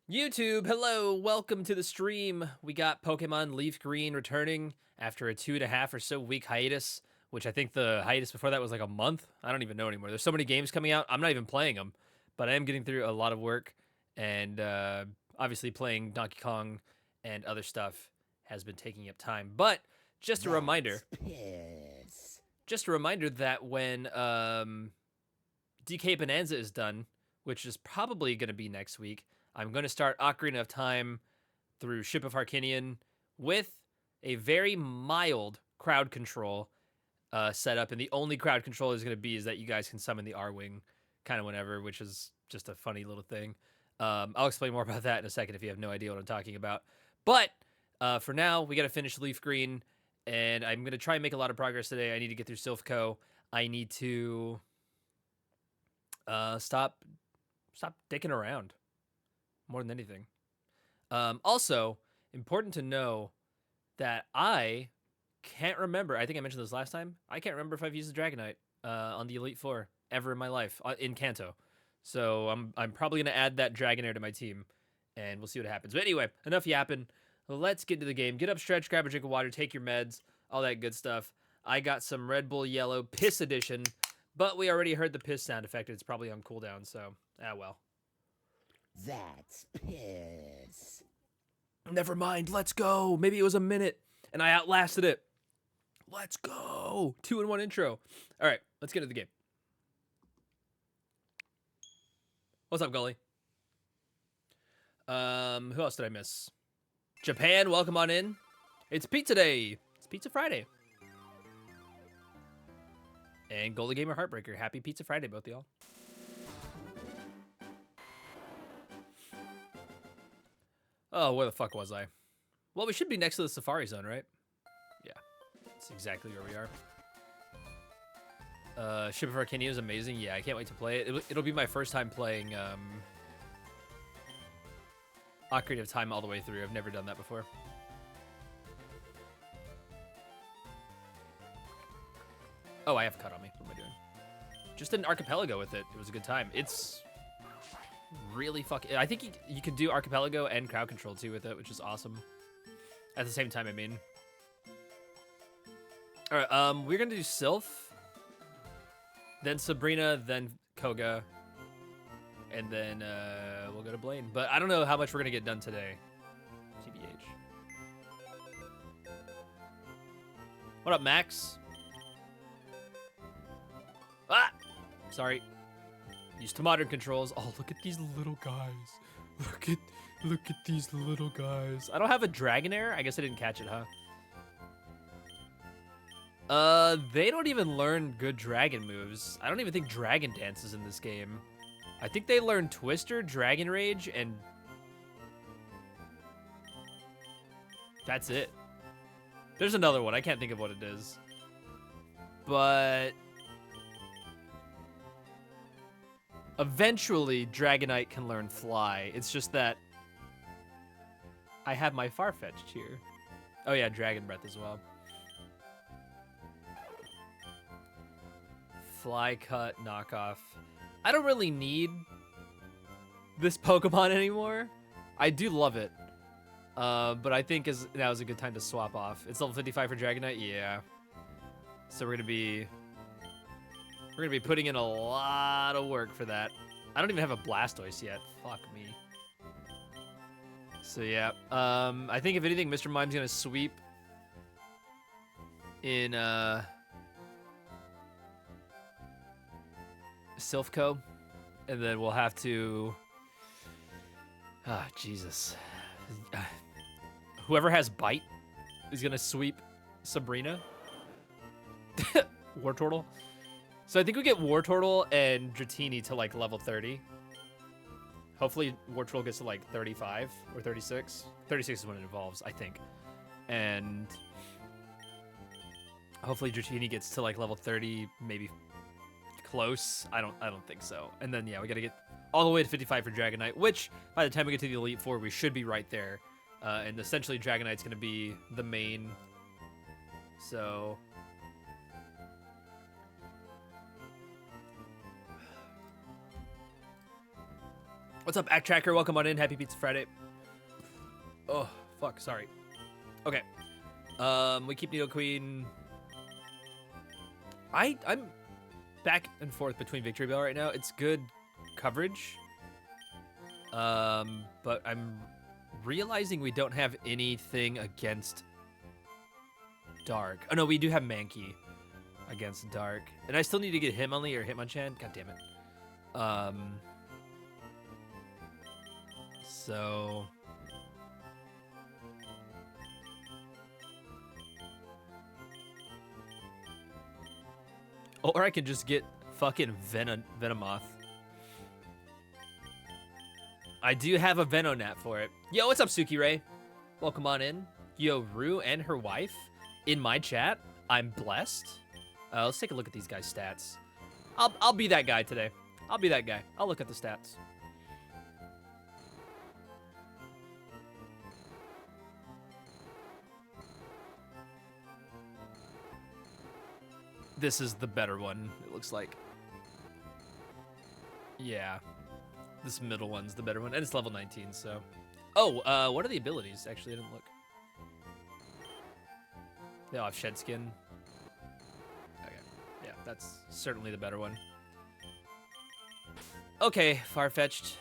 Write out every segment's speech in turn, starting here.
YouTube, hello, welcome to the stream. We got Pokemon LeafGreen returning after a 2.5 or so week hiatus, which I think the hiatus before that was like a month. I don't even know anymore. There's so many games coming out, I'm not even playing them, but I am getting through a lot of work, and obviously playing Donkey Kong and other stuff has been taking up time. But just a reminder, that when DK Bonanza is done, which is probably going to be next week, I'm going to start Ocarina of Time through Ship of Harkinian with a very mild crowd control setup, and the only crowd control is going to be is that you guys can summon the R-Wing kind of whenever, which is just a funny little thing. I'll explain more about that in a second if you have no idea what I'm talking about. But for now, we got to finish LeafGreen, and I'm going to try and make a lot of progress today. I need to get through Silphco. I need to stop dicking around more than anything. Also, important to know that I can't remember. I think I mentioned this last time. I can't remember if I've used the Dragonite on the Elite Four ever in my life in Kanto. So I'm probably gonna add that Dragonair to my team, and we'll see what happens. But anyway, enough yapping. Let's get to the game. Get up, stretch, grab a drink of water, take your meds, all that good stuff. I got some Red Bull Yellow Piss Edition, but we already heard the piss sound effect. It's probably on cooldown, so well. That's piss. Never mind, let's go. Maybe it was a minute, and I outlasted it. Let's go. 2-in-1 intro. All right, let's get into the game. What's up, Gully? Who else did I miss? Japan, welcome on in. It's pizza day. It's Pizza Friday. And Goalie Gamer Heartbreaker, happy Pizza Friday, both of y'all. Oh, where the fuck was I? Well, we should be next to the Safari Zone, right? Yeah, that's exactly where we are. Ship of Arcania is amazing. Yeah, I can't wait to play it. It'll be my first time playing Ocarina of Time all the way through. I've never done that before. Oh, I have cut on me. What am I doing? Just an archipelago with it. It was a good time. It's really fucking... I think you can do archipelago and crowd control too with it, which is awesome. At the same time, I mean. All right, we're gonna do Sylph, then Sabrina, then Koga, and then we'll go to Blaine. But I don't know how much we're gonna get done today. TBH. What up, Max? Ah! Sorry. Used to modern controls. Oh, look at these little guys. Look at these little guys. I don't have a Dragonair. I guess I didn't catch it, huh? They don't even learn good dragon moves. I don't even think Dragon Dance is in this game. I think they learn Twister, Dragon Rage, and that's it. There's another one. I can't think of what it is. But eventually, Dragonite can learn Fly. It's just that I have my Farfetch'd here. Oh yeah, Dragon Breath as well. Fly Cut, knockoff. I don't really need this Pokemon anymore. I do love it. But I think now is a good time to swap off. It's level 55 for Dragonite? Yeah. So we're gonna be putting in a lot of work for that. I don't even have a Blastoise yet. Fuck me. So yeah, I think if anything, Mr. Mime's gonna sweep in Silphco, and then we'll have to. Jesus. Whoever has Bite is gonna sweep Sabrina. Wartortle. So I think we get Wartortle and Dratini to like level 30. Hopefully Wartortle gets to like 35 or 36. 36 is when it evolves, I think. And hopefully Dratini gets to like level 30, maybe close. I don't think so. And then yeah, we gotta get all the way to 55 for Dragonite, which by the time we get to the Elite Four, we should be right there. And essentially Dragonite's gonna be the main. So What's up, Act Tracker? Welcome on in. Happy Pizza Friday. Oh, fuck. Sorry. Okay. We keep Nido Queen. I'm back and forth between Victory Bell right now. It's good coverage. But I'm realizing we don't have anything against Dark. Oh no, we do have Mankey against Dark. And I still need to get Hitmonlee or Hitmonchan. God damn it. So or I can just get fucking Venomoth. I do have a Venonat for it. Yo, what's up, Suki Ray? Welcome on in. Yo, Rue and her wife in my chat. I'm blessed. Let's take a look at these guys' stats. I'll be that guy today. I'll be that guy. I'll look at the stats. This is the better one, it looks like. Yeah. This middle one's the better one, and it's level 19, so. Oh, what are the abilities? Actually, I didn't look. They all have Shed Skin. Okay, yeah, that's certainly the better one. Okay, Farfetch'd.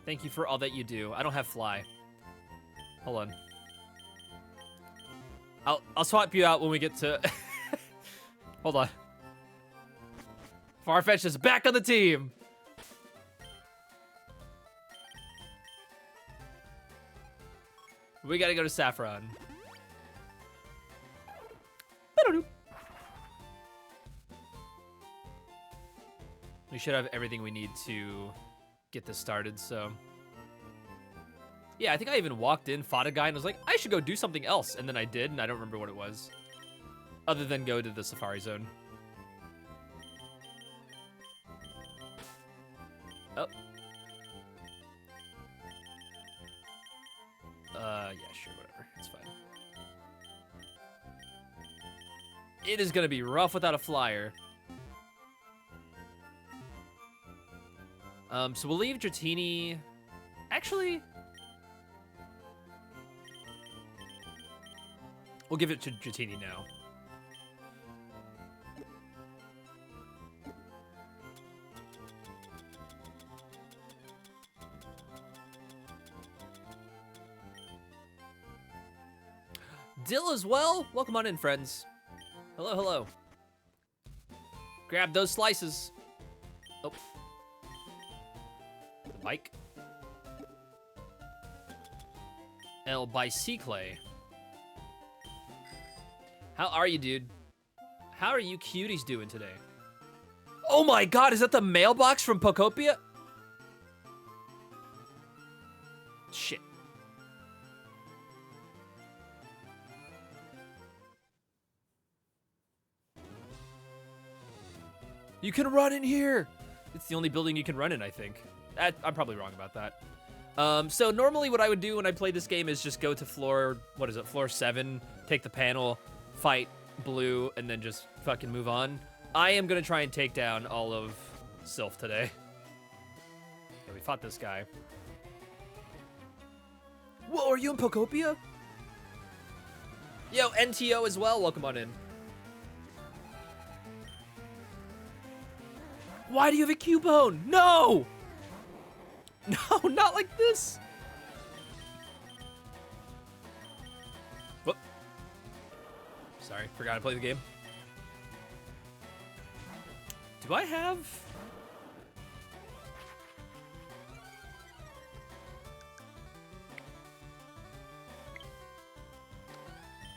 Thank you for all that you do. I don't have Fly. Hold on. I'll swap you out when we get to... Hold on. Farfetch'd is back on the team. We gotta go to Saffron. We should have everything we need to get this started, so. Yeah, I think I even walked in, fought a guy, and was like, I should go do something else. And then I did, and I don't remember what it was. Other than go to the Safari Zone. Oh. Yeah, sure, whatever. It's fine. It is gonna be rough without a flyer. So we'll leave Dratini. Actually, we'll give it to Dratini now. Dill as well. Welcome on in, friends. Hello, hello. Grab those slices. Oh. The bike. El Bicycle. How are you, dude? How are you cuties doing today? Oh my god, is that the mailbox from Pokopia? Shit. You can run in here. It's the only building you can run in, I think. I'm probably wrong about that. So normally what I would do when I play this game is just go to floor, what is it, floor 7, take the panel, fight Blue, and then just fucking move on. I am gonna try and take down all of Sylph today. Yeah, we fought this guy. Whoa, are you in Pokopia? Yo, NTO as well, welcome on in. Why do you have a Cubone? No! No, not like this! Whoop. Sorry, forgot to play the game. Do I have...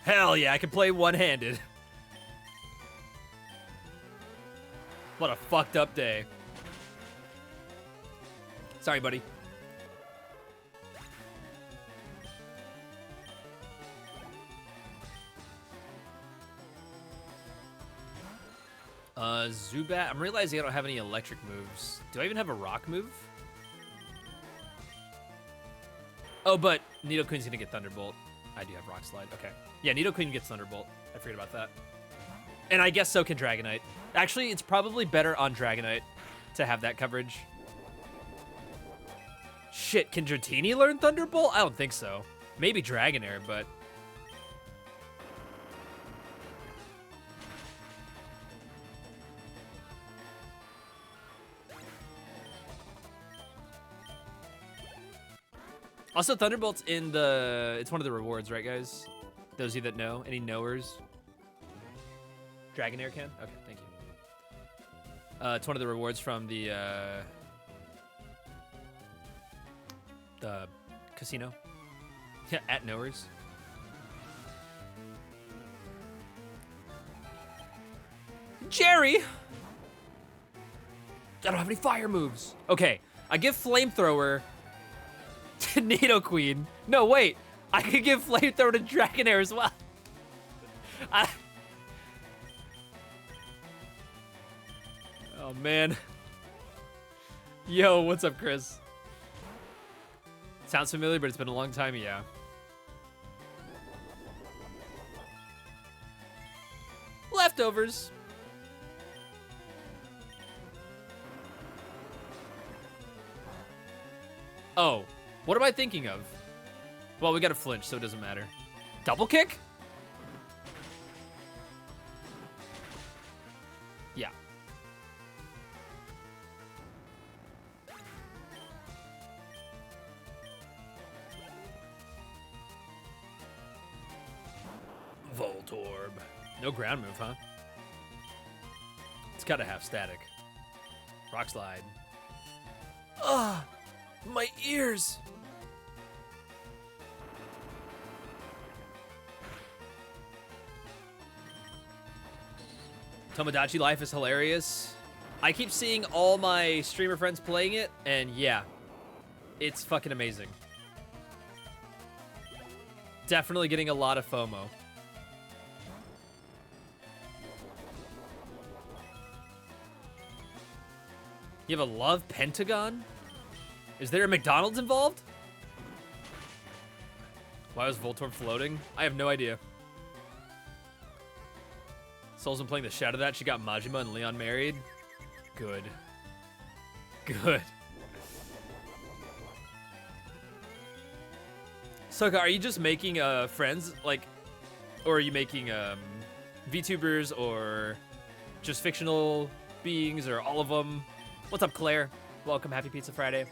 Hell yeah, I can play one-handed. What a fucked up day. Sorry, buddy. Zubat. I'm realizing I don't have any electric moves. Do I even have a rock move? Oh, but Nidoqueen's gonna get Thunderbolt. I do have Rock Slide. Okay. Yeah, Nidoqueen gets Thunderbolt. I forget about that. And I guess so can Dragonite. Actually, it's probably better on Dragonite to have that coverage. Shit, can Dratini learn Thunderbolt? I don't think so. Maybe Dragonair, but... Also, Thunderbolt's in the... It's one of the rewards, right, guys? Those of you that know. Any knowers? Dragonair can? Okay, thank you. It's one of the rewards from the casino. Yeah, at knowers. Jerry! I don't have any fire moves. Okay, I give Flamethrower to Nidoqueen. No, wait. I could give Flamethrower to Dragonair as well. Oh, man. Yo, what's up, Chris? Sounds familiar, but it's been a long time, yeah. Leftovers. Oh, what am I thinking of? Well, we got to flinch, so it doesn't matter. Double kick? Yeah. Voltorb. No ground move, huh? It's got to have static. Rock slide. Ugh, my ears. Tomodachi Life is hilarious. I keep seeing all my streamer friends playing it, and yeah, it's fucking amazing. Definitely getting a lot of FOMO. You have a love pentagon? Is there a McDonald's involved? Why was Voltorb floating? I have no idea. Soul's been playing the shit out of that. She got Majima and Leon married. Good. Good. Soka, are you just making friends? Like, or are you making VTubers or just fictional beings or all of them? What's up, Claire? Welcome. Happy Pizza Friday.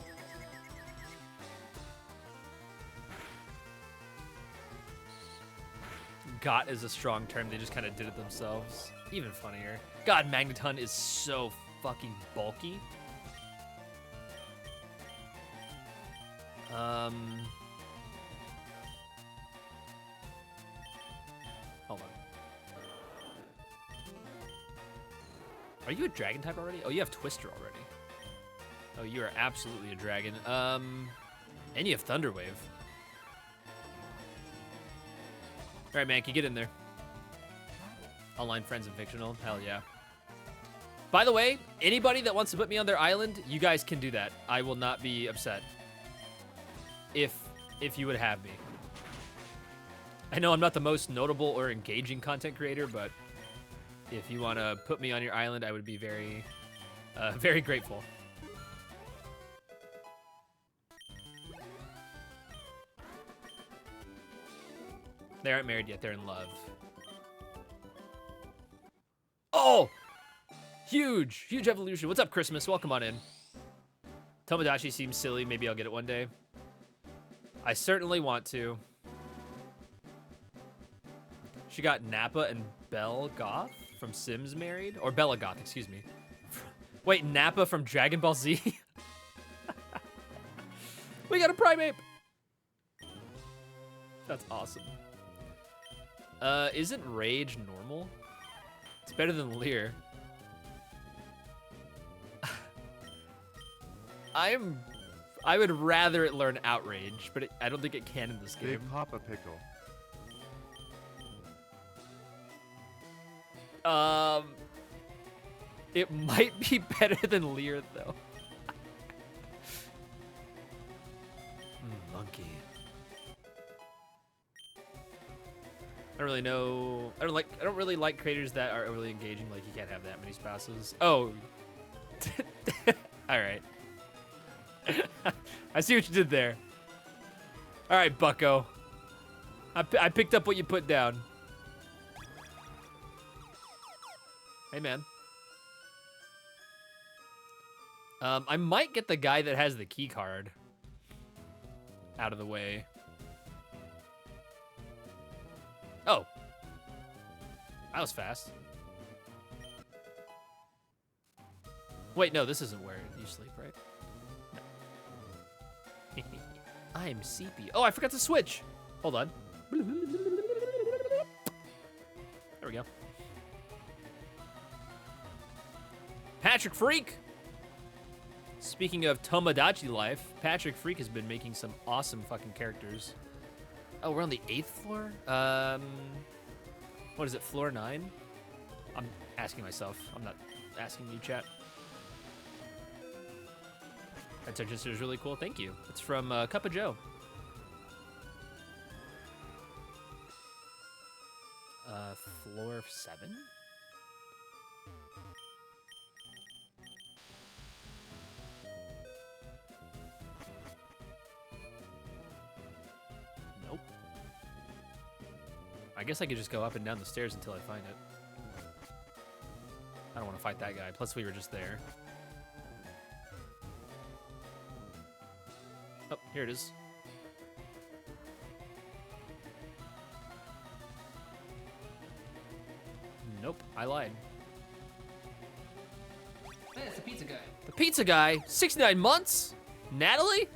Got is a strong term. They just kind of did it themselves. Even funnier. God, Magneton is so fucking bulky. Hold on. Are you a dragon type already? Oh, you have Twister already. Oh, you are absolutely a dragon. And you have Thunder Wave. All right, man, can you get in there? Online friends and fictional, hell yeah. By the way, anybody that wants to put me on their island, you guys can do that. I will not be upset. If you would have me. I know I'm not the most notable or engaging content creator, but if you want to put me on your island, I would be very, very grateful. They aren't married yet, they're in love. Oh! Huge evolution. What's up, Christmas? Welcome on in. Tomodachi seems silly. Maybe I'll get it one day. I certainly want to. She got Nappa and Belle Goth from Sims married? Or Bella Goth, excuse me. Wait, Nappa from Dragon Ball Z? We got a Primeape! That's awesome. Isn't Rage normal? It's better than Leer. I would rather it learn Outrage, but I don't think it can in this game. Big Papa Pickle. It might be better than Leer though. Monkey. I don't really know. I don't really like creators that are overly engaging. Like, you can't have that many spouses. Oh. All right. All I see what you did there. All right, bucko. I picked up what you put down. Hey, man. I might get the guy that has the key card out of the way. Oh. That was fast. Wait, no, this isn't where you sleep, right? No. I'm sleepy. Oh, I forgot to switch. Hold on. There we go. Patrick Freak. Speaking of Tomodachi life, Patrick Freak has been making some awesome fucking characters. Oh, we're on the 8th floor? What is it, floor 9? I'm asking myself. I'm not asking you, chat. That just is really cool. Thank you. It's from Cup of Joe. Floor 7? Nope. I guess I could just go up and down the stairs until I find it. I don't want to fight that guy. Plus, we were just there. Oh, here it is. Nope, I lied. Hey, it's the pizza guy. The pizza guy, 69 months? Natalie?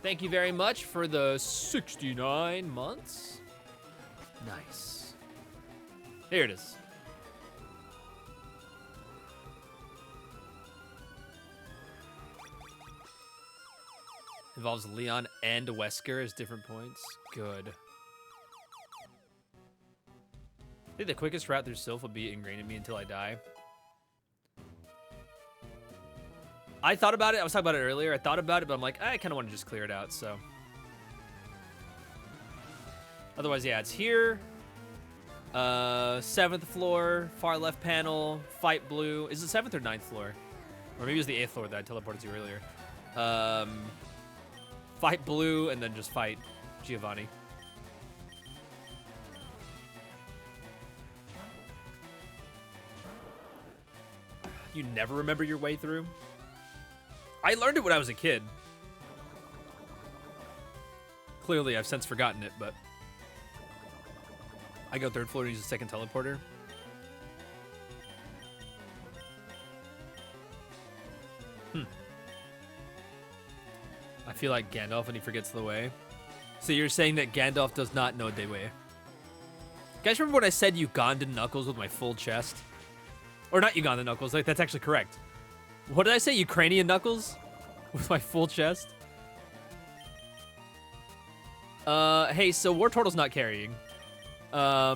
Thank you very much for the 69 months. Nice. Here it is. Involves Leon and Wesker as different points. Good. I think the quickest route through Sylph will be ingrained in me until I die. I thought about it. I was talking about it earlier. I thought about it, but I'm like, I kind of want to just clear it out, so. Otherwise, yeah, it's here. 7th floor, far left panel, fight blue. Is it 7th or 9th floor? Or maybe it was the 8th floor that I teleported to earlier. Fight blue, and then just fight Giovanni. You never remember your way through? I learned it when I was a kid. Clearly, I've since forgotten it, but I go 3rd floor to use the 2nd teleporter. I feel like Gandalf when he forgets the way. So you're saying that Gandalf does not know the way. Guys, remember when I said Ugandan Knuckles with my full chest? Or not Ugandan Knuckles, like that's actually correct. What did I say, Ukrainian Knuckles? With my full chest? Hey, so War Turtle's not carrying. Huh.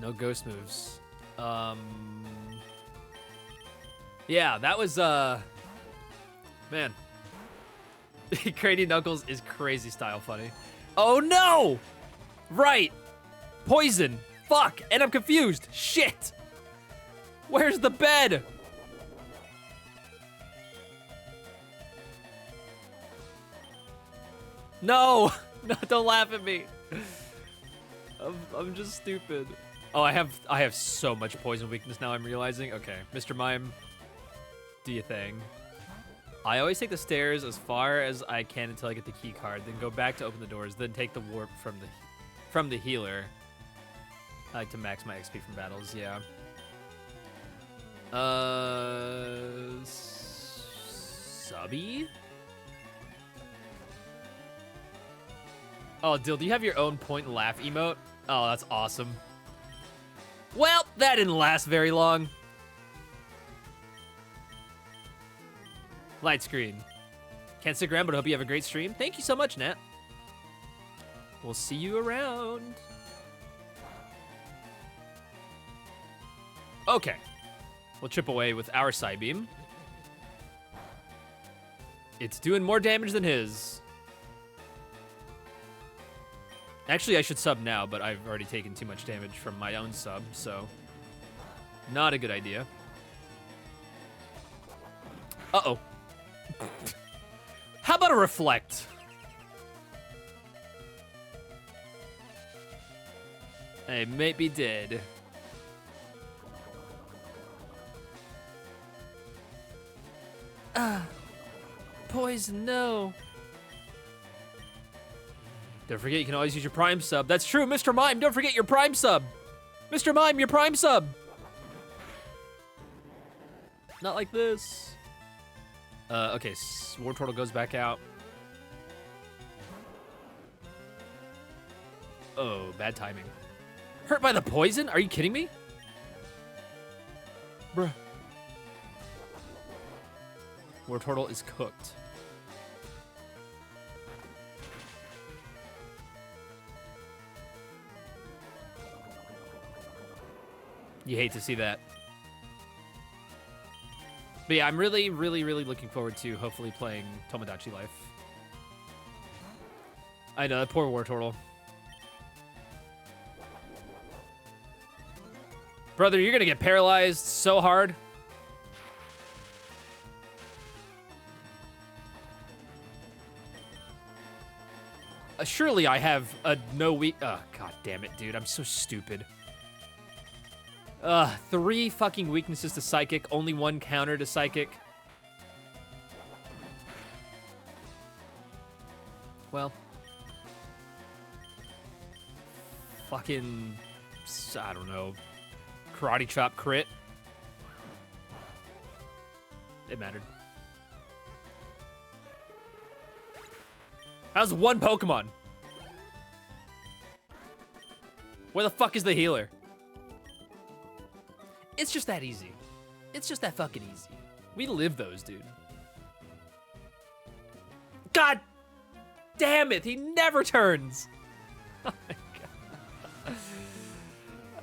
No ghost moves. Yeah, that was, man. Ukrainian Knuckles is crazy style funny. Oh no! Right! Poison! Fuck! And I'm confused! Shit! Where's the bed? No! No, don't laugh at me. I'm just stupid. Oh, I have so much poison weakness now I'm realizing. Okay, Mr. Mime, do your thing. I always take the stairs as far as I can until I get the key card, then go back to open the doors, then take the warp from the healer. I like to max my XP from battles, yeah. Subby? Oh, Dill, do you have your own point and laugh emote? Oh, that's awesome. Well, that didn't last very long. Light screen. Can't stick around, but I hope you have a great stream. Thank you so much, Nat. We'll see you around. Okay. We'll chip away with our Psy Beam. It's doing more damage than his. Actually, I should sub now, but I've already taken too much damage from my own sub, so not a good idea. Uh-oh. How about a reflect? I might be dead. Poison, no. Don't forget you can always use your Prime sub. That's true, Mr. Mime, don't forget your Prime sub. Mr. Mime, your Prime sub. Not like this. Okay, War Turtle goes back out. Oh, bad timing. Hurt by the poison? Are you kidding me? Bruh. War Turtle is cooked. You hate to see that. But yeah, I'm really, really, really looking forward to hopefully playing Tomodachi Life. I know, that poor War Turtle. Brother, you're gonna get paralyzed so hard. Surely I have a no weak. Oh, god damn it, dude. I'm so stupid. 3 fucking weaknesses to Psychic, only 1 counter to Psychic. Well. Fucking, I don't know. Karate Chop crit. It mattered. How's 1 Pokemon? Where the fuck is the healer? It's just that easy. It's just that fucking easy. We live those, dude. God damn it, he never turns. Oh my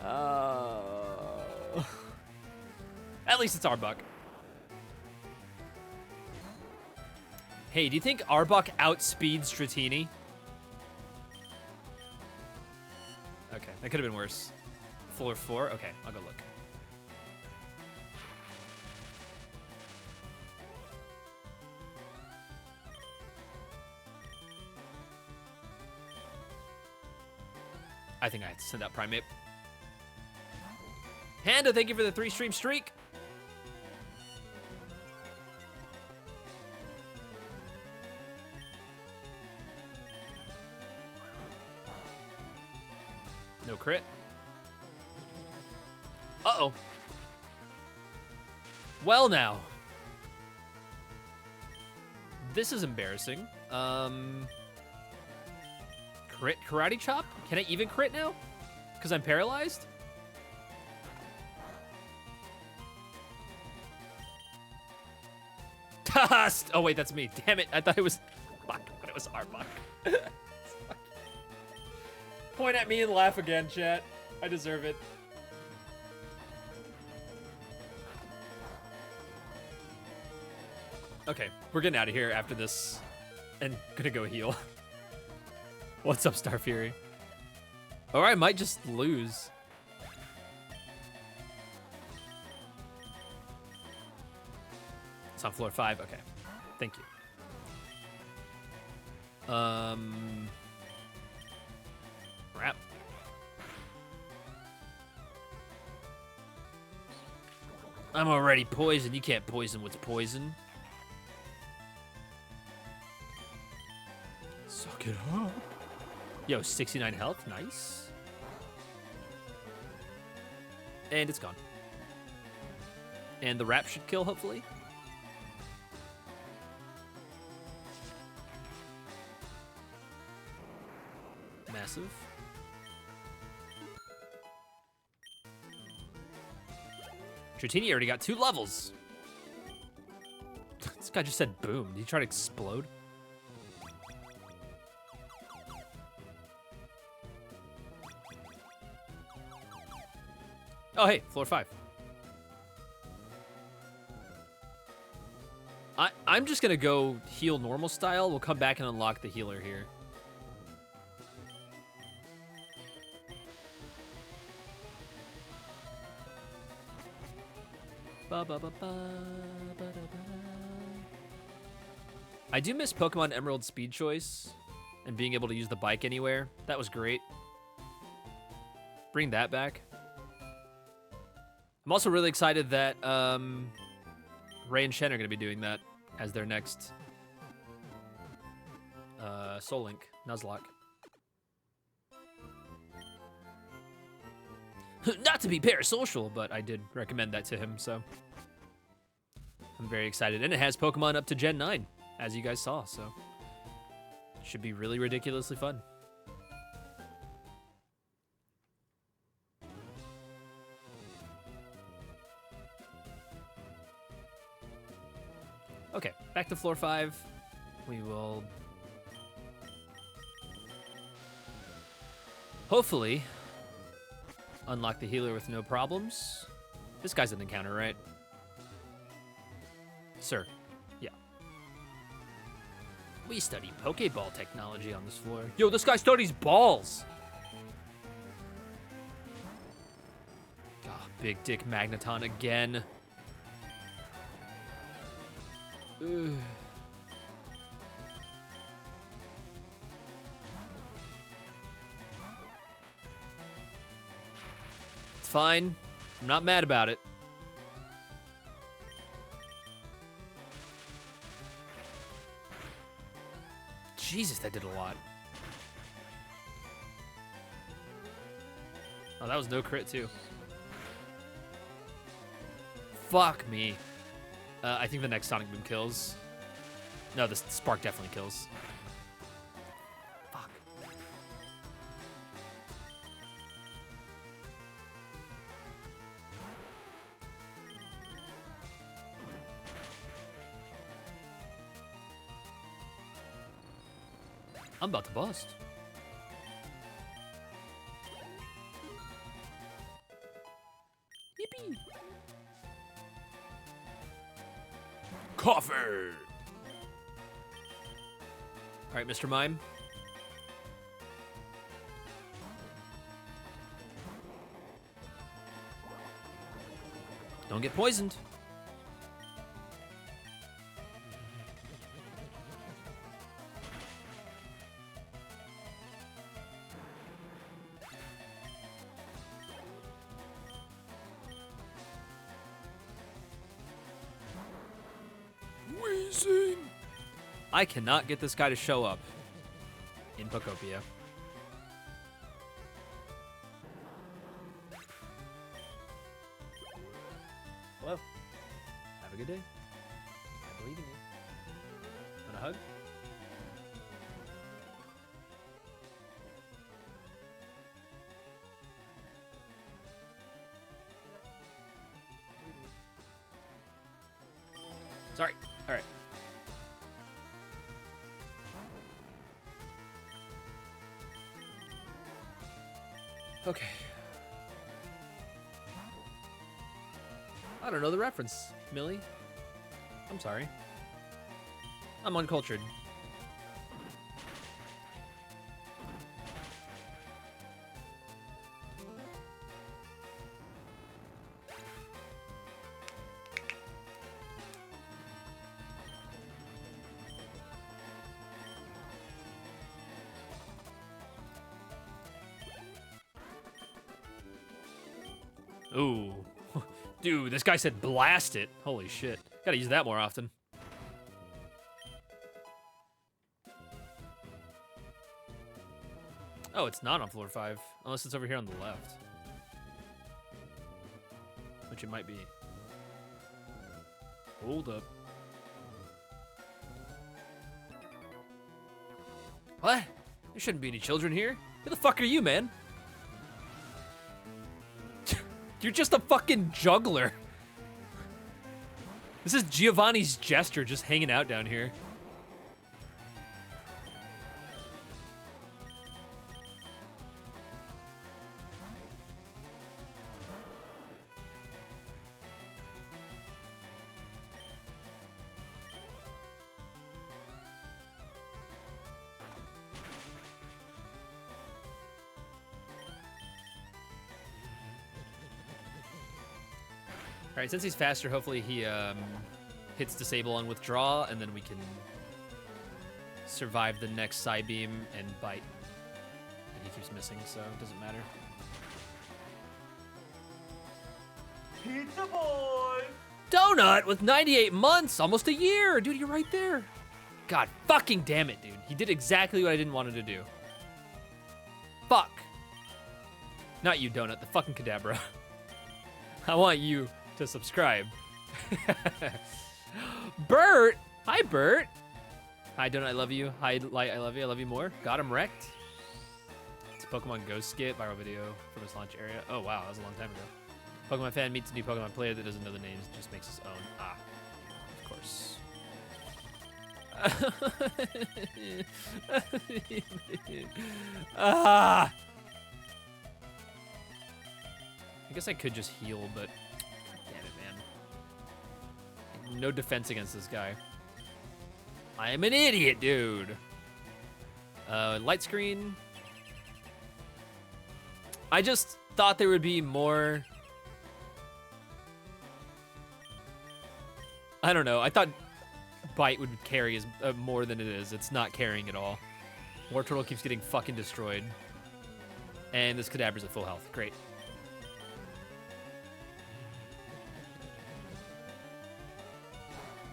god. Oh. At least it's Arbok. Hey, do you think Arbok outspeeds Dratini? Okay, that could have been worse. Floor 4? Okay, I'll go look. I think I have to send out Primate. Panda, thank you for the 3-stream streak. No crit. Uh-oh. Well now. This is embarrassing. Crit Karate Chop? Can I even crit now? Because I'm paralyzed? Oh wait, that's me. Damn it. I thought it was fuck, but it was Arbok. Point at me and laugh again, chat. I deserve it. Okay, we're getting out of here after this and gonna go heal. What's up, Star Fury? Or I might just lose. It's on floor 5. Okay, thank you. Crap. I'm already poisoned. You can't poison what's poison. Suck it up. Yo, 69 health. Nice. And it's gone. And the wrap should kill, hopefully. Massive. Dratini already got 2 levels. This guy just said boom. Did he try to explode? Oh, hey, floor 5. I'm just gonna go heal normal style. We'll come back and unlock the healer here. Ba, ba, ba, ba, ba, da, ba. I do miss Pokemon Emerald Speed Choice and being able to use the bike anywhere. That was great. Bring that back. I'm also really excited that Ray and Shen are going to be doing that as their next Soul Link, Nuzlocke. Not to be parasocial, but I did recommend that to him, so I'm very excited. And it has Pokemon up to Gen 9, as you guys saw, so it should be really ridiculously fun. Okay, back to floor 5. We will hopefully unlock the healer with no problems. This guy's an encounter, right? Sir, yeah. We study Pokeball technology on this floor. Yo, this guy studies balls! Oh, big dick Magneton again. Ugh. It's fine. I'm not mad about it. Jesus, that did a lot. Oh, that was no crit, too. Fuck me. I think the next Sonic Boom kills. No, the Spark definitely kills. Fuck. I'm about to bust. Yippee! Coffee! All right, Mr. Mime. Don't get poisoned. I cannot get this guy to show up in Pokopia. Hello. Have a good day. I believe in you. Want a hug? Sorry. All right. Okay. I don't know the reference, Millie. I'm sorry. I'm uncultured. Ooh. Dude, this guy said blast it. Holy shit. Gotta use that more often. Oh, it's not on floor 5. Unless it's over here on the left. Which it might be. Hold up. What? There shouldn't be any children here. Who the fuck are you, man? You're just a fucking juggler. This is Giovanni's Gesture just hanging out down here. All right, since he's faster, hopefully he hits disable on withdraw, and then we can survive the next side beam and bite. And he keeps missing, so it doesn't matter. Pizza boy! Donut with 98 months, almost a year. Dude, you're right there. God fucking damn it, dude. He did exactly what I didn't want him to do. Fuck. Not you, Donut, the fucking Kadabra. I want you to subscribe. Bert! Hi, Bert. Hi, Donut, I love you. Hi, Light, I love you. I love you more. Got him wrecked. It's a Pokemon Ghost skit, viral video from his launch area. Oh, wow, that was a long time ago. Pokemon fan meets a new Pokemon player that doesn't know the names, just makes his own. Ah, of course. Ah! I guess I could just heal, but damn it, man. No defense against this guy. I am an idiot, dude. Light screen. I just thought there would be more. I don't know. I thought Bite would carry as more than it is. It's not carrying at all. War Turtle keeps getting fucking destroyed. And this Kadabra's at full health. Great.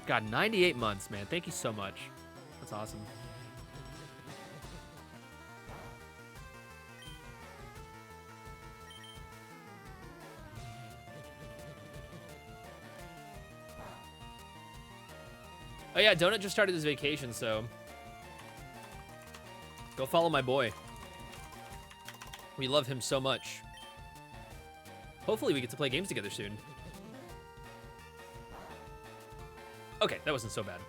God, 98 months, man. Thank you so much. That's awesome. Oh yeah, Donut just started his vacation, so go follow my boy. We love him so much. Hopefully we get to play games together soon. Okay, that wasn't so bad.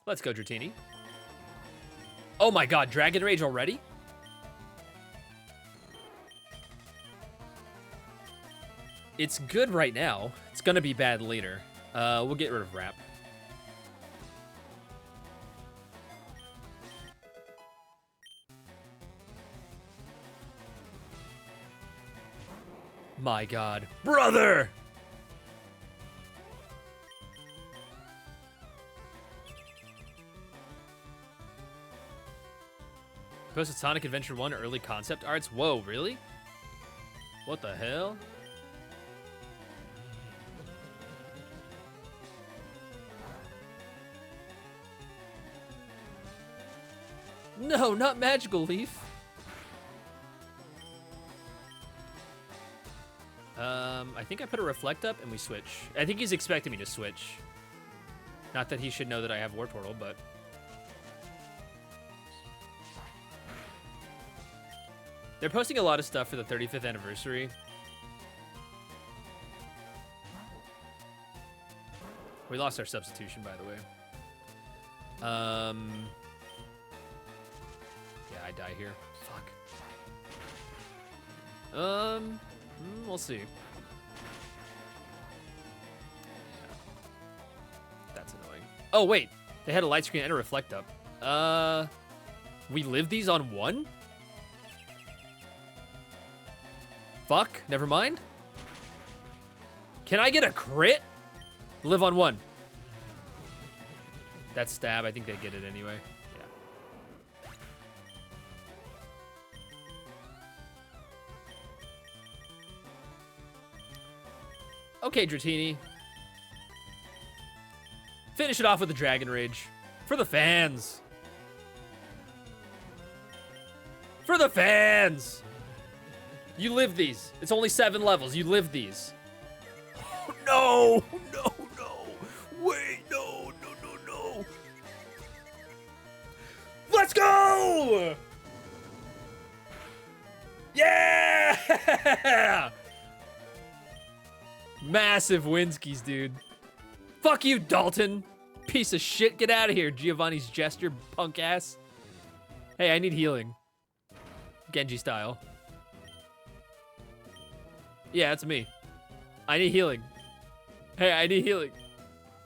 Let's go, Dratini. Oh my god, Dragon Rage already? It's good right now. It's gonna be bad later. We'll get rid of Wrap. My god. Brother! Posted Sonic Adventure 1 early concept arts? Whoa, really? What the hell? No, not Magical Leaf. I think I put a Reflect up and we switch. I think he's expecting me to switch. Not that he should know that I have War Turtle, but... They're posting a lot of stuff for the 35th anniversary. We lost our substitution, by the way. Yeah, I die here. Fuck. We'll see. That's annoying. Oh, wait. They had a light screen and a reflect up. We live these on one? Fuck. Never mind. Can I get a crit? Live on one. That's stab. I think they get it anyway. Yeah. Okay, Dratini. Finish it off with a Dragon Rage. For the fans. For the fans. You live these. It's only 7 levels. You live these. No, no, no. Wait, no, no, no, no. Let's go! Yeah! Massive Winskies, dude. Fuck you, Dalton. Piece of shit. Get out of here, Giovanni's Jester, punk ass. Hey, I need healing. Genji style. Yeah, that's me. I need healing. Hey, I need healing.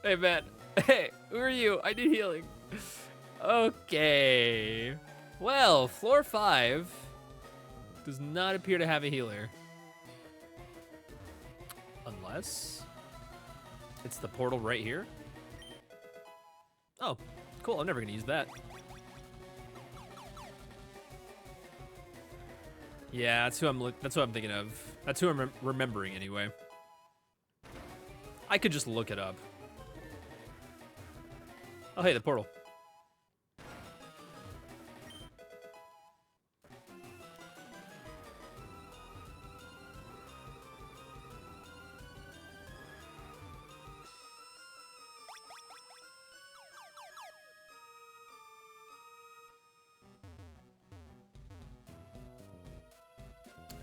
Hey, man. Hey, who are you? I need healing. Okay. Well, floor 5. Does not appear to have a healer. Unless it's the portal right here. Oh, cool. I'm never gonna use that. Yeah, that's who I'm thinking of. That's who I'm remembering anyway. I could just look it up. Oh, hey, the portal.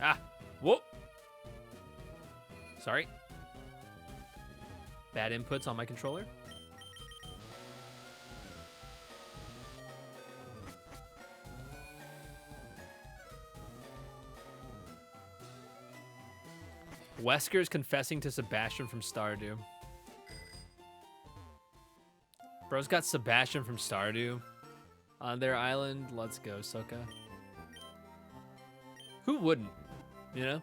Ah, whoa. Sorry. Bad inputs on my controller. Wesker's confessing to Sebastian from Stardew. Bro's got Sebastian from Stardew on their island. Let's go, Soka. Who wouldn't? You know?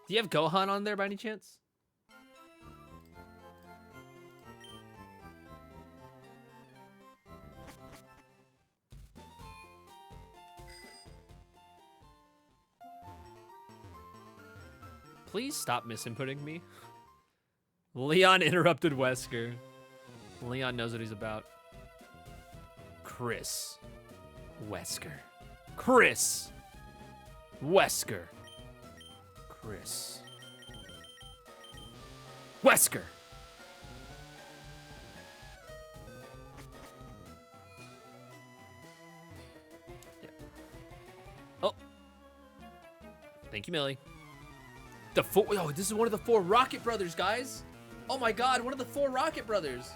Do you have Gohan on there by any chance? Please stop misinputting me. Leon interrupted Wesker. Leon knows what he's about. Chris. Wesker. Chris. Wesker. Chris. Wesker. Yeah. Oh. Thank you, Millie. Oh, this is one of the 4 Rocket Brothers, guys. Oh my God, one of the 4 Rocket Brothers.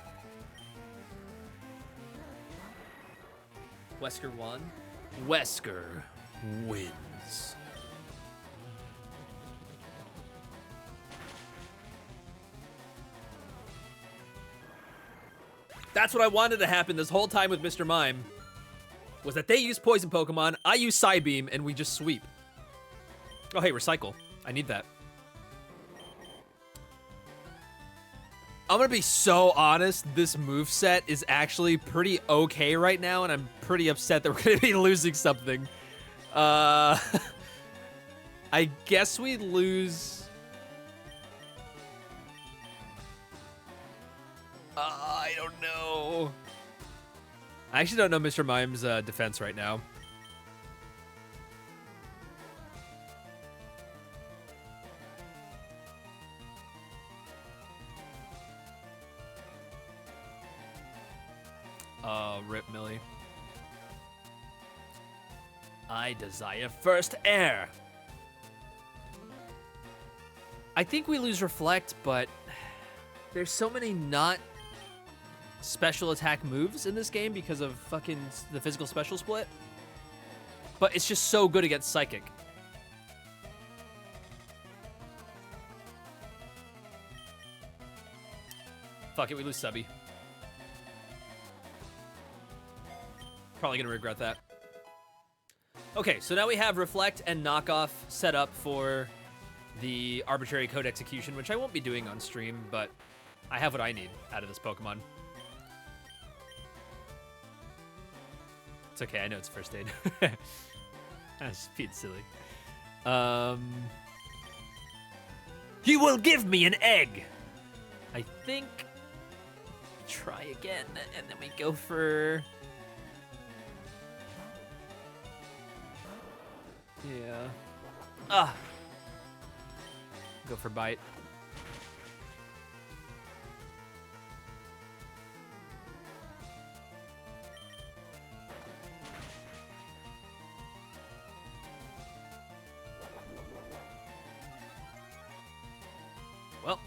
Wesker won. Wesker wins. That's what I wanted to happen this whole time with Mr. Mime. Was that they use poison Pokemon, I use Psybeam, and we just sweep. Oh, hey, recycle. I need that. I'm gonna be so honest, this moveset is actually pretty okay right now, and I'm pretty upset that we're gonna be losing something. I guess we lose... I don't know. I actually don't know Mr. Mime's defense right now. Rip Millie. I desire first air. I think we lose Reflect, but there's so many not special attack moves in this game because of fucking the physical special split. But it's just so good against Psychic. Fuck it, we lose Subby. Probably gonna regret that. Okay, so now we have Reflect and Knockoff set up for the Arbitrary Code Execution, which I won't be doing on stream, but I have what I need out of this Pokemon. It's okay, I know it's first aid. That's being silly. He will give me an egg! I think... Try again, and then we go for... Yeah. Ah. Go for bite. Well.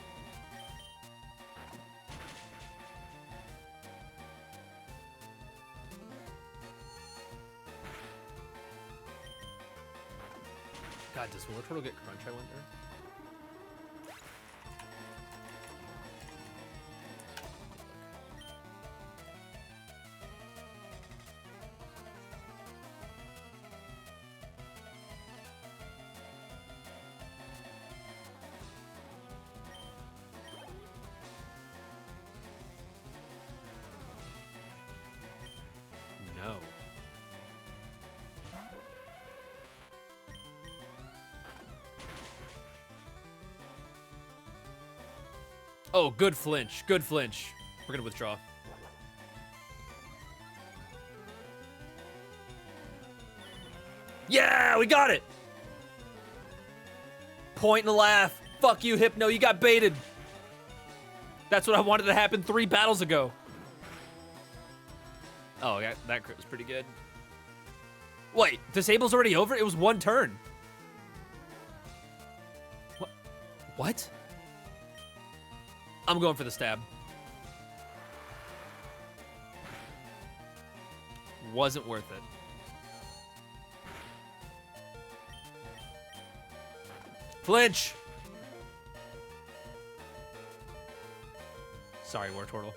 God, does Wartortle get Crunch, I wonder? Oh, good flinch. Good flinch. We're gonna withdraw. Yeah, we got it. Point and laugh. Fuck you, Hypno. You got baited. That's what I wanted to happen 3 battles ago. Oh, yeah, that crit was pretty good. Wait, disable's already over? It was 1 turn. What? I'm going for the stab. Wasn't worth it. Flinch! Sorry, War Turtle.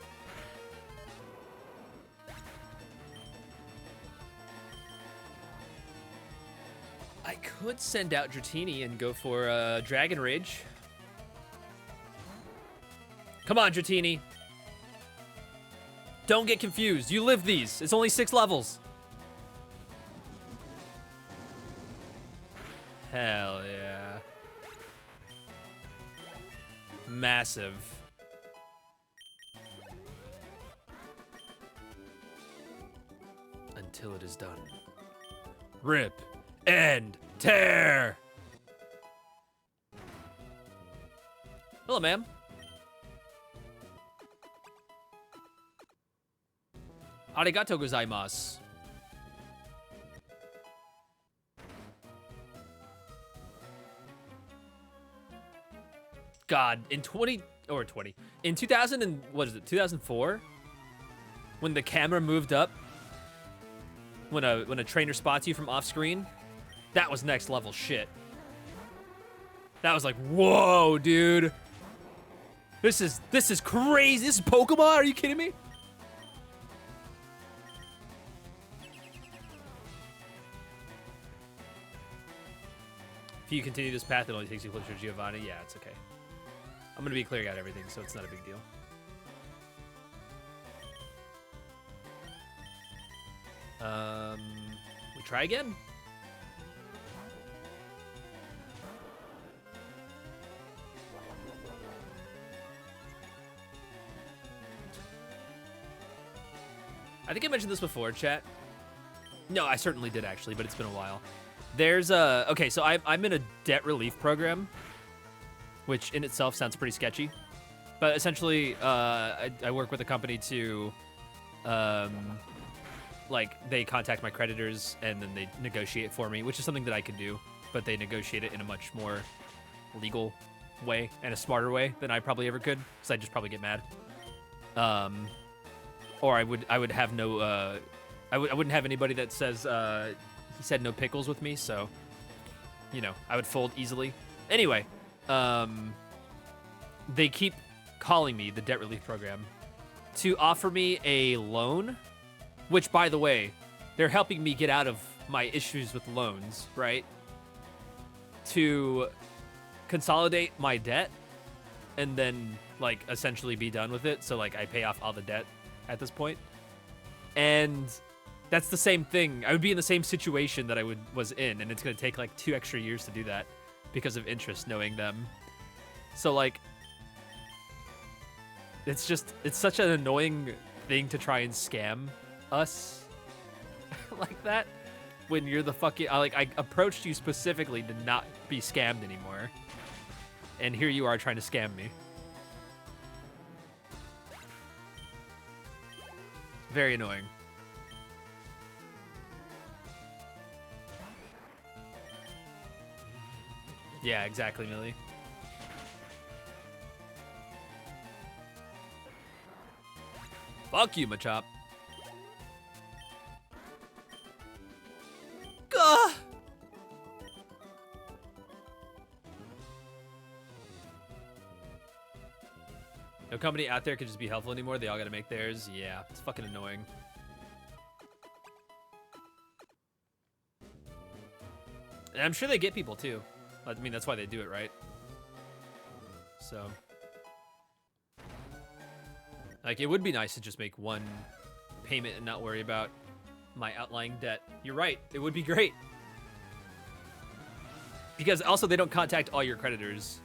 I could send out Dratini and go for Dragon Rage. Come on, Dratini. Don't get confused. You live these. It's only 6 levels. Hell yeah. Massive. Until it is done. Rip and tear. Hello, ma'am. Arigato gozaimasu. God, in 2000 and what is it, 2004? When the camera moved up, when a trainer spots you from off screen, that was next level shit. That was like, whoa, dude. This is crazy. This is Pokemon. Are you kidding me? If you continue this path, it only takes you closer to Giovanni. Yeah, it's okay. I'm gonna be clearing out everything, so it's not a big deal. We try again? I think I mentioned this before, chat. No, I certainly did actually, but it's been a while. There's a, okay, so I'm in a debt relief program, which in itself sounds pretty sketchy. But essentially, I work with a company to, like, they contact my creditors and then they negotiate for me, which is something that I could do, but they negotiate it in a much more legal way and a smarter way than I probably ever could, because I'd just probably get mad. Or I would have no, I wouldn't have anybody that says, he said no pickles with me, so, you know, I would fold easily. Anyway, they keep calling me, the debt relief program, to offer me a loan, which, by the way, they're helping me get out of my issues with loans, right? To consolidate my debt and then, like, essentially be done with it. So, like, I pay off all the debt at this point. And that's the same thing. I would be in the same situation that I was in, and it's going to take, like, 2 extra years to do that because of interest, knowing them. So, like, it's such an annoying thing to try and scam us like that when you're the fucking, I approached you specifically to not be scammed anymore, and here you are trying to scam me. Very annoying. Yeah, exactly, Millie. Fuck you, Machop. Gah! No company out there could just be helpful anymore. They all gotta make theirs. Yeah, it's fucking annoying. And I'm sure they get people too. I mean, that's why they do it, right? So, like, it would be nice to just make one payment and not worry about my outlying debt. You're right. It would be great. Because also they don't contact all your creditors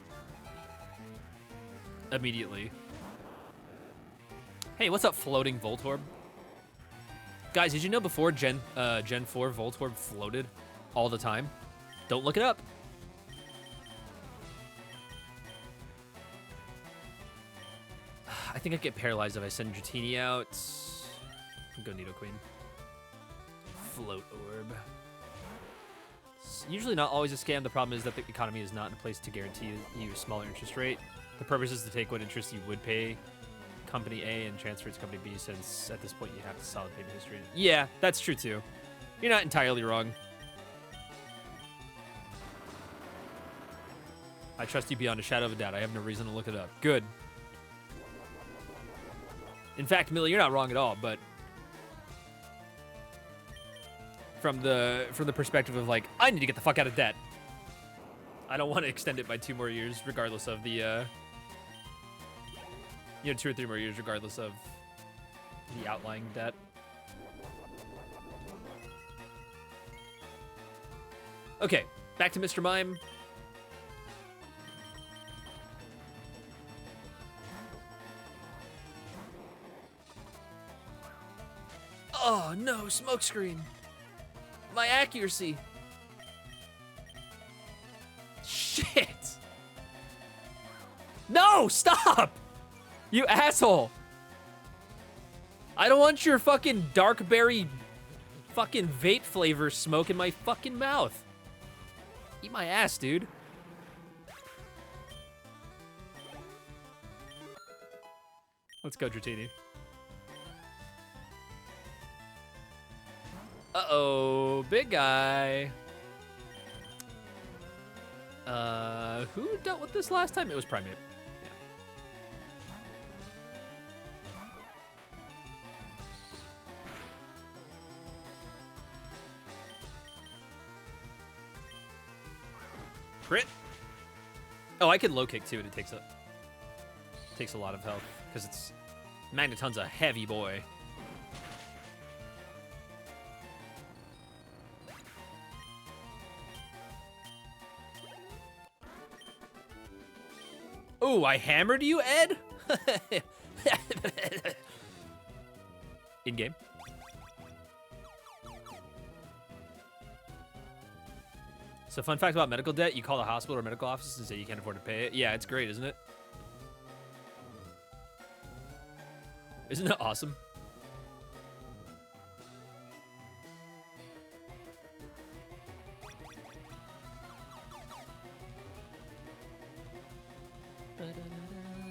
immediately. Hey, what's up, floating Voltorb? Guys, did you know before Gen 4 Voltorb floated all the time? Don't look it up. I think I'd get paralyzed if I send Dratini out. Go Nidoqueen. Float Orb. It's usually not always a scam. The problem is that the economy is not in a place to guarantee you a smaller interest rate. The purpose is to take what interest you would pay Company A and transfer it to Company B, since at this point you have a solid payment history. Yeah, that's true too. You're not entirely wrong. I trust you beyond a shadow of a doubt. I have no reason to look it up. Good. In fact, Millie, you're not wrong at all, but from the perspective of like, I need to get the fuck out of debt. I don't want to extend it by 2 more years, regardless of the 2 or 3 more years, regardless of the outlying debt. Okay, back to Mr. Mime. Oh no, smokescreen. My accuracy. Shit. No, stop. You asshole. I don't want your fucking dark berry fucking vape flavor smoke in my fucking mouth. Eat my ass, dude. Let's go, Dratini. Uh-oh, big guy. Who dealt with this last time? It was Primate. Crit. Oh, I can low kick too, and it takes a lot of health because it's Magneton's a heavy boy. Oh, I hammered you, Ed? In game. So fun fact about medical debt, you call the hospital or medical office and say you can't afford to pay it. Yeah, it's great, isn't it? Isn't it awesome?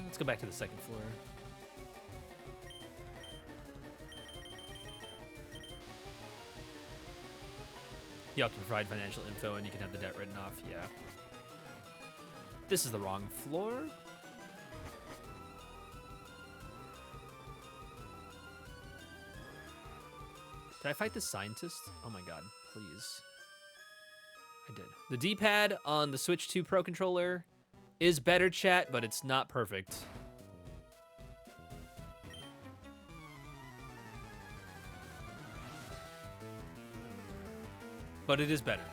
Let's go back to the second floor. You have to provide financial info and you can have the debt written off. Yeah. This is the wrong floor. Did I fight the scientist? Oh my god, please. I did. The D-pad on the Switch 2 Pro controller is better, chat, but it's not perfect. But it is better.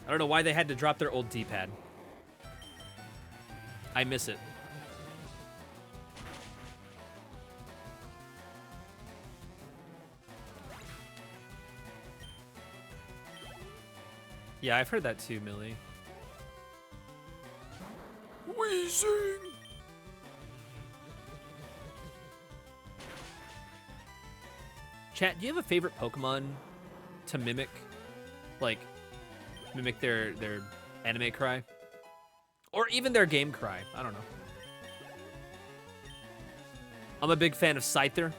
I don't know why they had to drop their old D-pad. I miss it. Yeah, I've heard that too, Millie. Wheezing! Chat, do you have a favorite Pokemon to mimic? Like, mimic their anime cry? Or even their game cry, I don't know. I'm a big fan of Scyther.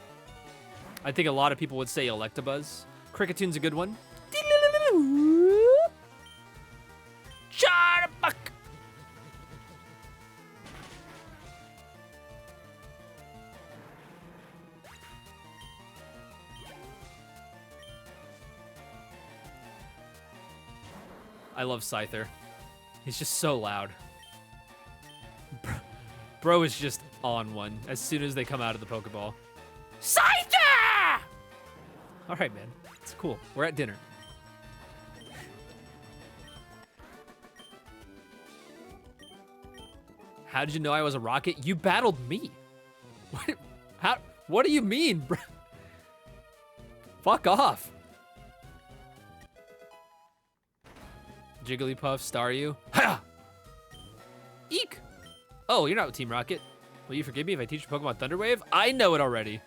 I think a lot of people would say Electabuzz. Kricketune a good one. Charbuck! I love Scyther. He's just so loud. Bro is just on one as soon as they come out of the Pokeball. Scyther! All right, man. It's cool. We're at dinner. How did you know I was a rocket? You battled me. What? How? What do you mean, bro? Fuck off. Jigglypuff, star you. Ha! Eek! Oh, you're not with Team Rocket. Will you forgive me if I teach you Pokemon Thunderwave? I know it already.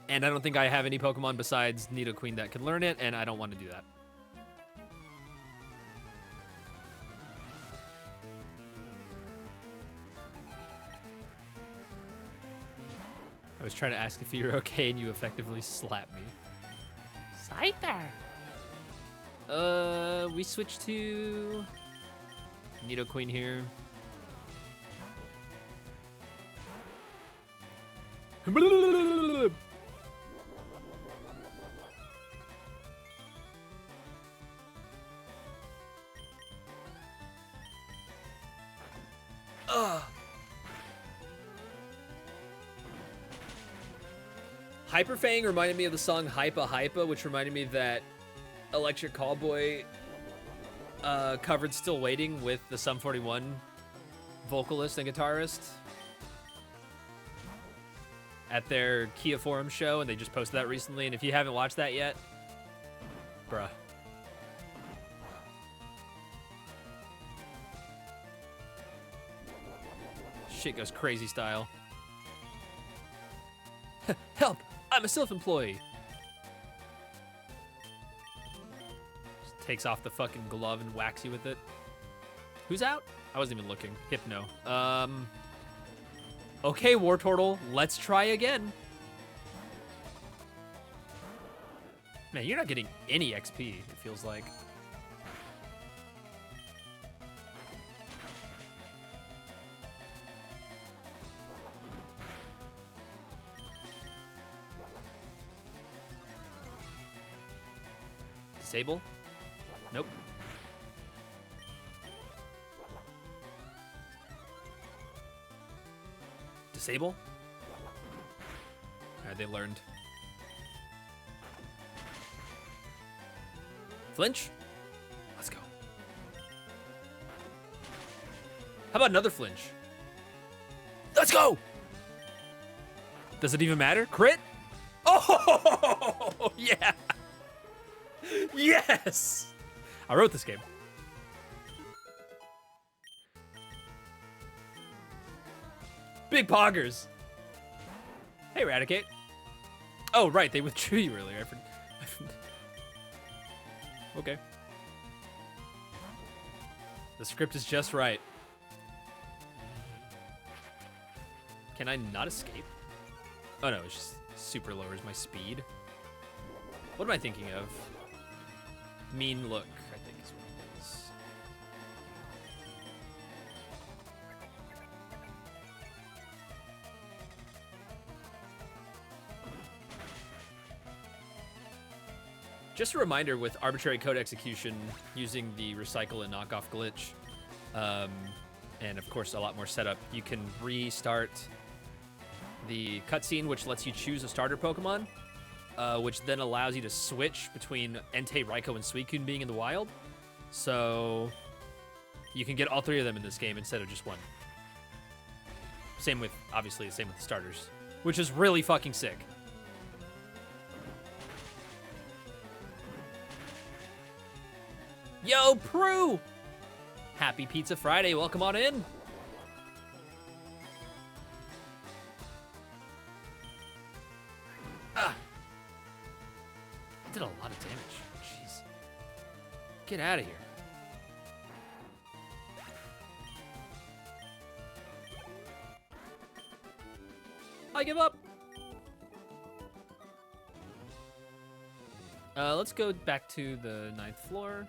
And I don't think I have any Pokemon besides Nidoqueen that can learn it, and I don't want to do that. I was trying to ask if you're okay, and you effectively slapped me. Scyther! We switch to Nidoqueen here. Hyperfang reminded me of the song Hypa Hypa, which reminded me that Electric Callboy covered Still Waiting with the Sum 41 vocalist and guitarist at their Kia Forum show, and they just posted that recently. And if you haven't watched that yet, bruh. Shit goes crazy style. Help! I'm a self-employee. Just takes off the fucking glove and whacks you with it. Who's out? I wasn't even looking. Hypno. Okay, Wartortle, let's try again. Man, you're not getting any XP, it feels like. Disable? Nope. Disable? Alright, they learned. Flinch? Let's go. How about another flinch? Let's go! Does it even matter? Crit? Oh, yeah! Yes! I wrote this game. Big poggers. Hey, Eradicate. Oh, right, they withdrew you earlier. Okay. The script is just right. Can I not escape? Oh, no, it just super lowers my speed. What am I thinking of? Mean look, I think is what it is. Just a reminder, with arbitrary code execution using the recycle and knockoff glitch, and of course a lot more setup, you can restart the cutscene, which lets you choose a starter Pokemon. Which then allows you to switch between Entei, Raikou, and Suicune being in the wild. So you can get all three of them in this game instead of just one. Same with the starters, which is really fucking sick. Yo, Prue! Happy Pizza Friday, welcome on in. Did a lot of damage. Jeez. Get out of here. I give up. Let's go back to the 9th floor.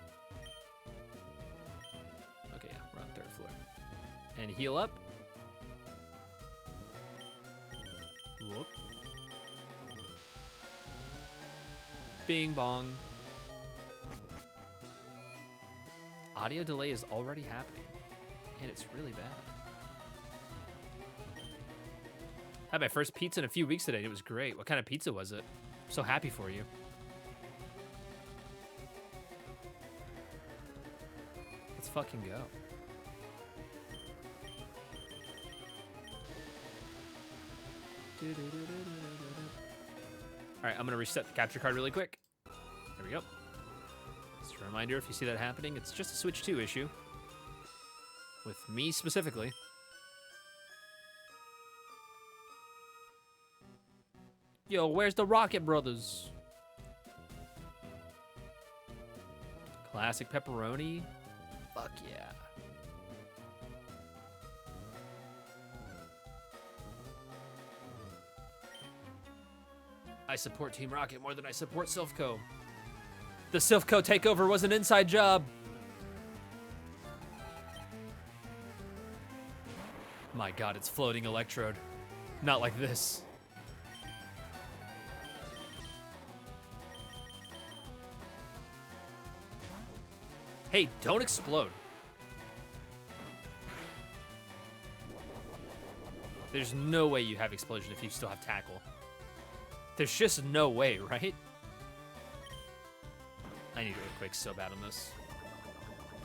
Okay, yeah, we're on 3rd floor. And heal up. Whoop. Bing bong. Audio delay is already happening, and it's really bad. Had my first pizza in a few weeks today. It was great. What kind of pizza was it? I'm so happy for you. Let's fucking go. Alright, I'm gonna reset the capture card really quick. There we go. Just a reminder, if you see that happening, it's just a Switch 2 issue. With me specifically. Yo, where's the Rocket Brothers? Classic pepperoni. Fuck yeah. I support Team Rocket more than I support Silphco. The Silphco takeover was an inside job. My god, it's floating Electrode. Not like this. Hey, don't explode. There's no way you have explosion if you still have tackle. There's just no way, right? I need earthquakes so bad on this.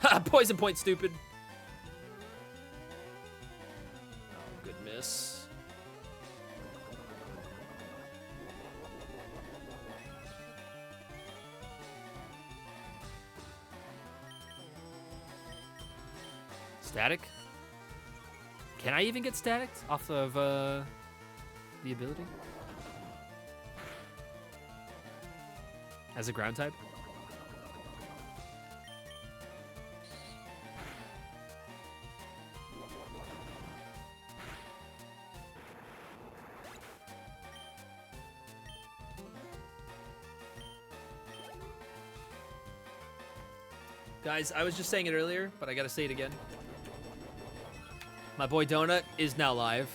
Ha! Poison point, stupid. Oh, good miss. Static? Can I even get static off of the ability? As a ground type? Guys, I was just saying it earlier, but I gotta say it again. My boy Donut is now live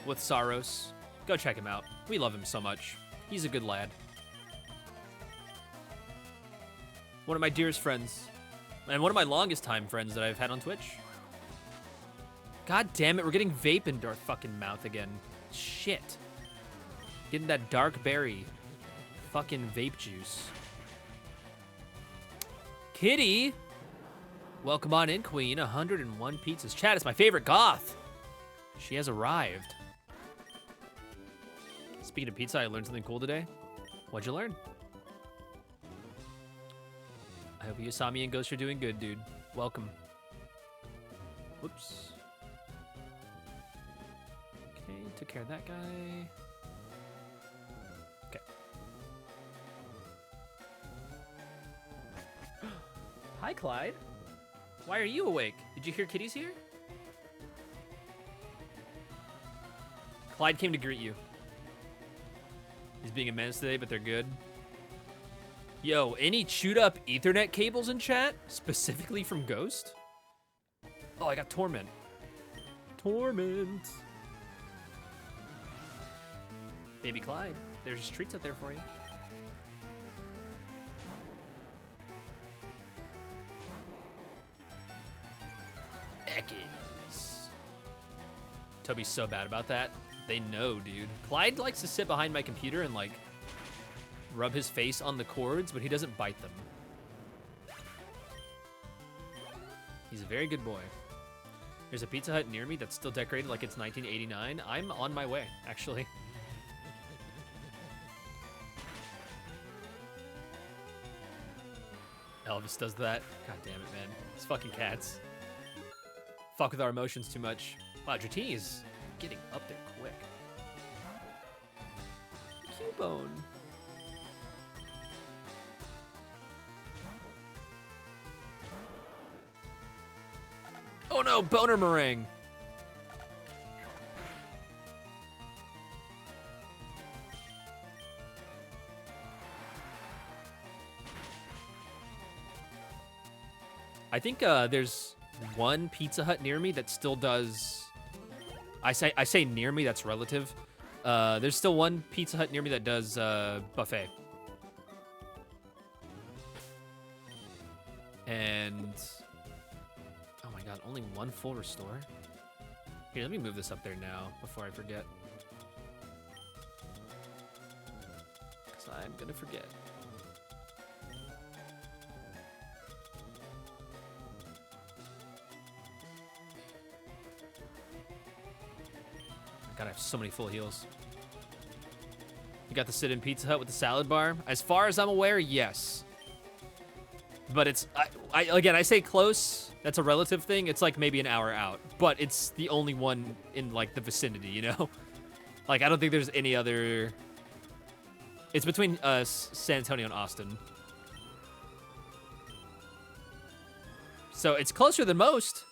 with Saros. Go check him out. We love him so much. He's a good lad. One of my dearest friends. And one of my longest time friends that I've had on Twitch. God damn it, we're getting vape into our fucking mouth again. Shit. Getting that dark berry fucking vape juice. Kitty! Welcome on in, Queen. 101 pizzas. Chat is my favorite goth. She has arrived. Speaking of pizza, I learned something cool today. What'd you learn? I hope Yusami and Ghost are doing good, dude. Welcome. Whoops. Okay, took care of that guy. Okay. Hi, Clyde. Why are you awake? Did you hear Kitty's here? Clyde came to greet you. He's being a menace today, but they're good. Yo, any chewed up Ethernet cables in chat? Specifically from Ghost? Oh, I got Torment. Torment. Baby Clyde, there's just treats out there for you. Ekans. Toby's so bad about that. They know, dude. Clyde likes to sit behind my computer and, like, rub his face on the cords, but he doesn't bite them. He's a very good boy. There's a Pizza Hut near me that's still decorated like it's 1989. I'm on my way, actually. Elvis does that. God damn it, man. These fucking cats. Fuck with our emotions too much. Wow, Dratini is getting up there quick. Cubone. Oh no, boner meringue. I think there's one Pizza Hut near me that still does. I say near me, that's relative. There's still one Pizza Hut near me that does buffet. And oh my god, only one full restore? Here, let me move this up there now before I forget. Because I'm gonna forget. God, I have so many full heals. You got the sit-in Pizza Hut with the salad bar. As far as I'm aware, yes. But it's, again, I say close. That's a relative thing. It's like maybe an hour out. But it's the only one in, like, the vicinity, you know? Like, I don't think there's any other... It's between San Antonio and Austin. So it's closer than most.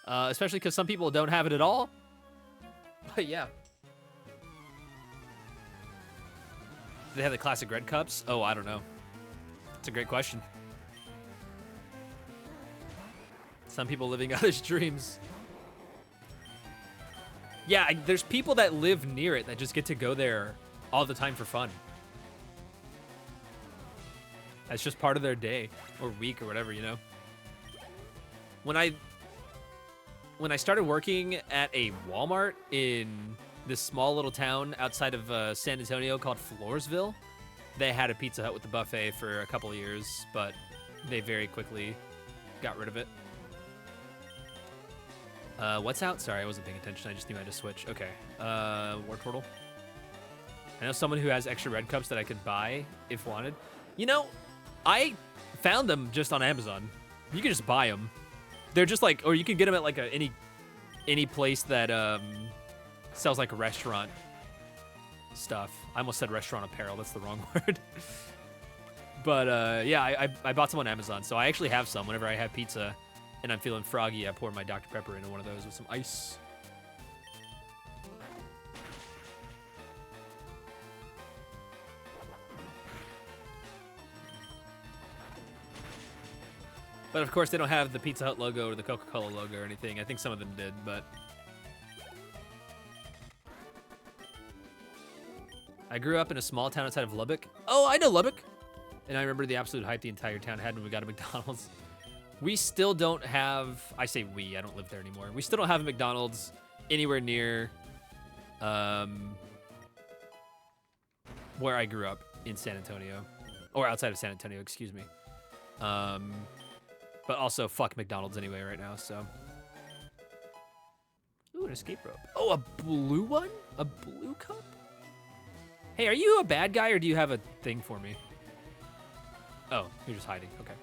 Especially because some people don't have it at all. But yeah. Do they have the classic red cups? Oh, I don't know. That's a great question. Some people living others' dreams. Yeah, there's people that live near it that just get to go there all the time for fun. That's just part of their day or week or whatever, you know? When I started working at a Walmart in this small little town outside of San Antonio called Floresville, they had a Pizza Hut with the buffet for a couple of years, but they very quickly got rid of it. What's out? Sorry, I wasn't paying attention. I just knew I had to switch. Okay. War Turtle. I know someone who has extra red cups that I could buy if wanted. You know, I found them just on Amazon. You can just buy them. They're just like, or you can get them at like any place that sells like restaurant stuff. I almost said restaurant apparel. That's the wrong word. But yeah, I bought some on Amazon. So I actually have some whenever I have pizza and I'm feeling froggy. I pour my Dr. Pepper into one of those with some ice. But of course, they don't have the Pizza Hut logo or the Coca-Cola logo or anything. I think some of them did, but... I grew up in a small town outside of Lubbock. Oh, I know Lubbock! And I remember the absolute hype the entire town had when we got a McDonald's. We still don't have... I say we, I don't live there anymore. We still don't have a McDonald's anywhere near where I grew up in San Antonio. Or outside of San Antonio, excuse me. But also, fuck McDonald's anyway right now, so. Ooh, an escape rope. Oh, a blue one? A blue cup? Hey, are you a bad guy or do you have a thing for me? Oh, you're just hiding. Okay.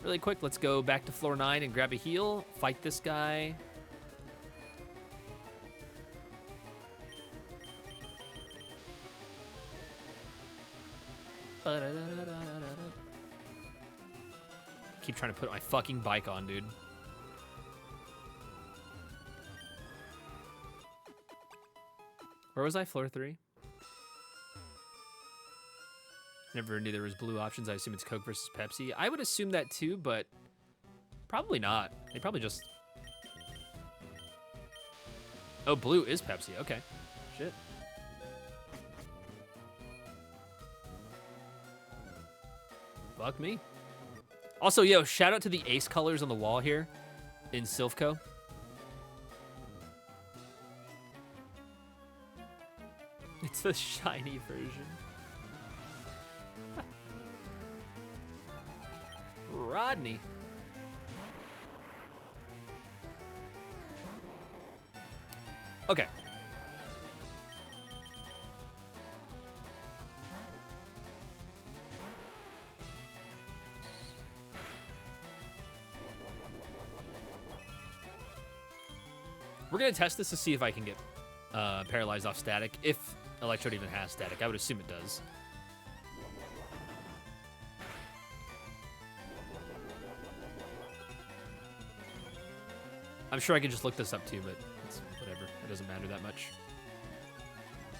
Really quick, let's go back to floor 9 and grab a heal. Fight this guy. Keep trying to put my fucking bike on, dude. Where was I? Floor 3? Never knew there was blue options. I assume it's Coke versus Pepsi. I would assume that too, but probably not. They probably just... Oh, blue is Pepsi. Okay. Shit. Fuck me. Also, yo, shout out to the Ace colors on the wall here in Silphco. It's the shiny version. Rodney. Okay. We're going to test this to see if I can get paralyzed off static. If Electrode even has static. I would assume it does. I'm sure I can just look this up too, but it's whatever. It doesn't matter that much.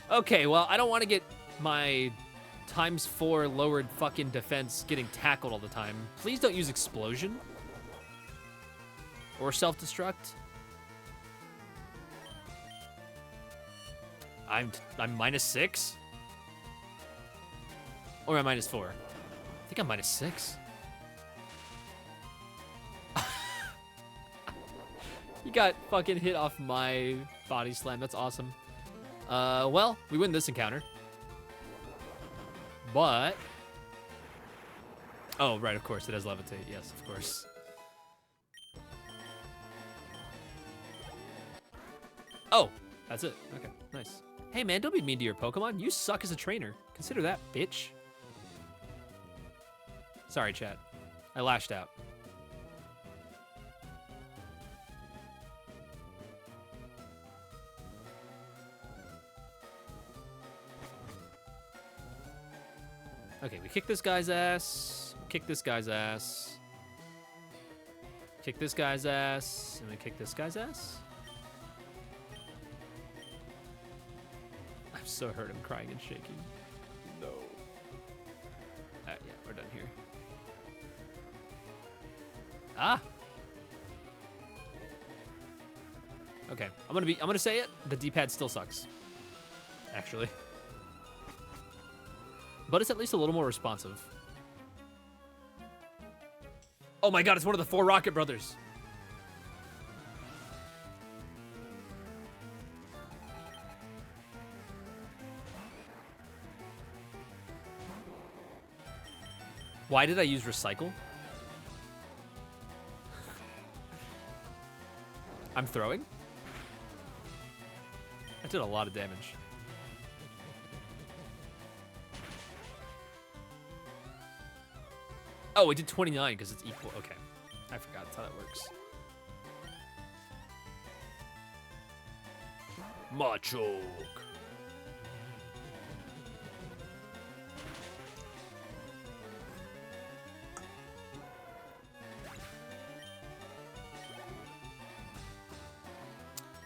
Okay, well, I don't want to get my ×4 lowered fucking defense getting tackled all the time. Please don't use explosion. Or self-destruct. I'm -6? Or am I -4? I think I'm -6. You got fucking hit off my body slam. That's awesome. Well, we win this encounter. But... Oh, right, of course. It has levitate. Yes, of course. Oh, That's it. Okay, nice. Hey man, don't be mean to your Pokemon. You suck as a trainer. Consider that, bitch. Sorry, chat. I lashed out. Okay, we kick this guy's ass. Kick this guy's ass. Kick this guy's ass. And we kick this guy's ass. I'm so hurt. I'm crying and shaking. No. Alright, yeah, we're done here. Ah. Okay, I'm gonna say it. The D-pad still sucks. Actually. But it's at least a little more responsive. Oh my god, it's one of the 4 Rocket Brothers. Why did I use recycle? I'm throwing? That did a lot of damage. Oh, it did 29 because it's equal. Okay. I forgot that's how that works. Machoke.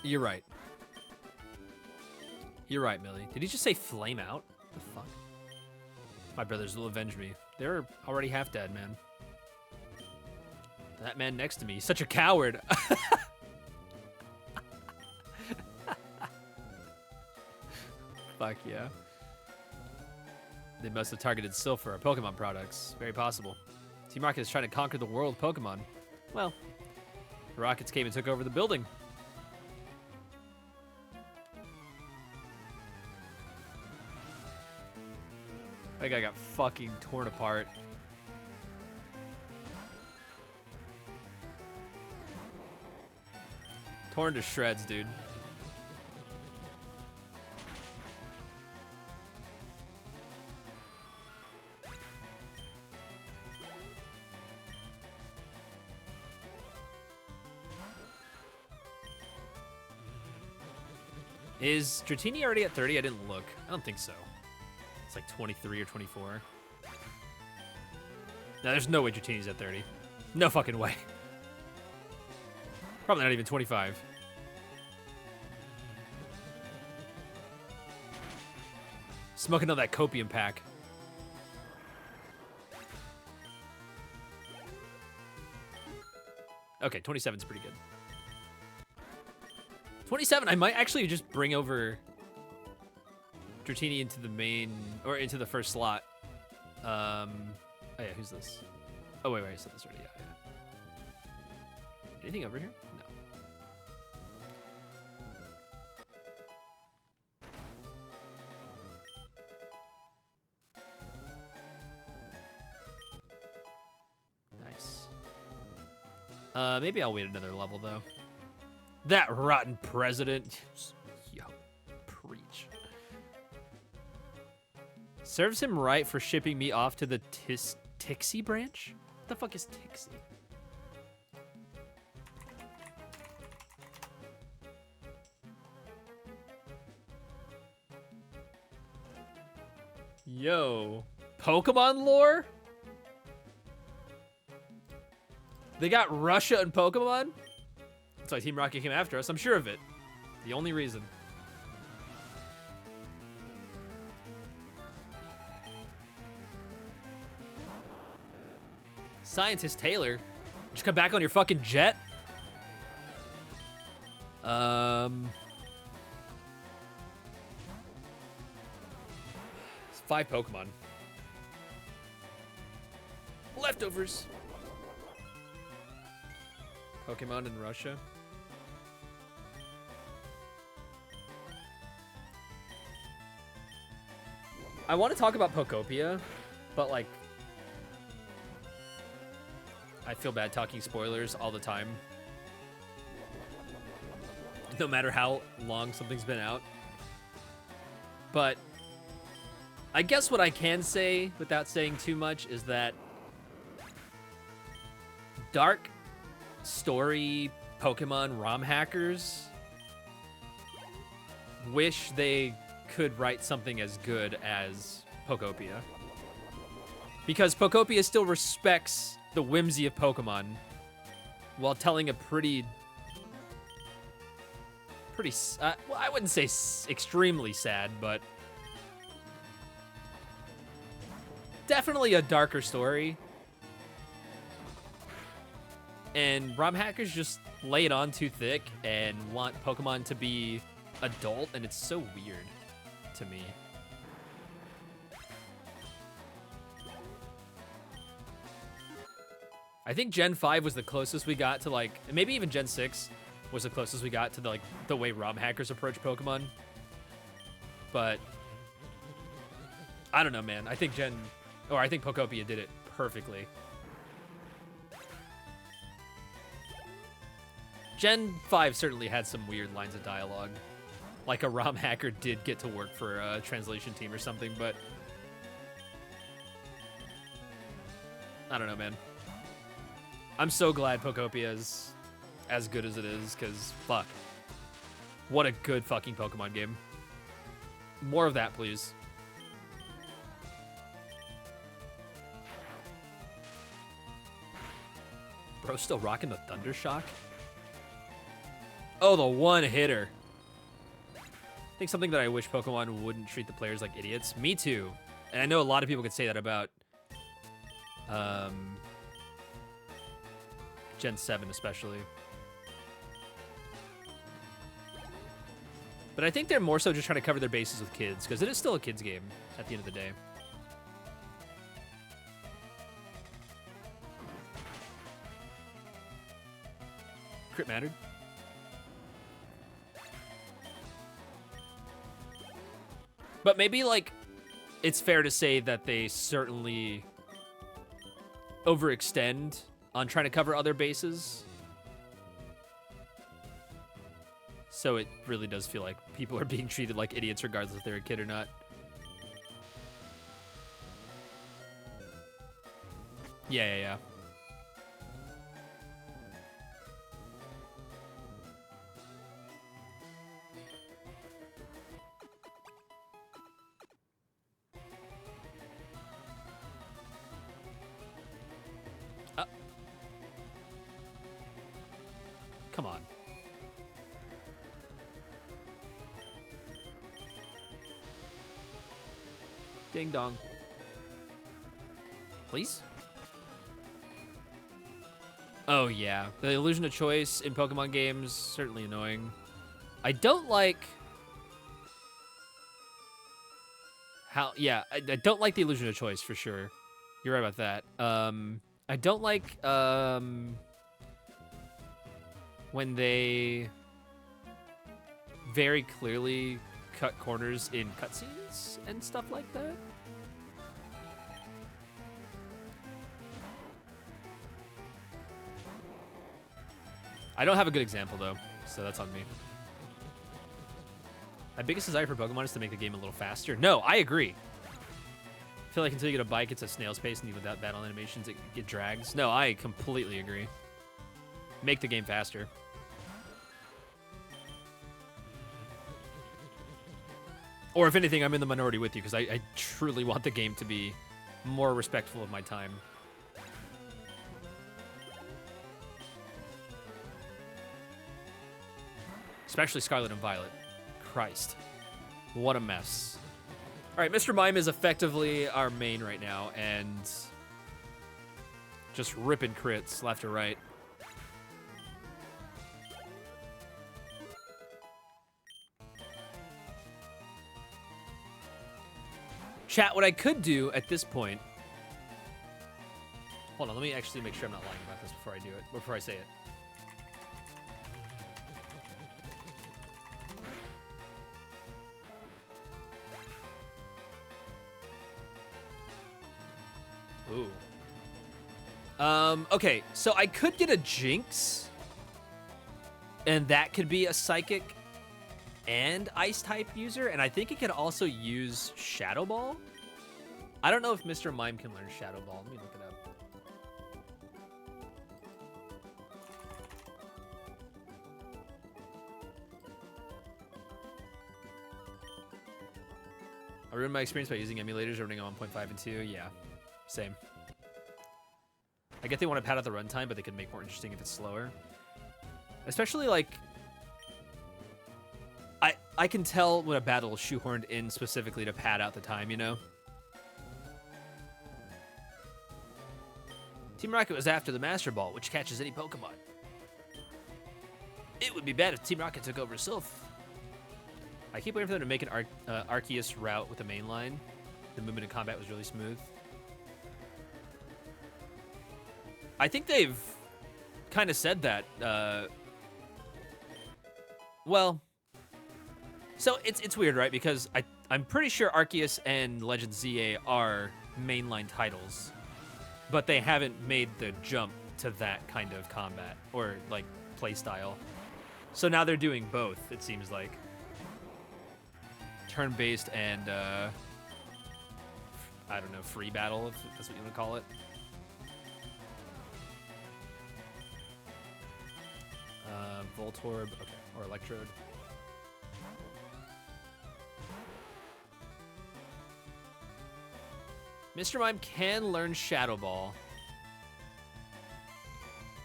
You're right. You're right, Millie. Did he just say flame out? What the fuck? My brothers will avenge me. They're already half dead, man. That man next to me, he's such a coward. Fuck yeah. They must have targeted Sylph for our Pokemon products. Very possible. Team Rocket is trying to conquer the world of Pokemon. Well, the Rockets came and took over the building. That guy got fucking torn apart. Torn to shreds, dude. Is Dratini already at 30? I didn't look. I don't think so. It's like 23 or 24. No, there's no way Dratini's at 30. No fucking way. Probably not even 25. Smoking on that copium pack. Okay, 27's pretty good. 27, I might actually just bring over Dratini into the main, or into the first slot. Oh yeah, who's this? Oh wait, I said this already. Yeah. Anything over here? No. Nice. Maybe I'll wait another level though. That rotten president. Yo, preach. Serves him right for shipping me off to the Tixie branch? What the fuck is Tixie? Yo, Pokemon lore? They got Russia and Pokemon? That's why Team Rocket came after us. I'm sure of it. The only reason. Scientist Taylor, just come back on your fucking jet. It's 5 Pokemon. Leftovers. Pokemon in Russia. I want to talk about Pokopia, but like, I feel bad talking spoilers all the time. no matter how long something's been out. But I guess what I can say without saying too much is that dark story Pokemon ROM hackers wish they could write something as good as Pokopia. Because Pokopia still respects the whimsy of Pokemon while telling a pretty well, I wouldn't say extremely sad, but definitely a darker story. And ROM hackers just lay it on too thick and want Pokemon to be adult, and it's so weird to me. I think Gen 5 was the closest we got to, like, maybe even Gen 6 was the closest we got to the way ROM hackers approach Pokemon. But I don't know, man. I think Pokopia did it perfectly. Gen 5 certainly had some weird lines of dialogue. Like a ROM hacker did get to work for a translation team or something, but I don't know, man. I'm so glad Pokopia is as good as it is, because fuck. What a good fucking Pokemon game. More of that, please. Bro, still rocking the Thundershock? Oh, the one hitter. I think something that I wish Pokemon wouldn't treat the players like idiots. Me too. And I know a lot of people could say that about Gen 7 especially. But I think they're more so just trying to cover their bases with kids, because it is still a kids game at the end of the day. Crit mattered. But maybe, like, it's fair to say that they certainly overextend on trying to cover other bases. So it really does feel like people are being treated like idiots regardless if they're a kid or not. Yeah. Come on. Ding dong. Please? Oh, yeah. The illusion of choice in Pokemon games, certainly annoying. I don't like how... Yeah, I don't like the illusion of choice, for sure. You're right about that. I don't like when they very clearly cut corners in cutscenes and stuff like that. I don't have a good example, though, so that's on me. My biggest desire for Pokemon is to make the game a little faster. No, I agree. I feel like until you get a bike, it's a snail's pace, and even without battle animations, it drags. No, I completely agree. Make the game faster. Or if anything, I'm in the minority with you, because I truly want the game to be more respectful of my time. Especially Scarlet and Violet. Christ. What a mess. All right, Mr. Mime is effectively our main right now, and just ripping crits left or right. Chat, what I could do at this point... Hold on, let me actually make sure I'm not lying about this before I do it, before I say it. Ooh. Okay, so I could get a Jinx And that could be a Psychic and Ice type user, and I think it could also use Shadow Ball. I don't know if Mr. Mime can learn Shadow Ball. Let me look it up. I ruined my experience by using emulators running on 1.5 and 2. Yeah, same. I get they want to pad out the runtime, but they could make more interesting if it's slower. Especially like, I can tell when a battle is shoehorned in specifically to pad out the time, you know? Team Rocket was after the Master Ball, which catches any Pokemon. It would be bad if Team Rocket took over Sylph. I keep waiting for them to make an Arceus route with the main line. The movement in combat was really smooth. I think they've kind of said that. Well, so it's weird, right? Because I'm pretty sure Arceus and Legend ZA are mainline titles, but they haven't made the jump to that kind of combat or like play style. So now they're doing both, it seems like. Turn-based and I don't know, free battle, if that's what you want to call it. Voltorb, okay, or Electrode. Mr. Mime can learn Shadow Ball.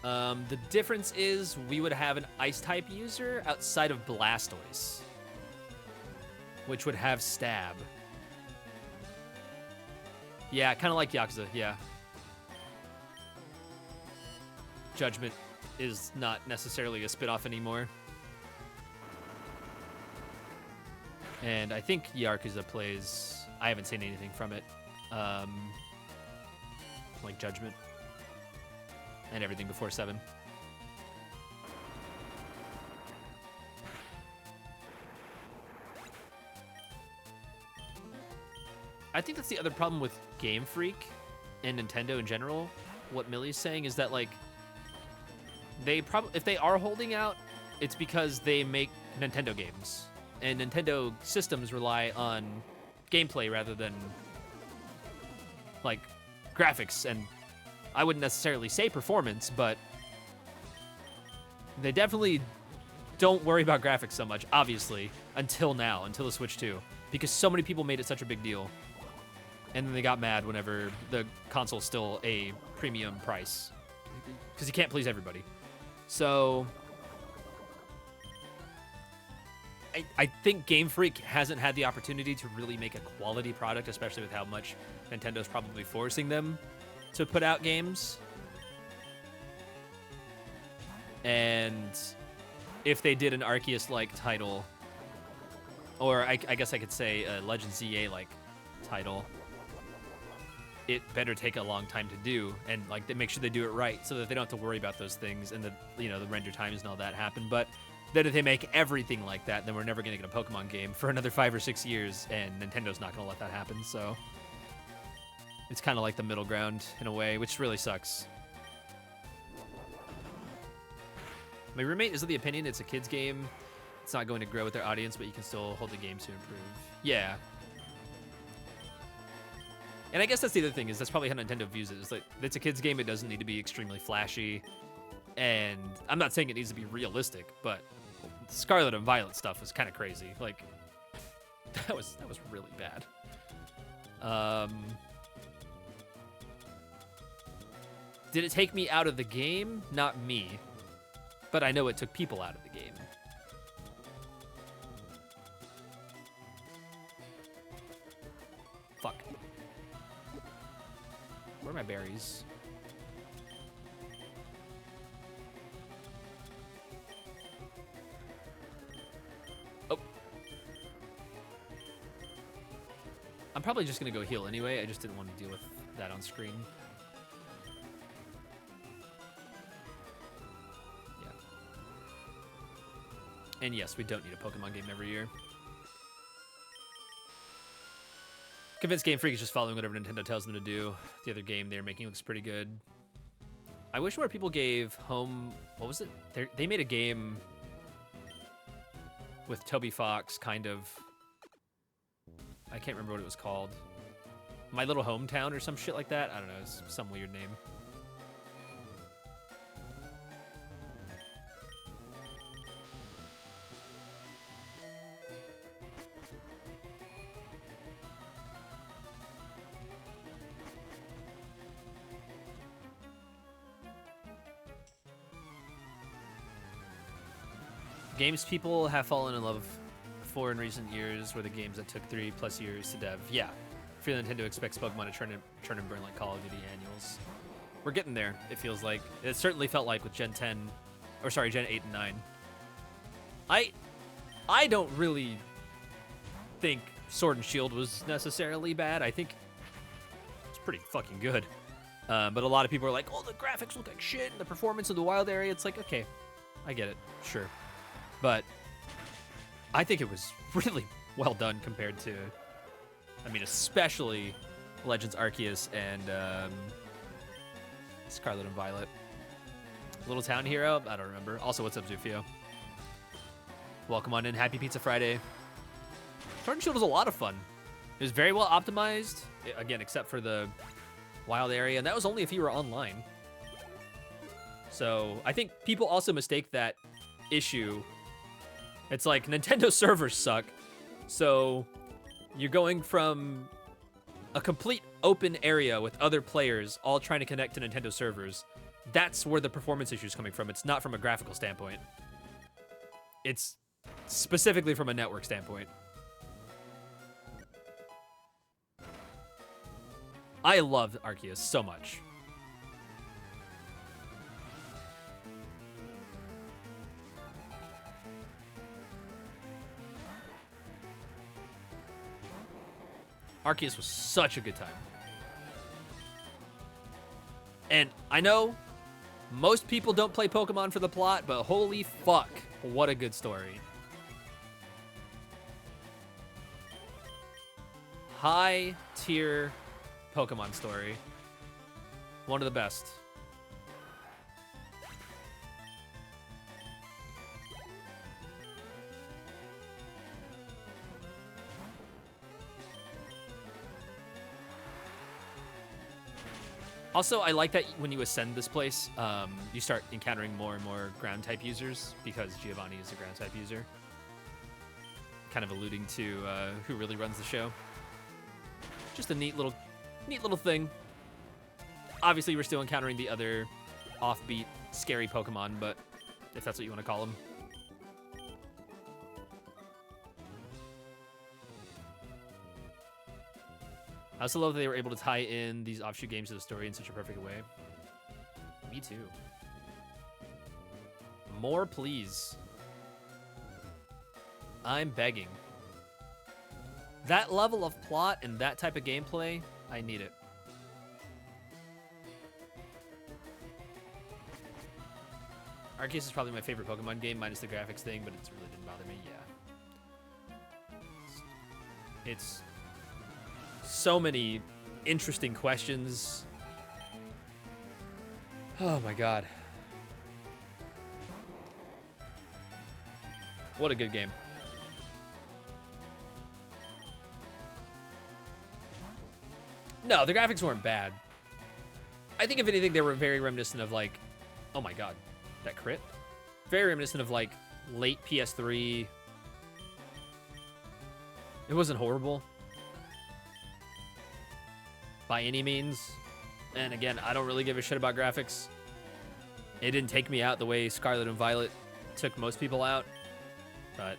The difference is we would have an Ice-type user outside of Blastoise, which would have Stab. Yeah, kind of like Yakuza, yeah. Judgment is not necessarily a spin-off anymore. And I think Yakuza plays... I haven't seen anything from it. Like Judgment. And everything before 7. I think that's the other problem with Game Freak and Nintendo in general. What Millie's saying is that, like, they probably, if they are holding out, it's because they make Nintendo games. And Nintendo systems rely on gameplay rather than, like, graphics. And I wouldn't necessarily say performance, but they definitely don't worry about graphics so much, obviously, until now, until the Switch 2. Because so many people made it such a big deal. And then they got mad whenever the console's still a premium price. Because you can't please everybody. So I think Game Freak hasn't had the opportunity to really make a quality product, especially with how much Nintendo's probably forcing them to put out games. And if they did an Arceus-like title, or I guess I could say a Legend ZA-like title, it better take a long time to do, and like they make sure they do it right so that they don't have to worry about those things and the, you know, the render times and all that happen. But then if they make everything like that, then we're never going to get a Pokemon game for another 5 or 6 years, and Nintendo's not going to let that happen. So it's kind of like the middle ground in a way, which really sucks. My roommate is of the opinion it's a kid's game. It's not going to grow with their audience, but you can still hold the game to improve. Yeah. And I guess that's the other thing, is that's probably how Nintendo views it. It's like, it's a kid's game, it doesn't need to be extremely flashy. And I'm not saying it needs to be realistic, but Scarlet and Violet stuff was kind of crazy. Like, that was really bad. Did it take me out of the game? Not me. But I know it took people out of the game. Fuck. Where are my berries? Oh. I'm probably just gonna go heal anyway. I just didn't want to deal with that on screen. Yeah. And yes, we don't need a Pokemon game every year. Convinced Game Freak is just following whatever Nintendo tells them to do. The other game they're making looks pretty good. I wish more people gave Home... What was it? They made a game with Toby Fox, kind of. I can't remember what it was called. My Little Hometown or some shit like that. I don't know. It's some weird name. Games people have fallen in love for in recent years were the games that took 3+ years to dev. Yeah. I feel Nintendo expects Pokemon to turn and burn like Call of Duty annuals. We're getting there, it feels like. It certainly felt like with Gen 10, or sorry, Gen 8 and 9. I don't really think Sword and Shield was necessarily bad. I think it's pretty fucking good. But a lot of people are like, oh, the graphics look like shit, and the performance of the wild area. It's like, okay, I get it, sure. But I think it was really well done compared to, I mean, especially Legends Arceus and Scarlet and Violet. Little Town Hero? I don't remember. Also, what's up, Zufio? Welcome on in. Happy Pizza Friday. Sword and Shield was a lot of fun. It was very well optimized, again, except for the wild area, and that was only if you were online. So I think people also mistake that issue. It's like Nintendo servers suck, so you're going from a complete open area with other players all trying to connect to Nintendo servers. That's where the performance issue is coming from. It's not from a graphical standpoint. It's specifically from a network standpoint. I loved Arceus so much. Arceus was such a good time. And I know most people don't play Pokemon for the plot, but holy fuck, what a good story. High tier Pokemon story. One of the best. Also, I like that when you ascend this place, you start encountering more and more ground-type users because Giovanni is a ground-type user. Kind of alluding to who really runs the show. Just a neat little thing. Obviously, we're still encountering the other offbeat, scary Pokemon, but if that's what you want to call them. I also love that they were able to tie in these offshoot games to the story in such a perfect way. Me too. More, please. I'm begging. That level of plot and that type of gameplay, I need it. Arceus is probably my favorite Pokemon game, minus the graphics thing, but it really didn't bother me. Yeah. It's so many interesting questions. Oh my god. What a good game. No, the graphics weren't bad. I think if anything, they were very reminiscent of like, oh my god, that crit? Very reminiscent of like late PS3. It wasn't horrible by any means. And again, I don't really give a shit about graphics. It didn't take me out the way Scarlet and Violet took most people out. But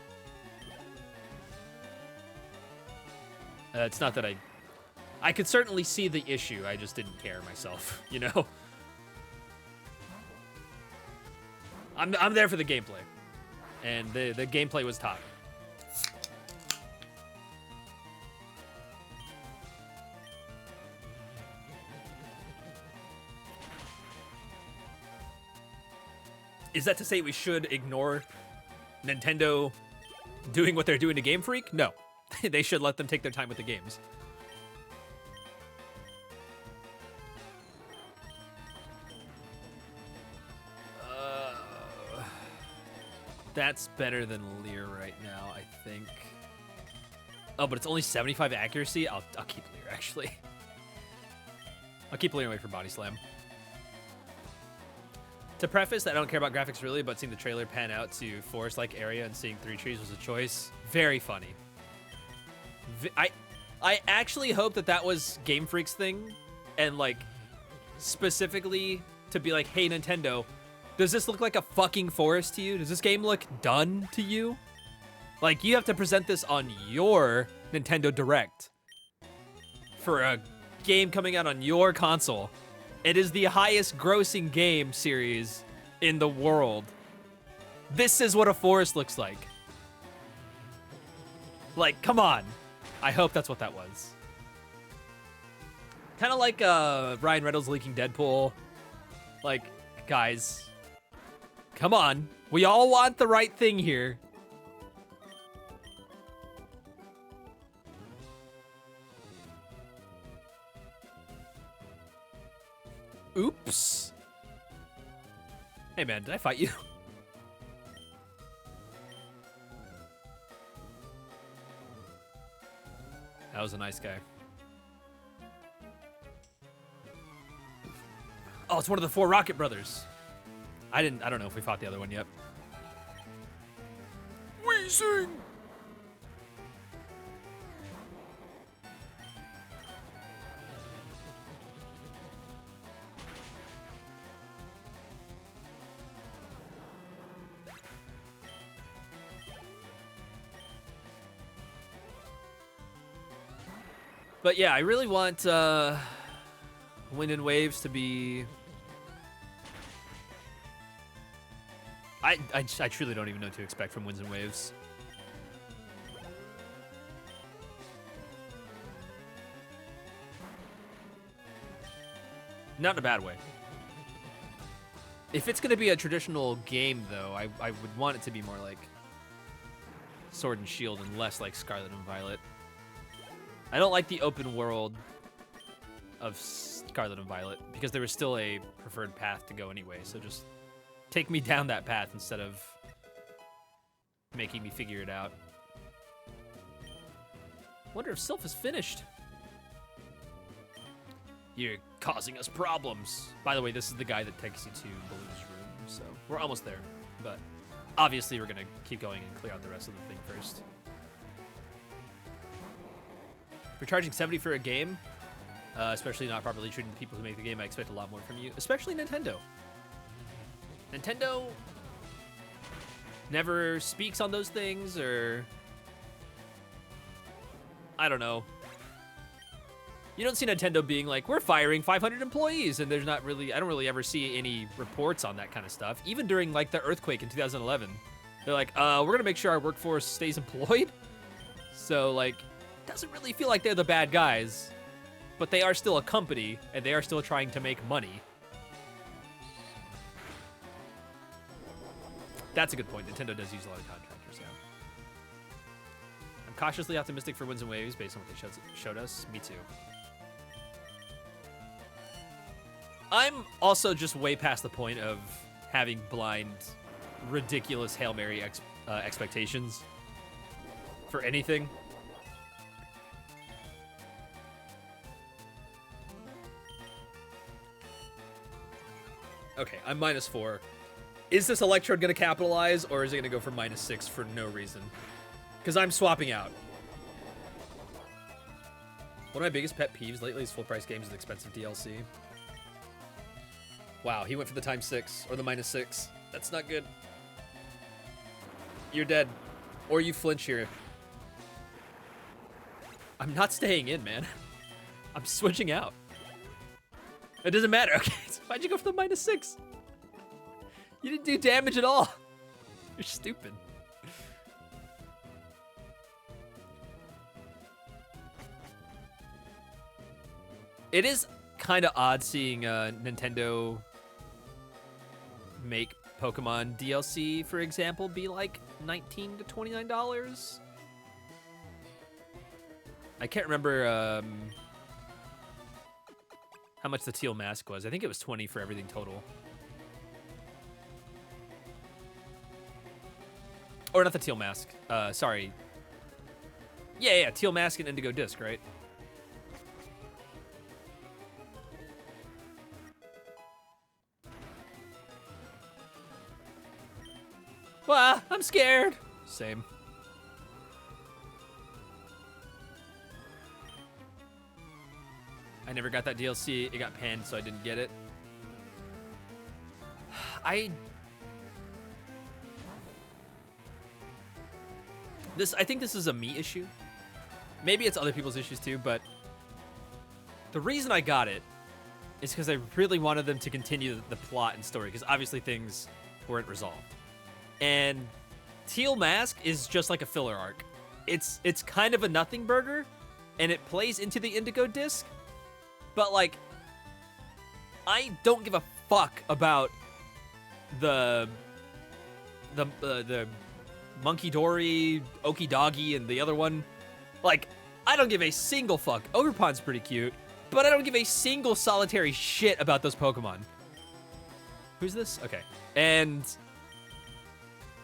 it's not that I could certainly see the issue. I just didn't care myself, you know? I'm there for the gameplay. And the gameplay was top. Is that to say we should ignore Nintendo doing what they're doing to Game Freak? No. They should let them take their time with the games. That's better than Lear right now, I think. Oh, but it's only 75 accuracy? I'll keep Lear, actually. I'll keep Lear away from Body Slam. To preface, I don't care about graphics really, but seeing the trailer pan out to forest-like area and seeing 3 trees was a choice. Very funny. I actually hope that was Game Freak's thing, and like specifically to be like, hey Nintendo, does this look like a fucking forest to you? Does this game look done to you? Like, you have to present this on your Nintendo Direct for a game coming out on your console. It is the highest grossing game series in the world. This is what a forest looks like. Like, come on. I hope that's what that was. Kind of like Ryan Reynolds leaking Deadpool. Like, guys, come on. We all want the right thing here. Oops. Hey man, did I fight you? That was a nice guy. Oh, it's one of the 4 Rocket Brothers. I don't know if we fought the other one yet. We sing. But yeah, I really want Wind and Waves to be... I truly don't even know what to expect from Winds and Waves. Not in a bad way. If it's going to be a traditional game, though, I would want it to be more like Sword and Shield and less like Scarlet and Violet. I don't like the open world of Scarlet and Violet because there was still a preferred path to go anyway, so just take me down that path instead of making me figure it out. Wonder if Sylph is finished. You're causing us problems. By the way, this is the guy that takes you to Baloo's room, so we're almost there. But obviously we're gonna keep going and clear out the rest of the thing first. If you're charging 70 for a game, especially not properly treating the people who make the game, I expect a lot more from you, especially Nintendo. Nintendo never speaks on those things, or I don't know. You don't see Nintendo being like, we're firing 500 employees, and there's not really, I don't really ever see any reports on that kind of stuff. Even during like the earthquake in 2011, they're like, we're gonna make sure our workforce stays employed. So like, doesn't really feel like they're the bad guys, but they are still a company, and they are still trying to make money. That's a good point. Nintendo does use a lot of contractors, yeah. I'm cautiously optimistic for Winds and Waves based on what they showed us. Me too. I'm also just way past the point of having blind, ridiculous Hail Mary expectations for anything. Okay, I'm -4. Is this Electrode going to capitalize, or is it going to go for -6 for no reason? Because I'm swapping out. One of my biggest pet peeves lately is full-price games with expensive DLC. Wow, he went for the ×6, or the -6. That's not good. You're dead. Or you flinch here. I'm not staying in, man. I'm switching out. It doesn't matter. Okay, so why'd you go for the -6? You didn't do damage at all. You're stupid. It is kind of odd seeing Nintendo make Pokemon DLC, for example, be like $19 to $29. I can't remember how much the teal mask was. I think it was 20 for everything total. Or not the teal mask. Sorry. Yeah, teal mask and indigo disc, right? Well, I'm scared. Same. I never got that DLC. It got panned, so I didn't get it. I think this is a me issue. Maybe it's other people's issues too, but the reason I got it is because I really wanted them to continue the plot and story, because obviously things weren't resolved. And Teal Mask is just like a filler arc. It's kind of a nothing burger, and it plays into the Indigo Disc, but like, I don't give a fuck about the Monkey Dory, Okie Doggy, and the other one. Like, I don't give a single fuck. Ogerpon's pretty cute, but I don't give a single solitary shit about those Pokemon. Who's this? Okay. And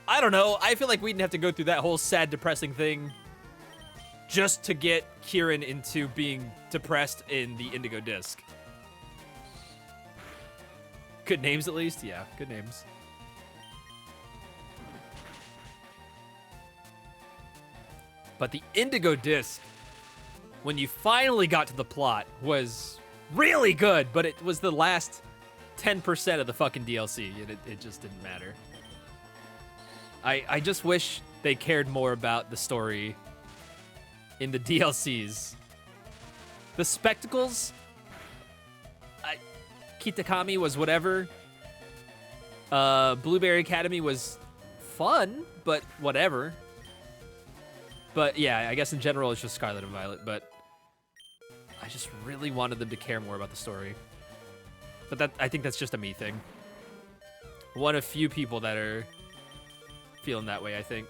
I don't know. I feel like we didn't have to go through that whole sad, depressing thing just to get Kieran into being depressed in the Indigo Disc. Good names, at least? Yeah, good names. But the Indigo Disc, when you finally got to the plot, was really good, but it was the last 10% of the fucking DLC, and it just didn't matter. I just wish they cared more about the story in the DLCs. The spectacles, Kitakami was whatever. Blueberry Academy was fun, but whatever. But yeah, I guess in general it's just Scarlet and Violet, but I just really wanted them to care more about the story. But I think that's just a me thing. One of few people that are feeling that way, I think.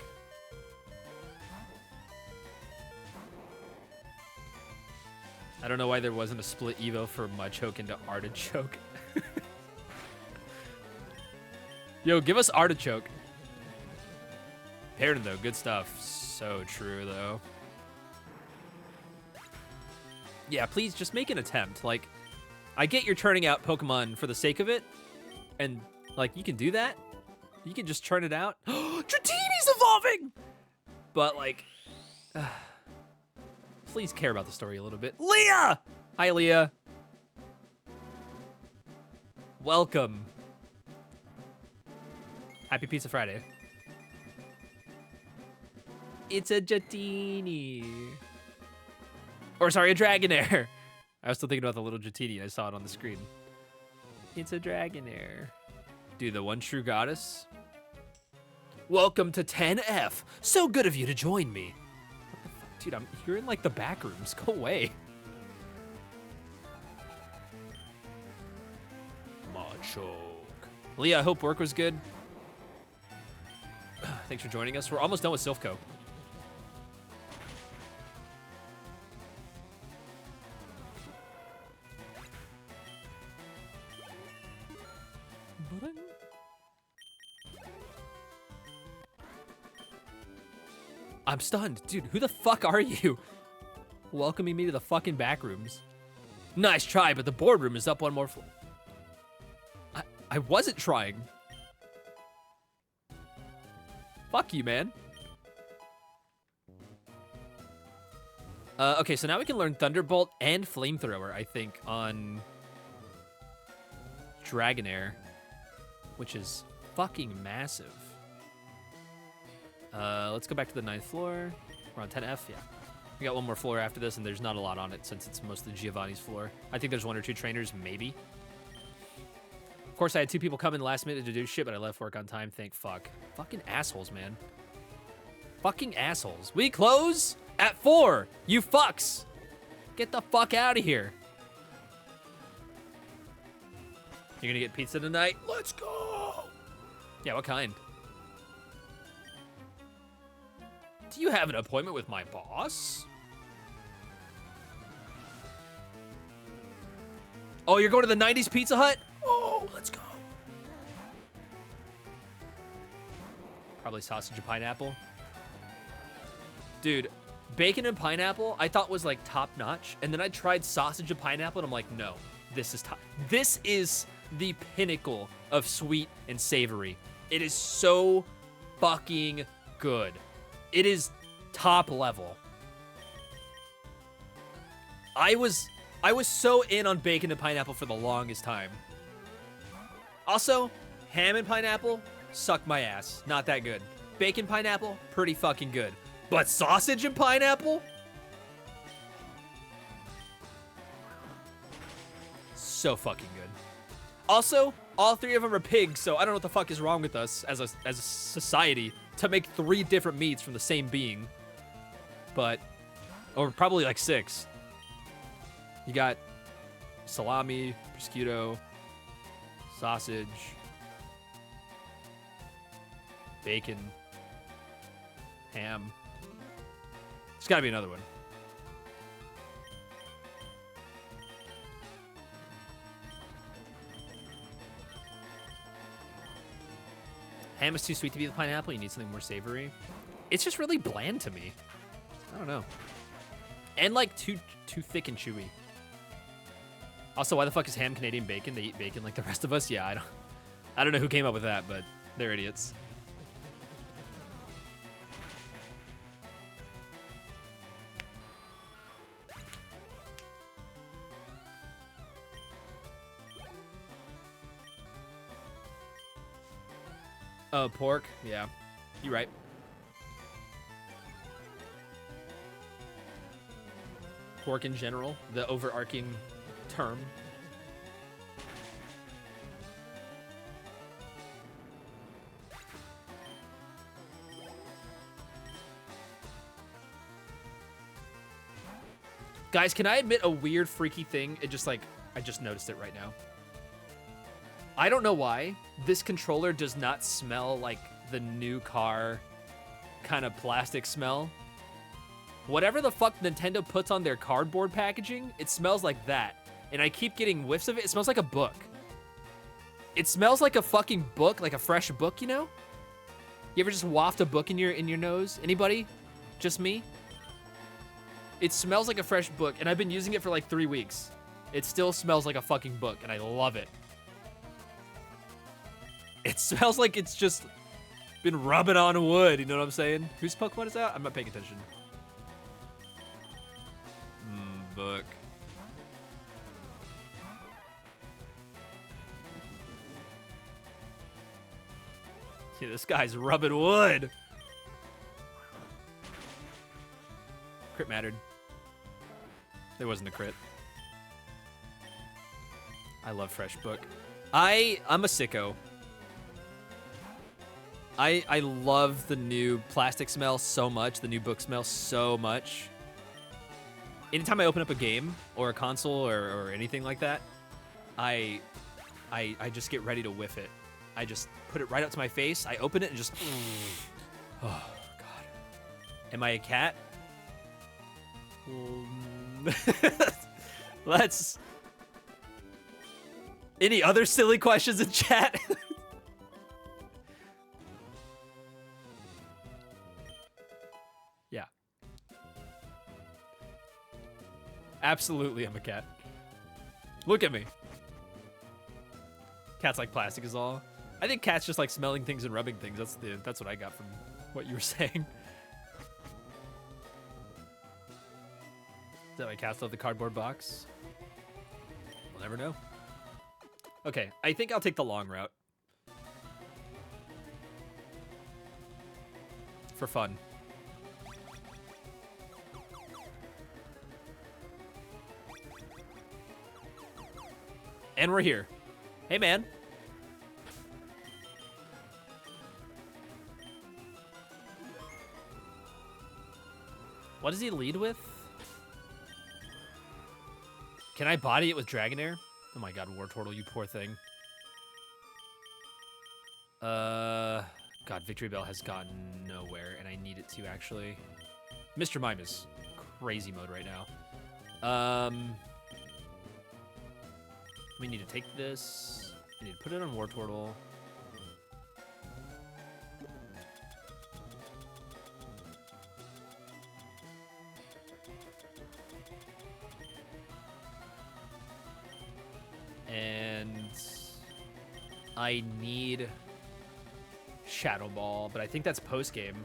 I don't know why there wasn't a split Evo for Machoke into Artichoke. Yo, give us Artichoke. Paired though, good stuff. So true though. Yeah, please just make an attempt. Like, I get you're turning out Pokemon for the sake of it, and like you can do that. You can just churn it out. Dratini's evolving! But like, please care about the story a little bit. Leah! Hi, Leah. Welcome. Happy Pizza Friday. It's a Dratini. Or sorry, a Dragonair. I was still thinking about the little Dratini. I saw it on the screen. It's a Dragonair. Dude, the one true goddess. Welcome to 10F. So good of you to join me. What the fuck? Dude, you're in like the back rooms. Go away. Machoke. Leah, I hope work was good. Thanks for joining us. We're almost done with Silphco. I'm stunned. Dude, who the fuck are you? Welcoming me to the fucking back rooms. Nice try, but the boardroom is up one more floor. I wasn't trying. Fuck you, man. Okay, so now we can learn Thunderbolt and Flamethrower, I think, on Dragonair, which is fucking massive. Let's go back to the 9th floor. We're on 10F, yeah. We got one more floor after this, and there's not a lot on it since it's mostly Giovanni's floor. I think there's 1 or 2 trainers, maybe. Of course, I had 2 people come in last minute to do shit, but I left work on time, thank fuck. Fucking assholes, man. Fucking assholes. We close at 4, you fucks. Get the fuck out of here. You're gonna get pizza tonight? Let's go. Yeah, what kind? Do you have an appointment with my boss? Oh, you're going to the 90s Pizza Hut? Oh, let's go. Probably sausage and pineapple. Dude, bacon and pineapple I thought was like top notch. And then I tried sausage and pineapple and I'm like, no, this is top. This is the pinnacle of sweet and savory. It is so fucking good. It is top level. I was so in on bacon and pineapple for the longest time. Also, ham and pineapple, suck my ass. Not that good. Bacon pineapple, pretty fucking good. But sausage and pineapple? So fucking good. Also, all three of them are pigs, so I don't know what the fuck is wrong with us as a society to make 3 different meats from the same being. But, or probably like 6. You got salami, prosciutto, sausage, bacon, ham. There's gotta be another one. Ham is too sweet to be the pineapple. You need something more savory. It's just really bland to me. I don't know. And like too thick and chewy. Also, why the fuck is ham Canadian bacon? They eat bacon like the rest of us? Yeah, I don't know who came up with that, but they're idiots. Oh, pork? Yeah, you're right. Pork in general, the overarching term. Guys, can I admit a weird, freaky thing? It just like, I just noticed it right now. I don't know why this controller does not smell like the new car kind of plastic smell. Whatever the fuck Nintendo puts on their cardboard packaging, it smells like that. And I keep getting whiffs of it. It smells like a book. It smells like a fucking book, like a fresh book, you know? You ever just waft a book in your nose? Anybody? Just me? It smells like a fresh book, and I've been using it for like 3 weeks. It still smells like a fucking book, and I love it. It smells like it's just been rubbing on wood, you know what I'm saying? Whose Pokemon is that? I'm not paying attention. Book. See, this guy's rubbing wood. Crit mattered. There wasn't a crit. I love fresh book. I'm a sicko. I love the new plastic smell so much, the new book smell so much. Anytime I open up a game or a console or anything like that, I just get ready to whiff it. I just put it right up to my face. I open it and just, oh God. Am I a cat? Let's. Any other silly questions in chat? Yeah. Absolutely, I'm a cat. Look at me. Cats like plastic is all. I think cats just like smelling things and rubbing things. That's what I got from what you were saying. Is that why cats love the cardboard box? We'll never know. Okay, I think I'll take the long route. For fun. And we're here. Hey, man. What does he lead with? Can I body it with Dragonair? Oh my god, Wartortle, you poor thing. God, Victory Bell has gotten nowhere, and I need it to, actually. Mr. Mime is crazy mode right now. We need to take this. We need to put it on Wartortle. I need Shadow Ball, but I think that's post game.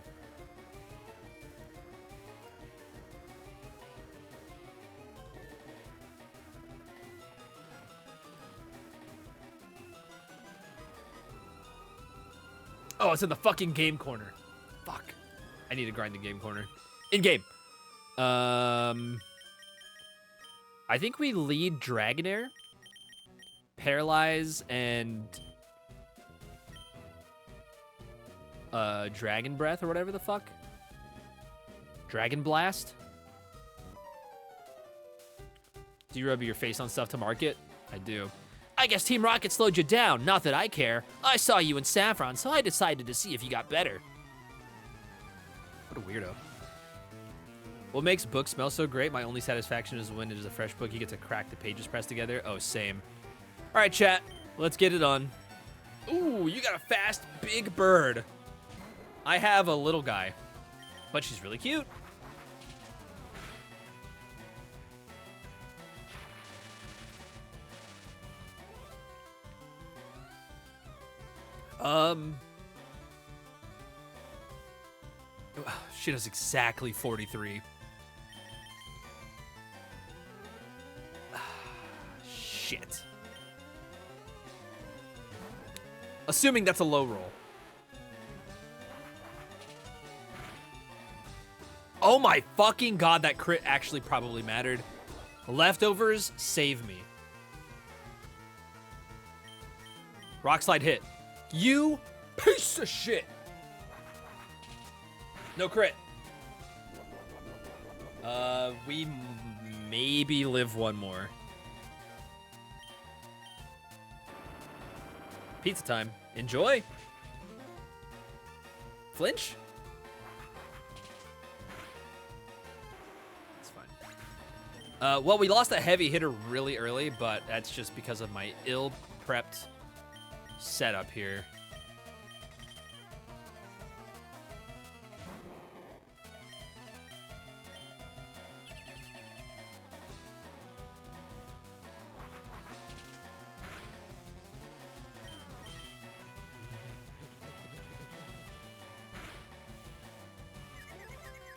Oh, it's in the fucking game corner. Fuck. I need to grind the game corner. In game. I think we lead Dragonair, Paralyze, and Dragon Breath or whatever the fuck. Dragon Blast. Do you rub your face on stuff to market? I do. I guess Team Rocket slowed you down. Not that I care. I saw you in Saffron, so I decided to see if you got better. What a weirdo. What makes books smell so great? My only satisfaction is when it is a fresh book. You get to crack the pages pressed together. Oh, same. All right, chat. Let's get it on. Ooh, you got a fast, big bird. I have a little guy, but she's really cute. She does exactly 43. Shit. Assuming that's a low roll. Oh my fucking god, that crit actually probably mattered. Leftovers, save me. Rock slide hit. You piece of shit. No crit. We maybe live one more. Pizza time. Enjoy. Flinch? It's fine. Well, we lost a heavy hitter really early, but that's just because of my ill-prepped setup here.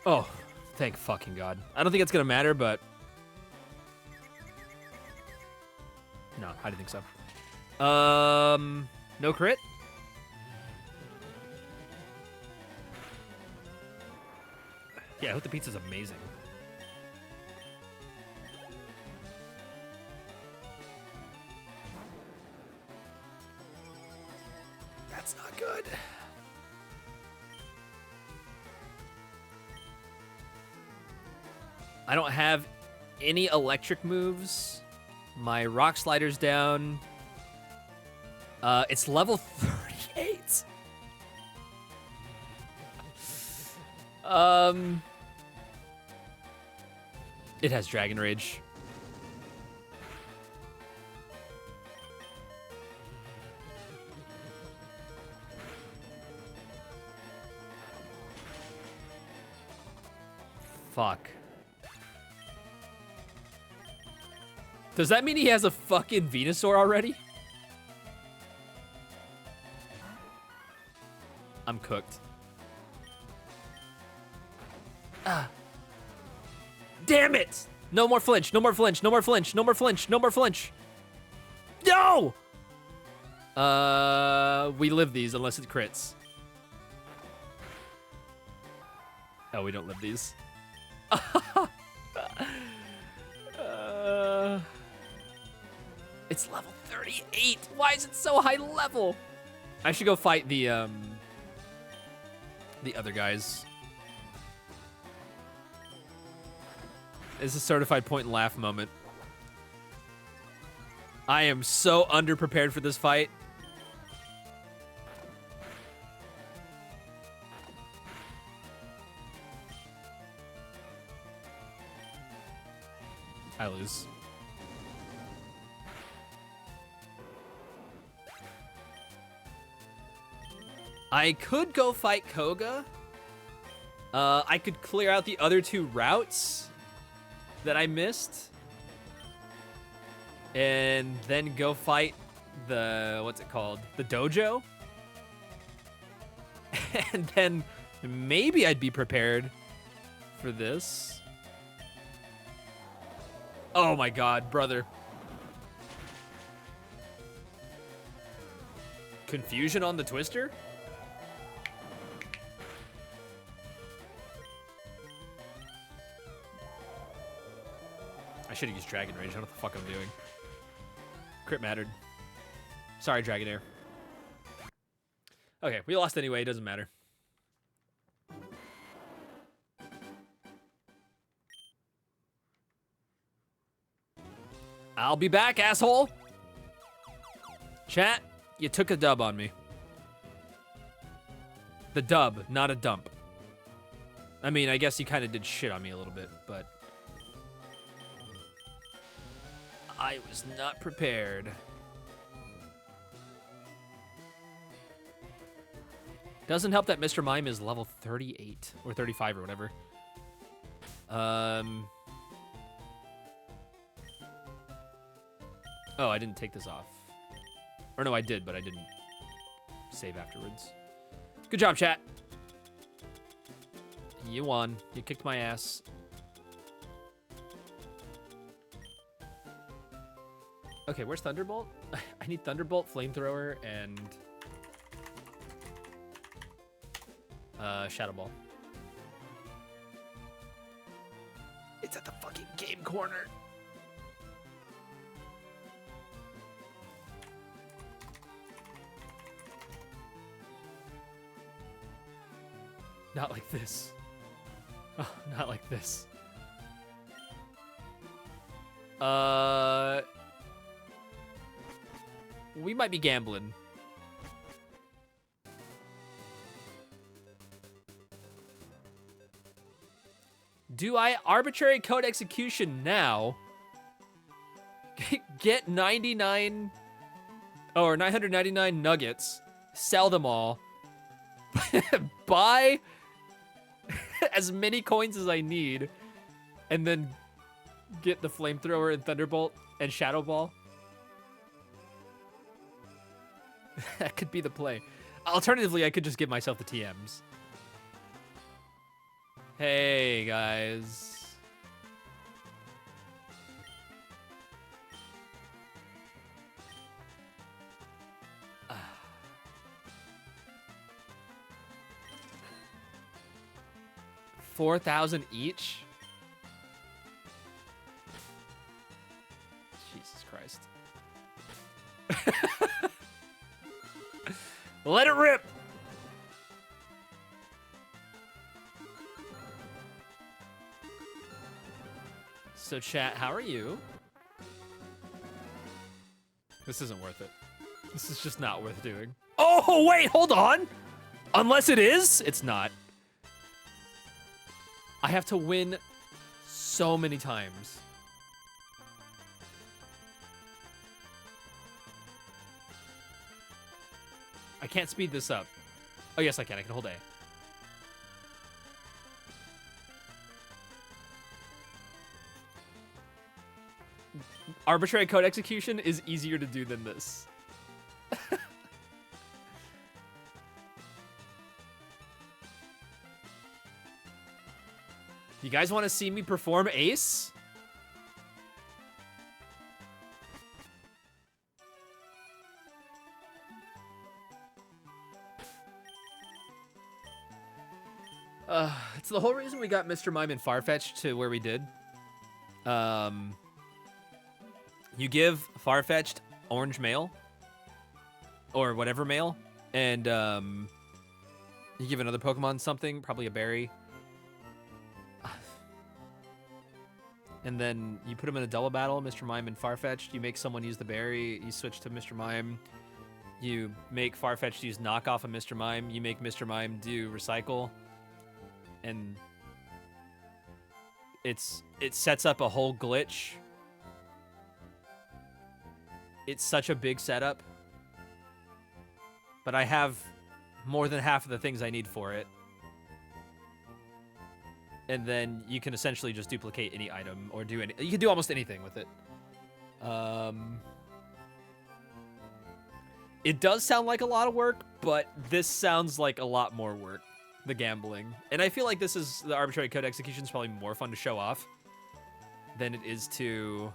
Oh, thank fucking God. I don't think it's gonna matter, but... No, I didn't think so. No crit? Yeah, I hope the pizza's amazing. That's not good. I don't have any electric moves. My rock slider's down. It's level 38. It has Dragon Rage. Fuck. Does that mean he has a fucking Venusaur already? I'm cooked. Ah. Damn it! No more flinch, no more flinch, no more flinch, no more flinch, no more flinch. No! We live these unless it crits. Oh, we don't live these. It's level 38. Why is it so high level? I should go fight the other guys. It's a certified point and laugh moment. I am so underprepared for this fight. I lose. I could go fight Koga. I could clear out the other two routes that I missed. And then go fight what's it called? The dojo. And then maybe I'd be prepared for this. Oh my god, brother. Confusion on the twister? I should have used Dragon Rage. I don't know what the fuck I'm doing. Crit mattered. Sorry, Dragonair. Okay, we lost anyway. It doesn't matter. I'll be back, asshole. Chat, you took a dub on me. The dub, not a dump. I mean, I guess you kind of did shit on me a little bit, but I was not prepared. Doesn't help that Mr. Mime is level 38 or 35 or whatever. Oh, I didn't take this off. Or no, I did, but I didn't save afterwards. Good job, chat. You won. You kicked my ass. Okay, where's Thunderbolt? I need Thunderbolt, Flamethrower, and Shadow Ball. It's at the fucking game corner. Not like this. Oh, not like this. We might be gambling. Do I arbitrary code execution now? Get 99 or 999 nuggets, sell them all, buy as many coins as I need, and then get the Flamethrower and Thunderbolt and Shadow Ball? That could be the play. Alternatively, I could just give myself the TMs. Hey, guys. $4,000 each? Jesus Christ. Let it rip! So chat, how are you? This isn't worth it. This is just not worth doing. Oh, wait, hold on! Unless it is, it's not. I have to win so many times. I can't speed this up. Oh, yes, I can. I can hold A. Arbitrary code execution is easier to do than this. You guys want to see me perform Ace? It's the whole reason we got Mr. Mime and Farfetch to where we did. You give Farfetch'd orange mail, or whatever mail, and you give another Pokemon something, probably a berry. And then you put them in a double battle, Mr. Mime and Farfetch'd. You make someone use the berry. You switch to Mr. Mime. You make Farfetch'd use knockoff of Mr. Mime. You make Mr. Mime do recycle. And it sets up a whole glitch. It's such a big setup. But I have more than half of the things I need for it. And then you can essentially just duplicate any item or do any. You can do almost anything with it. It does sound like a lot of work, but this sounds like a lot more work, the gambling. And I feel like this is, the arbitrary code execution is probably more fun to show off than it is to...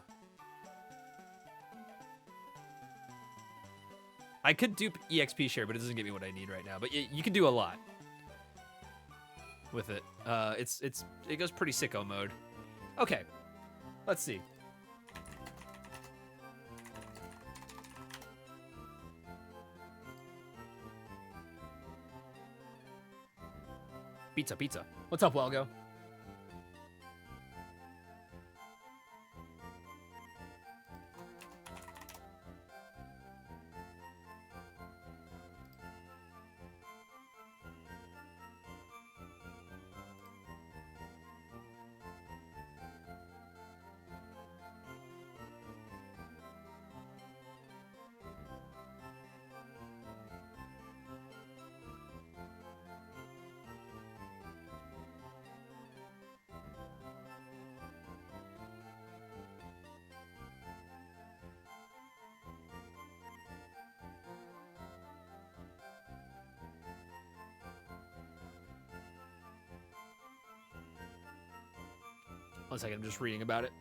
I could dupe EXP share, but it doesn't get me what I need right now. But you can do a lot with it. It goes pretty sicko mode. Okay, let's see. Pizza. What's up, Welgo? One second, I'm just reading about it.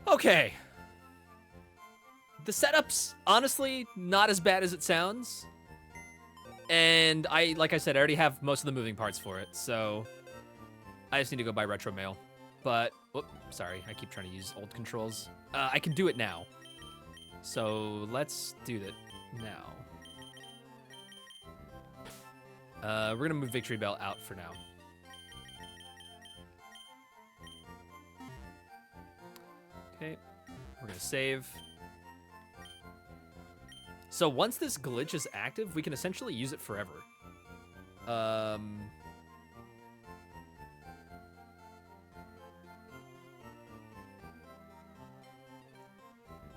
Okay. The setup's honestly not as bad as it sounds. And like I said, I already have most of the moving parts for it, so I just need to go buy retro mail. But, sorry, I keep trying to use old controls. I can do it now. So let's do that now. We're gonna move Victory Bell out for now. Okay, we're gonna save. So once this glitch is active, we can essentially use it forever.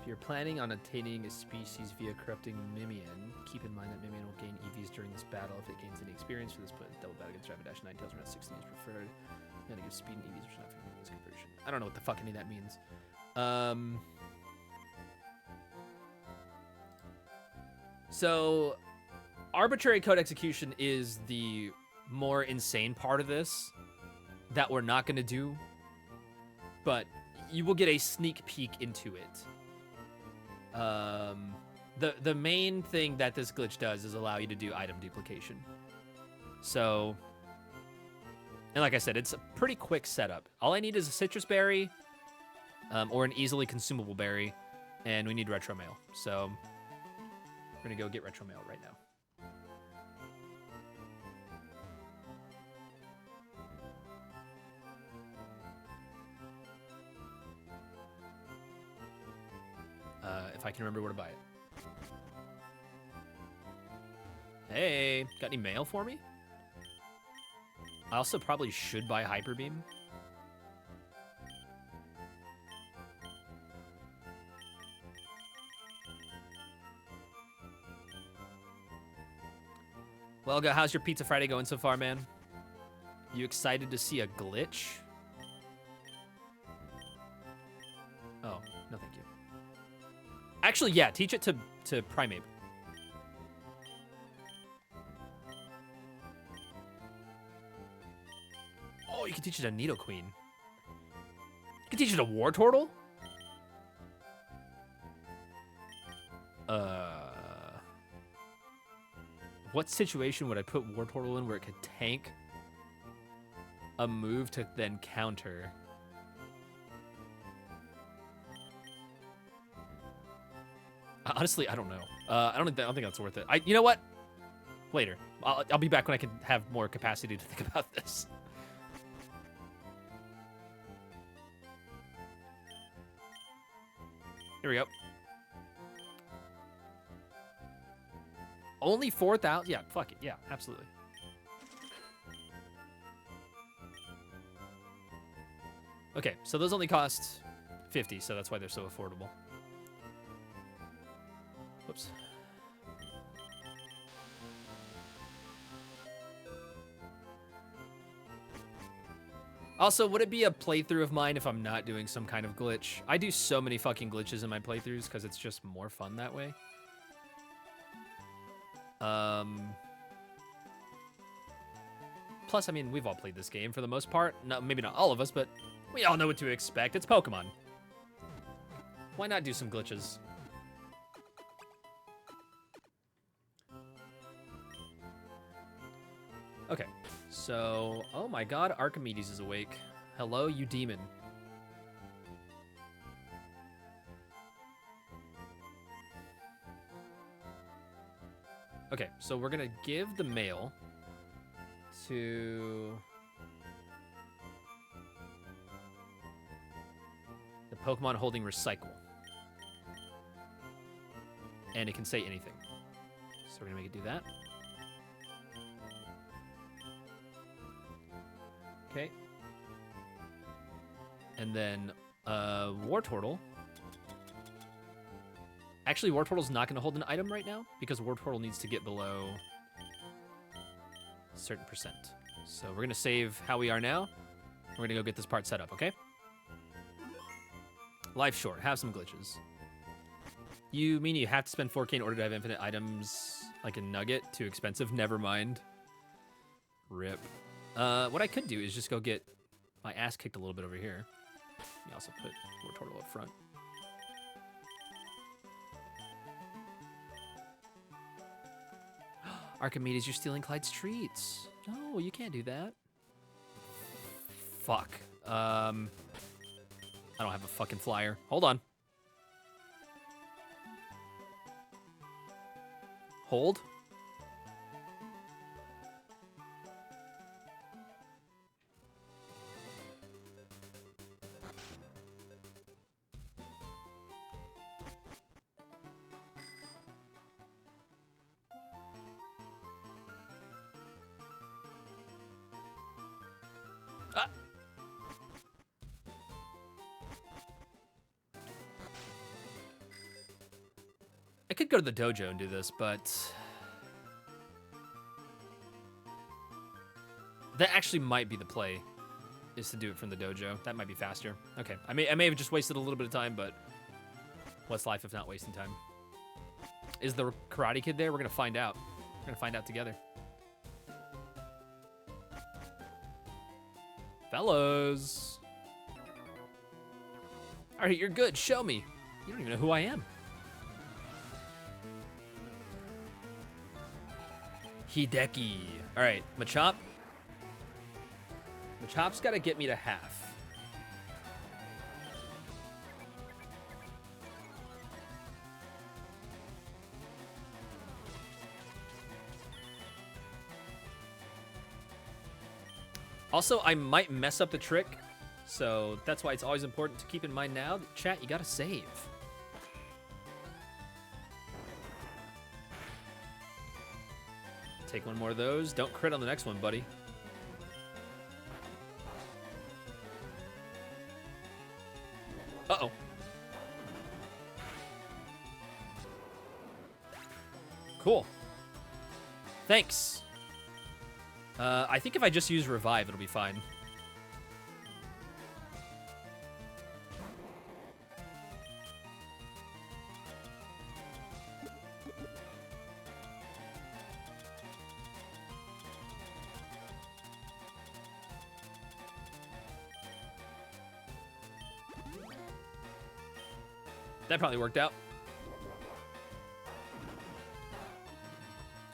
If you're planning on attaining a species via corrupting Mimian, keep in mind that Mimian will gain EVs during this battle. If it gains any experience for this, but double battle against Rapidash 9 tails around 16 is preferred. You gotta give speed and EVs, which is not for Mimian's conversion. I don't know what the fuck any of that means. So arbitrary code execution is the more insane part of this that we're not going to do, but you will get a sneak peek into it. The main thing that this glitch does is allow you to do item duplication. So, and like I said, it's a pretty quick setup. All I need is a citrus berry, or an easily consumable berry, and we need retro mail. So we're gonna go get retro mail right now. If I can remember where to buy it. Hey, got any mail for me? I also probably should buy Hyper Beam. Well, how's your Pizza Friday going so far, man? You excited to see a glitch? Oh, no thank you. Actually, yeah, teach it to Primate. Oh, you can teach it to Nidoqueen. You can teach it to Wartortle? What situation would I put Wartortle in where it could tank a move to then counter? Honestly, I don't know. I don't think that's worth it. You know what? Later. I'll be back when I can have more capacity to think about this. Here we go. Only 4,000? Yeah, fuck it. Yeah, absolutely. Okay, so those only cost 50, so that's why they're so affordable. Whoops. Also, would it be a playthrough of mine if I'm not doing some kind of glitch? I do so many fucking glitches in my playthroughs because it's just more fun that way. Plus, I mean, we've all played this game for the most part. No, maybe not all of us, but we all know what to expect. It's Pokemon. Why not do some glitches? Okay, so, oh my god, Archimedes is awake. Hello, you demon. Okay, so we're gonna give the mail to the Pokemon holding Recycle. And it can say anything. So we're gonna make it do that. Okay. And then Wartortle. Actually, Wartortle's not going to hold an item right now because Wartortle needs to get below a certain percent. So we're going to save how we are now. We're going to go get this part set up, okay? Life short. Have some glitches. You mean you have to spend 4K in order to have infinite items like a nugget? Too expensive? Never mind. Rip. What I could do is just go get my ass kicked a little bit over here. You also put Wartortle up front. Archimedes, you're stealing Clyde's treats. No, you can't do that. Fuck. I don't have a fucking flyer. Hold on. Hold. I could go to the dojo and do this, but that actually might be the play, is to do it from the dojo. That might be faster. Okay, I may have just wasted a little bit of time, but what's life if not wasting time? Is the Karate Kid there? We're gonna find out. We're gonna find out together. Fellas. All right, you're good. Show me. You don't even know who I am. Hideki. All right, Machop. Machop's got to get me to half. Also, I might mess up the trick, so that's why it's always important to keep in mind now. Chat, you got to save. Take one more of those. Don't crit on the next one, buddy. Uh-oh. Cool. Thanks. I think if I just use Revive, it'll be fine. That probably worked out.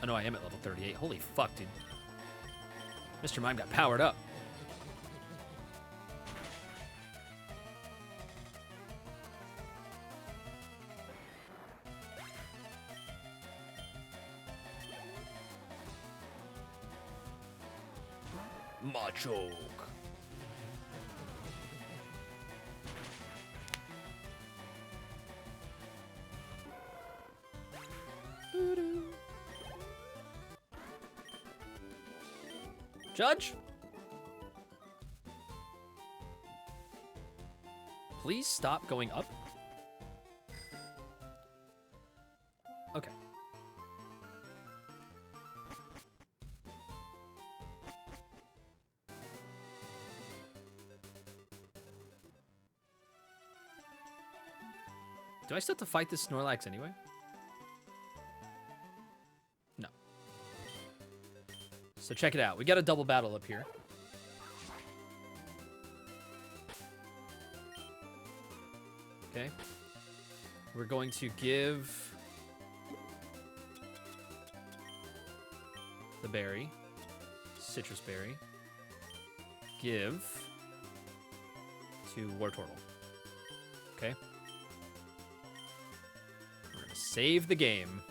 no, I am at level 38. Holy fuck, dude. Mr. Mime got powered up. Machoke. Judge? Please stop going up. Okay. Do I still have to fight this Snorlax anyway? No. So check it out. We got a double battle up here. Okay. We're going to give the berry, citrus berry, give to Wartortle. Okay. We're going to save the game.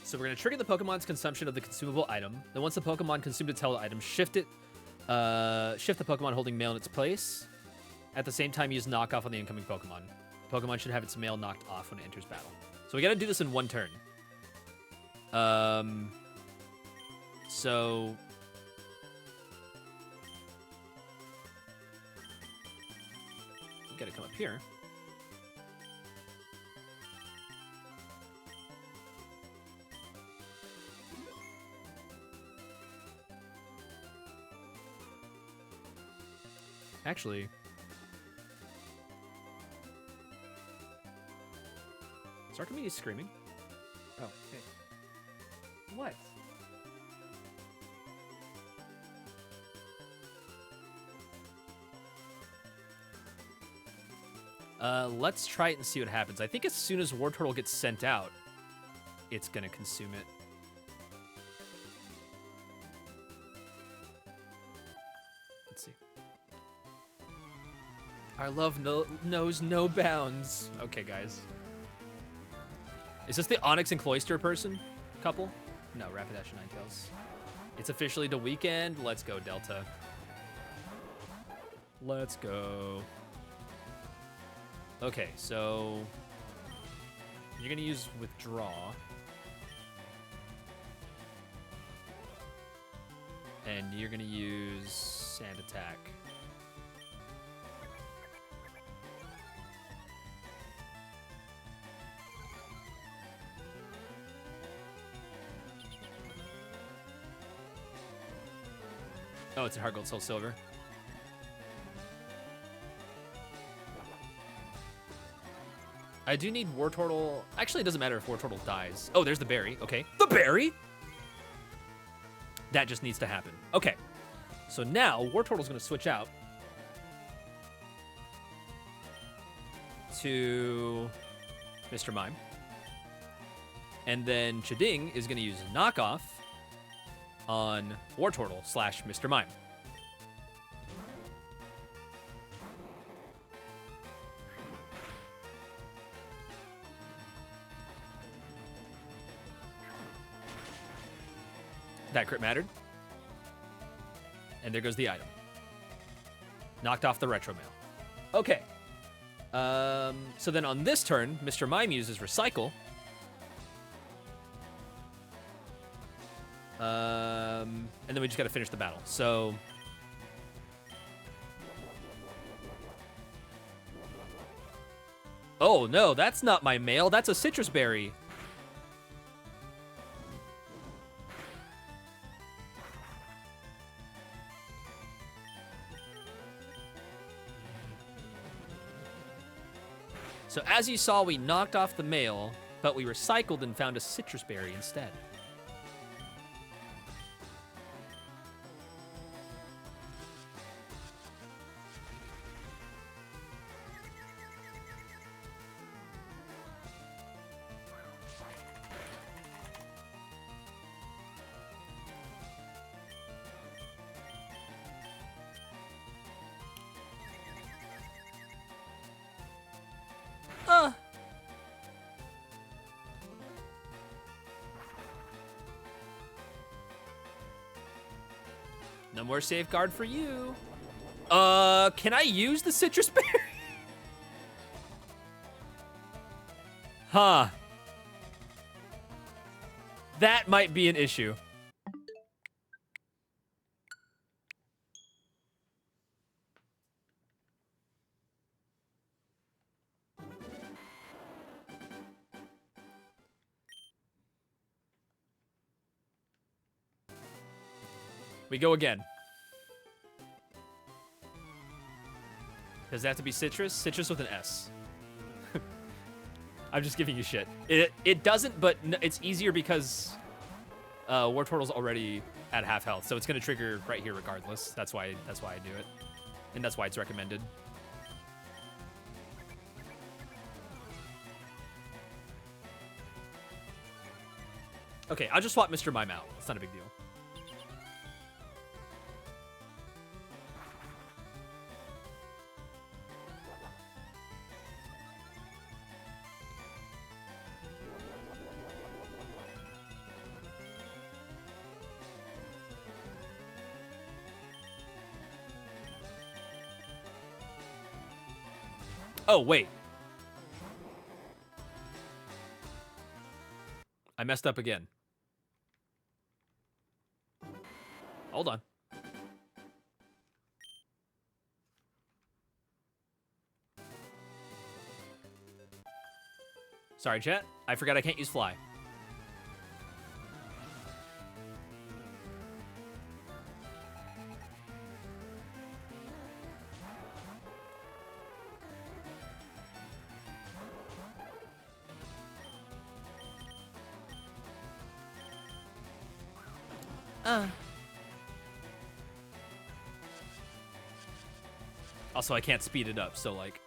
So we're going to trigger the Pokemon's consumption of the consumable item. Then once the Pokemon consumed its held item, shift the Pokemon holding mail in its place. At the same time, use knockoff on the incoming Pokemon. Pokemon should have its mail knocked off when it enters battle. So we got to do this in one turn. So we got to come up here. Actually, is Archimedes screaming? Oh, okay. What? Let's try it and see what happens. I think as soon as Wartortle gets sent out, it's gonna consume it. Let's see. Our love knows no bounds. Okay, guys. Is this the Onyx and Cloyster person? Couple? No, Rapidash and Ninetales. It's officially the weekend. Let's go, Delta. Let's go. Okay, so you're gonna use Withdraw. And you're gonna use Sand Attack. Oh, it's a Heart Gold Soul Silver. I do need Wartortle. Actually, it doesn't matter if Wartortle dies. Oh, there's the berry. Okay. The berry? That just needs to happen. Okay. So now, Wartortle's going to switch out to Mr. Mime. And then Chiding is going to use Knockoff on Wartortle / Mr. Mime. That crit mattered. And there goes the item. Knocked off the Retro Mail. Okay. So then on this turn, Mr. Mime uses Recycle. And then we just got to finish the battle. So oh no, that's not my mail. That's a citrus berry. So as you saw, we knocked off the mail, but we recycled and found a citrus berry instead. No more safeguard for you. Can I use the citrus berry? Huh. That might be an issue. We go again. Does that have to be citrus? Citrus with an S. I'm just giving you shit. It doesn't, but it's easier because War Turtle's already at half health, so it's gonna trigger right here regardless. That's why I do it, and that's why it's recommended. Okay, I'll just swap Mr. Mime out. It's not a big deal. Oh, wait. I messed up again. Hold on. Sorry, chat. I forgot I can't use fly. Also, I can't speed it up, so like...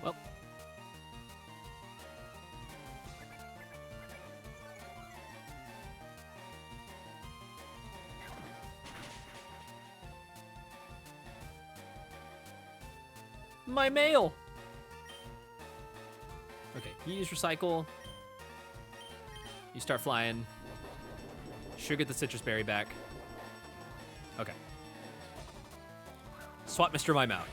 Well. My mail! Okay, you use recycle. You start flying. Should get the citrus berry back. Okay. Swap Mr. Mime out.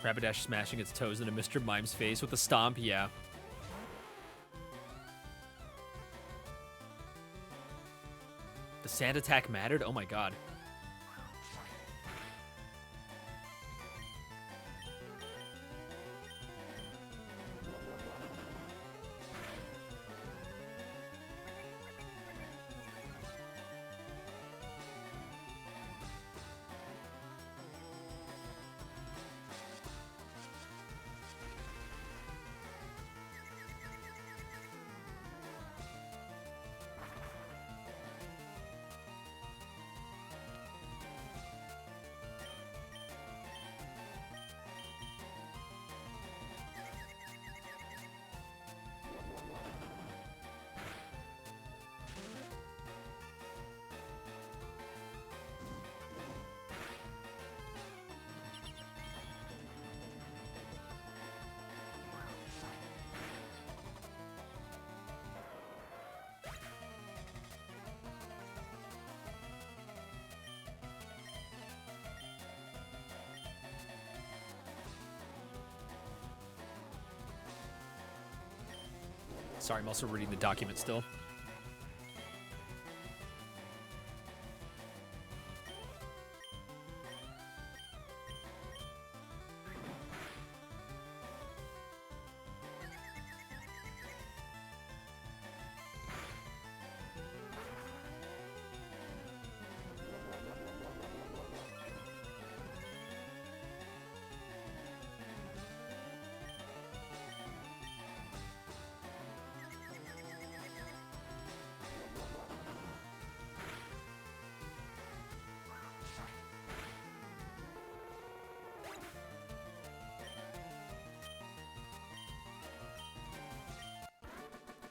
Rapidash smashing its toes into Mr. Mime's face with a stomp, yeah. The sand attack mattered? Oh my god. Sorry, I'm also reading the document still.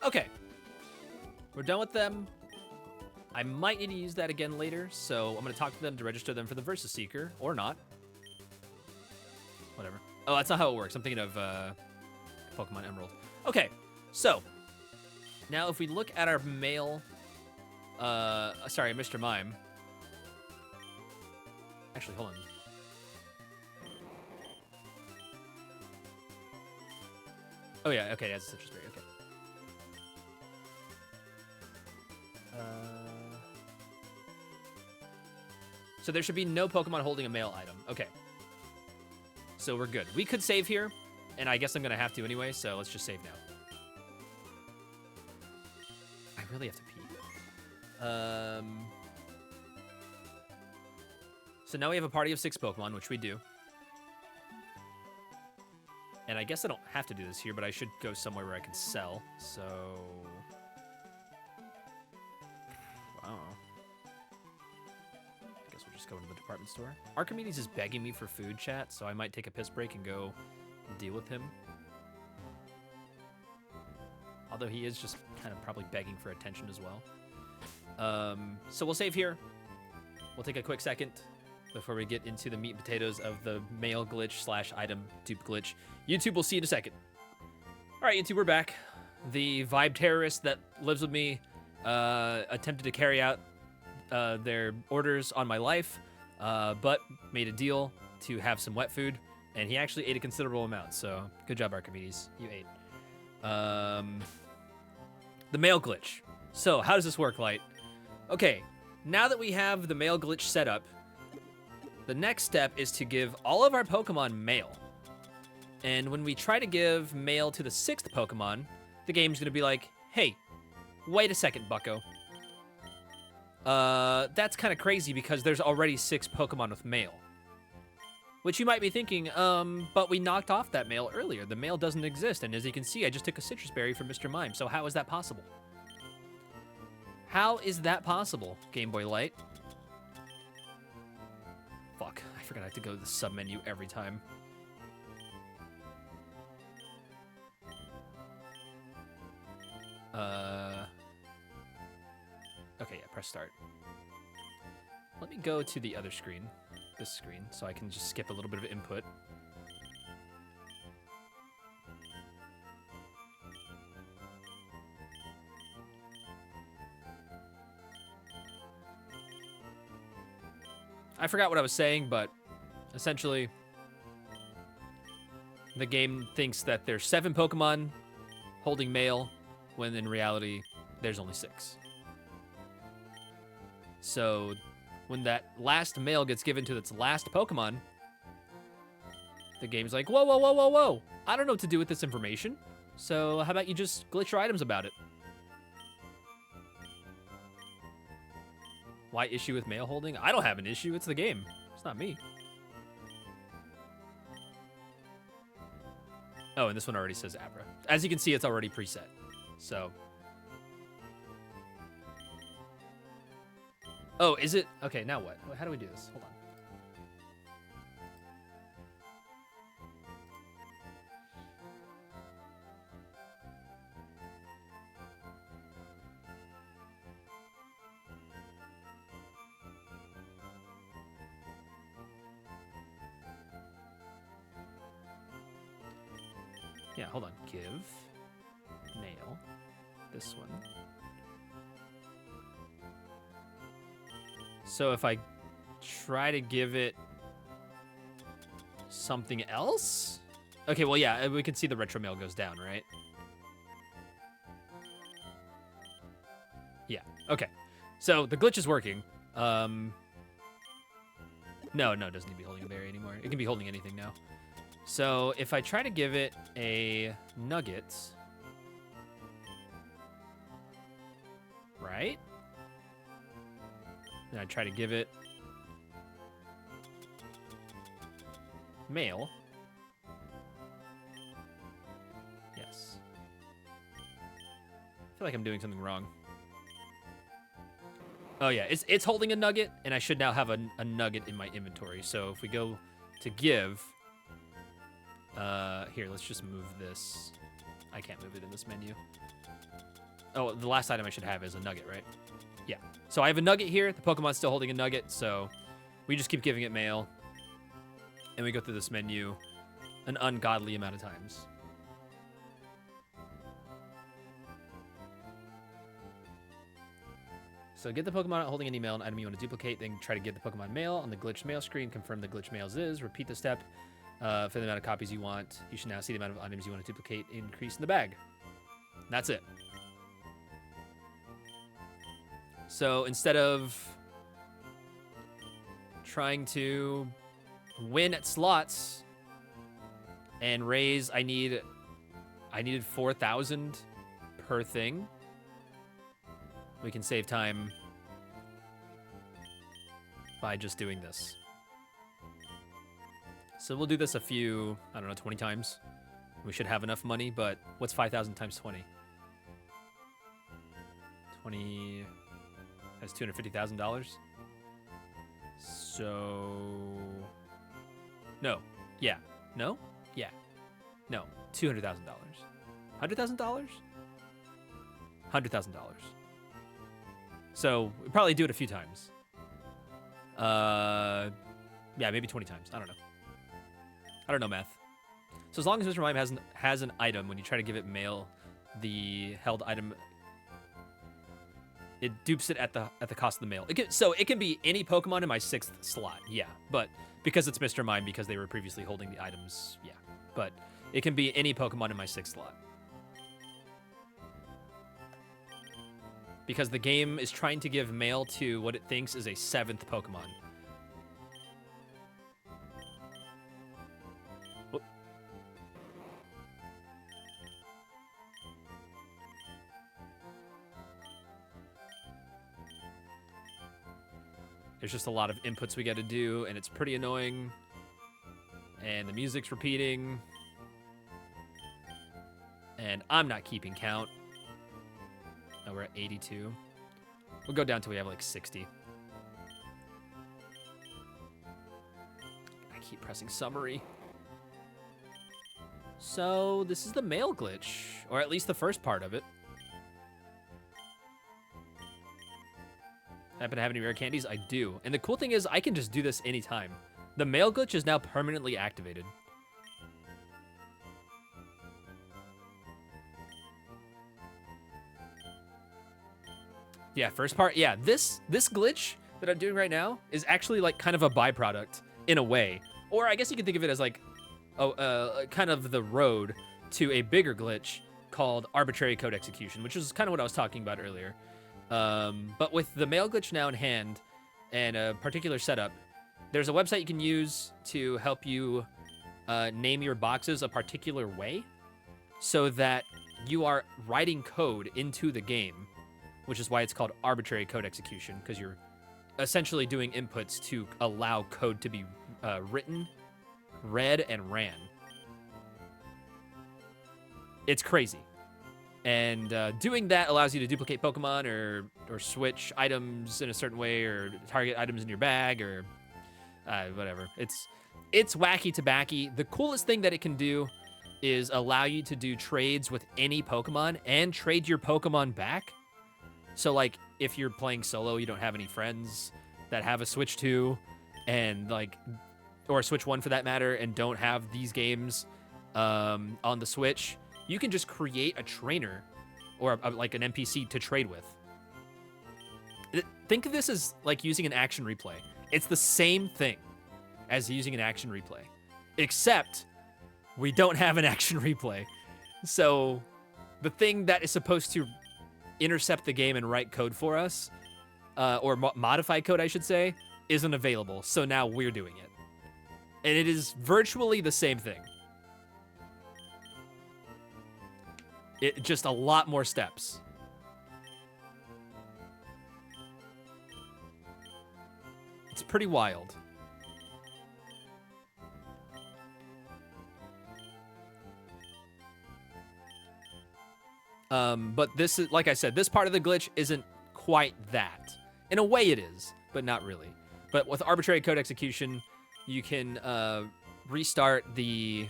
Okay. We're done with them. I might need to use that again later, so I'm going to talk to them to register them for the Versus Seeker, or not. Whatever. Oh, that's not how it works. I'm thinking of Pokemon Emerald. Okay, so now if we look at our male, sorry, Mr. Mime. Actually, hold on. Oh yeah, okay, that's a Citrus Berry. Okay. So there should be no Pokemon holding a male item. Okay. So we're good. We could save here, and I guess I'm going to have to anyway, so let's just save now. I really have to pee. So now we have a party of 6 Pokemon, which we do. And I guess I don't have to do this here, but I should go somewhere where I can sell, so... Wow. I guess we'll just go into the department store. Archimedes is begging me for food, chat, so I might take a piss break and go deal with him. Although he is just kind of probably begging for attention as well. So we'll save here. We'll take a quick second before we get into the meat and potatoes of the mail glitch / item dupe glitch. YouTube, we'll see you in a second. All right, YouTube, we're back. The vibe terrorist that lives with me attempted to carry out their orders on my life, but made a deal to have some wet food, and he actually ate a considerable amount, so good job, Archimedes. You ate. The mail glitch. So, how does this work, Light? Okay, now that we have the mail glitch set up, the next step is to give all of our Pokemon mail. And when we try to give mail to the 6th Pokemon, the game's gonna be like, hey, wait a second, bucko. That's kind of crazy because there's already 6 Pokemon with mail. Which you might be thinking, but we knocked off that mail earlier. The mail doesn't exist, and as you can see, I just took a Citrus Berry from Mr. Mime, so how is that possible? How is that possible, Game Boy Light? Fuck, I forgot I have to go to the sub-menu every time. Okay, yeah, press start. Let me go to the other screen, this screen, so I can just skip a little bit of input. I forgot what I was saying, but essentially, the game thinks that there's 7 Pokemon holding mail, when in reality, there's only 6. So, when that last mail gets given to its last Pokemon, the game's like, whoa, whoa, whoa, whoa, whoa. I don't know what to do with this information. So how about you just glitch your items about it? Why issue with mail holding? I don't have an issue. It's the game. It's not me. Oh, and this one already says Abra. As you can see, it's already preset. So... Oh, is it? Okay, now what? How do we do this? Hold on. Yeah, hold on. Give. Mail. This one. So if I try to give it something else? Okay, well, yeah, we can see the retro mail goes down, right? Yeah, okay. So the glitch is working. No, it doesn't need to be holding a berry anymore. It can be holding anything now. So if I try to give it a nugget, right? Then I try to give it mail. Yes. I feel like I'm doing something wrong. Oh yeah, it's holding a nugget, and I should now have a nugget in my inventory. So if we go to give, here, let's just move this. I can't move it in this menu. Oh, the last item I should have is a nugget, right? Yeah. So I have a nugget here. The Pokemon's still holding a nugget, so we just keep giving it mail. And we go through this menu an ungodly amount of times. So get the Pokemon holding any mail, an item you want to duplicate, then try to get the Pokemon mail on the glitched mail screen, confirm the glitched mails is, repeat the step for the amount of copies you want. You should now see the amount of items you want to duplicate increase in the bag. That's it. So instead of trying to win at slots and raise, I needed 4,000 per thing. We can save time by just doing this. So we'll do this a few, I don't know, 20 times. We should have enough money, but what's 5,000 times 20? 20, that's $250,000. So, no, yeah, no, yeah, no, $200,000. $100,000? $100,000. So we probably do it a few times. Yeah, maybe 20 times. I don't know. I don't know math. So as long as Mr. Mime has an item, when you try to give it mail, the held item, it dupes it at the cost of the mail. So it can be any Pokemon in my 6th slot, yeah. But because it's Mr. Mime, because they were previously holding the items, yeah. But it can be any Pokemon in my 6th slot. Because the game is trying to give mail to what it thinks is a 7th Pokemon. Whoop. There's just a lot of inputs we got to do, and it's pretty annoying. And the music's repeating. And I'm not keeping count. Oh, we're at 82. We'll go down till we have like 60. I keep pressing summary. So this is the mail glitch, or at least the first part of it. Happen to have any rare candies? I do. And the cool thing is I can just do this anytime. The mail glitch is now permanently activated. Yeah, first part. Yeah, this glitch that I'm doing right now is actually like kind of a byproduct in a way. Or I guess you could think of it as like kind of the road to a bigger glitch called arbitrary code execution, which is kind of what I was talking about earlier. But with the mail glitch now in hand and a particular setup, there's a website you can use to help you name your boxes a particular way so that you are writing code into the game, which is why it's called arbitrary code execution, because you're essentially doing inputs to allow code to be written, read, and ran. It's crazy. And doing that allows you to duplicate Pokemon or switch items in a certain way or target items in your bag or whatever. It's wacky tobacky. The coolest thing that it can do is allow you to do trades with any Pokemon and trade your Pokemon back. So like if you're playing solo, you don't have any friends that have a Switch 2 and like, or a Switch 1 for that matter, and don't have these games on the Switch, you can just create a trainer or like an NPC to trade with. Think of this as like using an action replay. It's the same thing as using an action replay, except we don't have an action replay. So the thing that is supposed to intercept the game and write code for us, or modify code, I should say, isn't available. So now we're doing it. And it is virtually the same thing. It just a lot more steps. It's pretty wild. But this is, like I said, this part of the glitch isn't quite that. In a way it is, but not really. But with arbitrary code execution, you can restart the,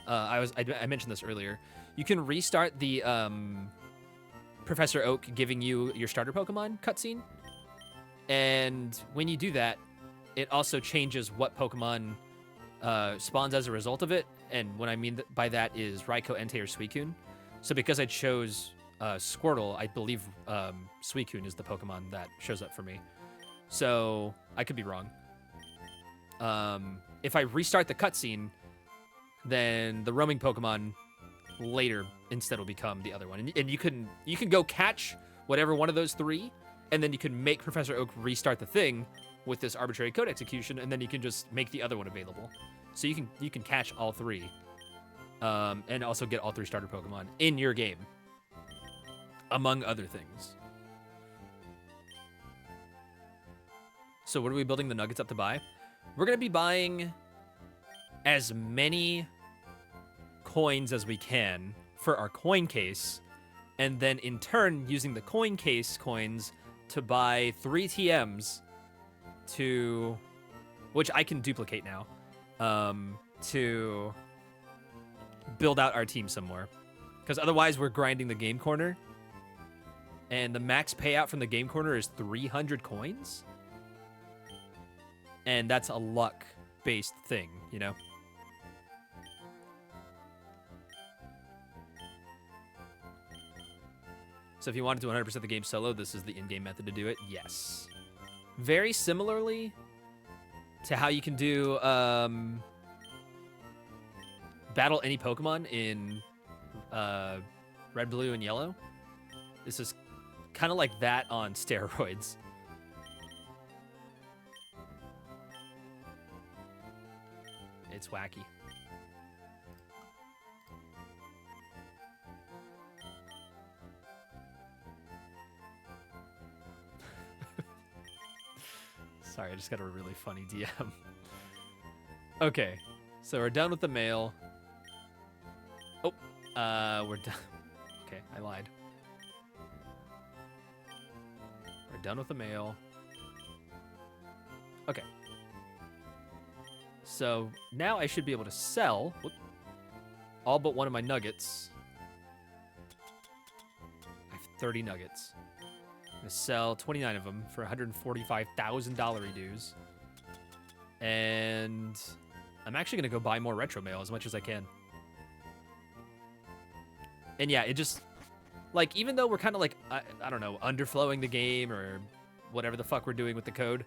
I mentioned this earlier. You can restart the Professor Oak giving you your starter Pokemon cutscene. And when you do that, it also changes what Pokemon spawns as a result of it. And what I mean by that is Raikou, Entei, or Suicune. So because I chose Squirtle, I believe Suicune is the Pokemon that shows up for me. So I could be wrong. If I restart the cutscene, then the roaming Pokemon later instead will become the other one. And you can go catch whatever one of those three, and then you can make Professor Oak restart the thing with this arbitrary code execution, and then you can just make the other one available. So you can catch all three, and also get all three starter Pokemon in your game, among other things. So what are we building the nuggets up to buy? We're gonna be buying as many coins as we can for our coin case, and then in turn using the coin case coins to buy 3 TMs to, which I can duplicate now, to build out our team some more. Because otherwise we're grinding the game corner, and the max payout from the game corner is 300 coins. And that's a luck-based thing, you know? So if you wanted to 100% the game solo, this is the in-game method to do it. Yes. Very similarly to how you can do battle any Pokemon in Red, Blue, and Yellow. This is kind of like that on steroids. It's wacky. Sorry, I just got a really funny DM. Okay, so we're done with the mail. Oh, we're done. Okay, I lied. We're done with the mail. Okay. So now I should be able to sell all but one of my nuggets. I have 30 nuggets. I'm gonna sell 29 of them for $145,000 redues. And I'm actually gonna go buy more retro mail as much as I can. And yeah, it just, like, even though we're kind of like, I don't know, underflowing the game or whatever the fuck we're doing with the code,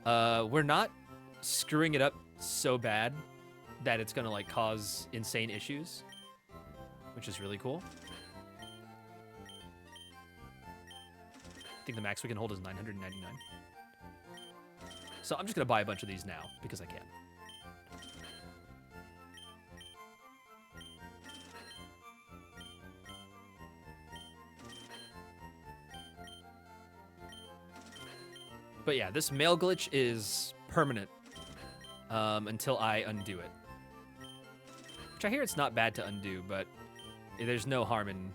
we're not screwing it up so bad that it's gonna like cause insane issues, which is really cool. I think the max we can hold is 999. So I'm just gonna buy a bunch of these now because I can. But yeah, this mail glitch is permanent until I undo it. Which I hear it's not bad to undo, but there's no harm in...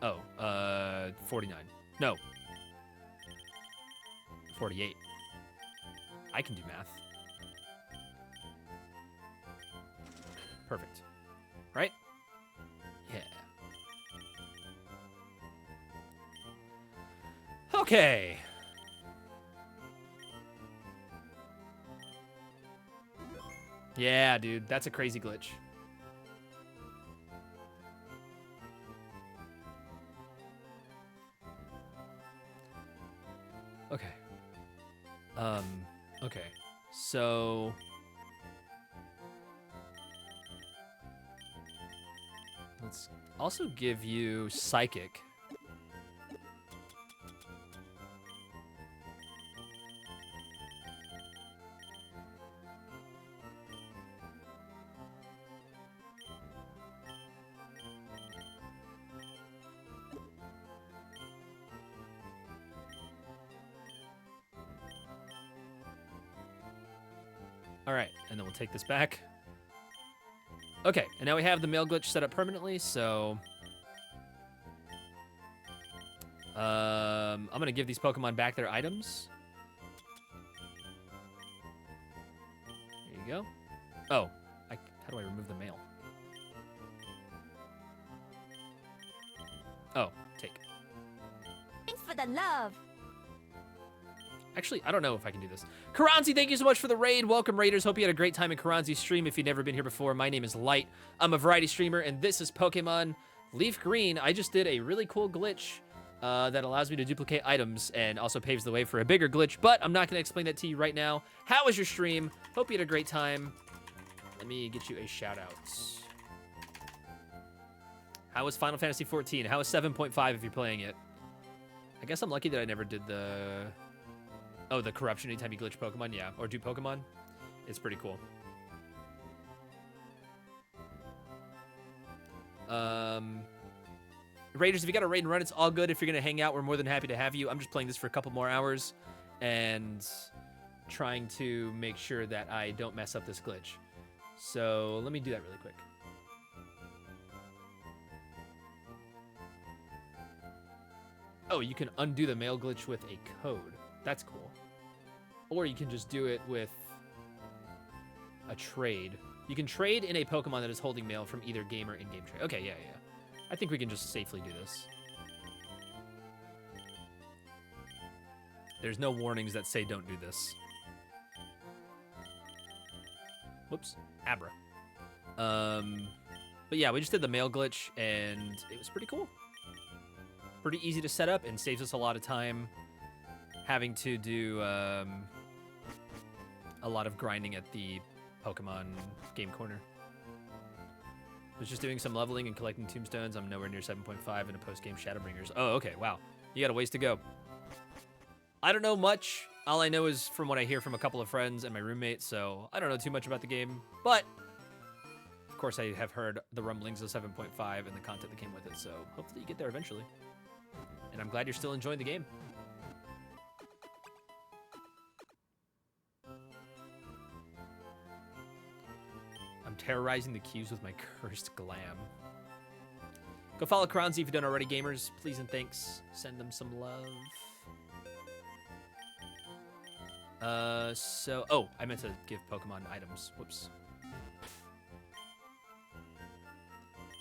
Oh, 49. No. 48. I can do math. Perfect. Right? Yeah. Okay. Yeah, dude, that's a crazy glitch. Okay. Okay. So let's also give you Psychic. All right, and then we'll take this back. Okay, and now we have the mail glitch set up permanently, so... I'm gonna give these Pokemon back their items. There you go. Oh, how do I remove the mail? Oh, take. Thanks for the love. Actually, I don't know if I can do this. Karanzi, thank you so much for the raid. Welcome, Raiders. Hope you had a great time in Karanzi's stream. If you've never been here before, my name is Light. I'm a variety streamer, and this is Pokemon LeafGreen. I just did a really cool glitch that allows me to duplicate items and also paves the way for a bigger glitch, but I'm not going to explain that to you right now. How was your stream? Hope you had a great time. Let me get you a shout-out. How was Final Fantasy XIV? How was 7.5 if you're playing it? I guess I'm lucky that I never did the... Oh, the corruption anytime you glitch Pokemon? Yeah, or do Pokemon. It's pretty cool. Raiders, if you got a raid and run, it's all good. If you're going to hang out, we're more than happy to have you. I'm just playing this for a couple more hours and trying to make sure that I don't mess up this glitch. So let me do that really quick. Oh, you can undo the mail glitch with a code. That's cool. Or you can just do it with a trade. You can trade in a Pokemon that is holding mail from either game or in-game trade. Okay, yeah. I think we can just safely do this. There's no warnings that say don't do this. Whoops. Abra. But yeah, we just did the mail glitch, and it was pretty cool. Pretty easy to set up and saves us a lot of time having to do a lot of grinding at the Pokemon game corner. Was just doing some leveling and collecting tombstones. I'm nowhere near 7.5 in a post-game Shadowbringers. Oh, okay, wow. You got a ways to go. I don't know much. All I know is from what I hear from a couple of friends and my roommate, so I don't know too much about the game. But, of course, I have heard the rumblings of 7.5 and the content that came with it, so hopefully you get there eventually. And I'm glad you're still enjoying the game. I'm terrorizing the queues with my cursed glam. Go follow Karanzi if you don't already, gamers. Please and thanks. Send them some love. Oh, I meant to give Pokemon items. Whoops.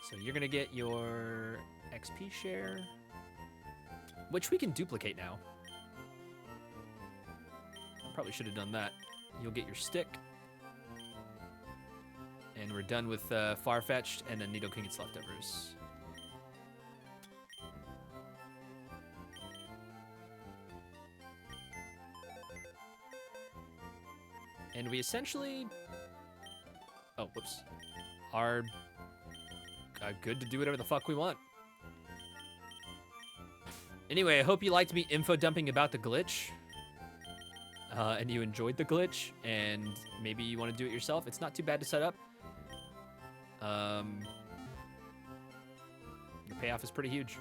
So you're gonna get your XP share, which we can duplicate now. Probably should have done that. You'll get your stick. And we're done with Farfetch'd, and then Nidoking gets leftovers. And we essentially... Oh, whoops. Are good to do whatever the fuck we want. Anyway, I hope you liked me info dumping about the glitch. And you enjoyed the glitch, and maybe you want to do it yourself. It's not too bad to set up. The payoff is pretty huge.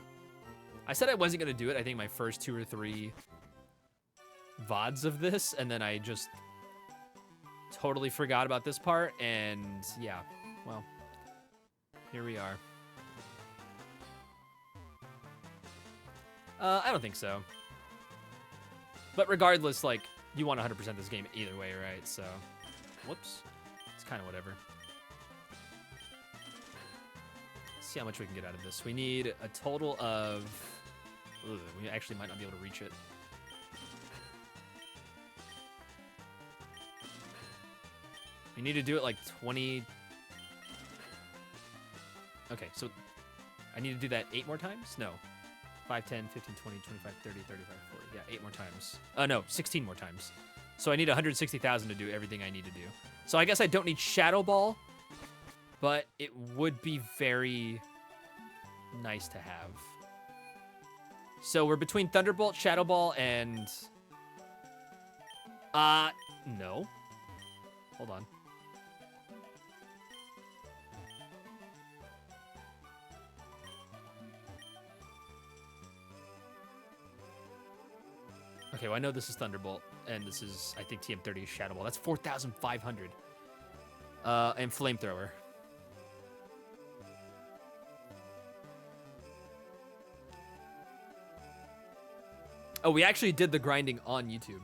I said I wasn't going to do it, I think my first 2 or 3 VODs of this, and then I just totally forgot about this part, and yeah, well, here we are. I don't think so. But regardless, like, you want 100% this game either way, right? So, whoops. It's kind of whatever. Let's see how much we can get out of this. We need a total of... Ugh, we actually might not be able to reach it. We need to do it like 20... Okay, so I need to do that 8 more times? No. 5, 10, 15, 20, 25, 30, 35, 40. Yeah, 8 more times. No, 16 more times. So I need 160,000 to do everything I need to do. So I guess I don't need Shadow Ball, but it would be very nice to have. So we're between Thunderbolt, Shadow Ball, and... no. Hold on. Okay, well, I know this is Thunderbolt, and this is, I think, TM30 is Shadow Ball. That's 4,500. And Flamethrower. Oh, we actually did the grinding on YouTube.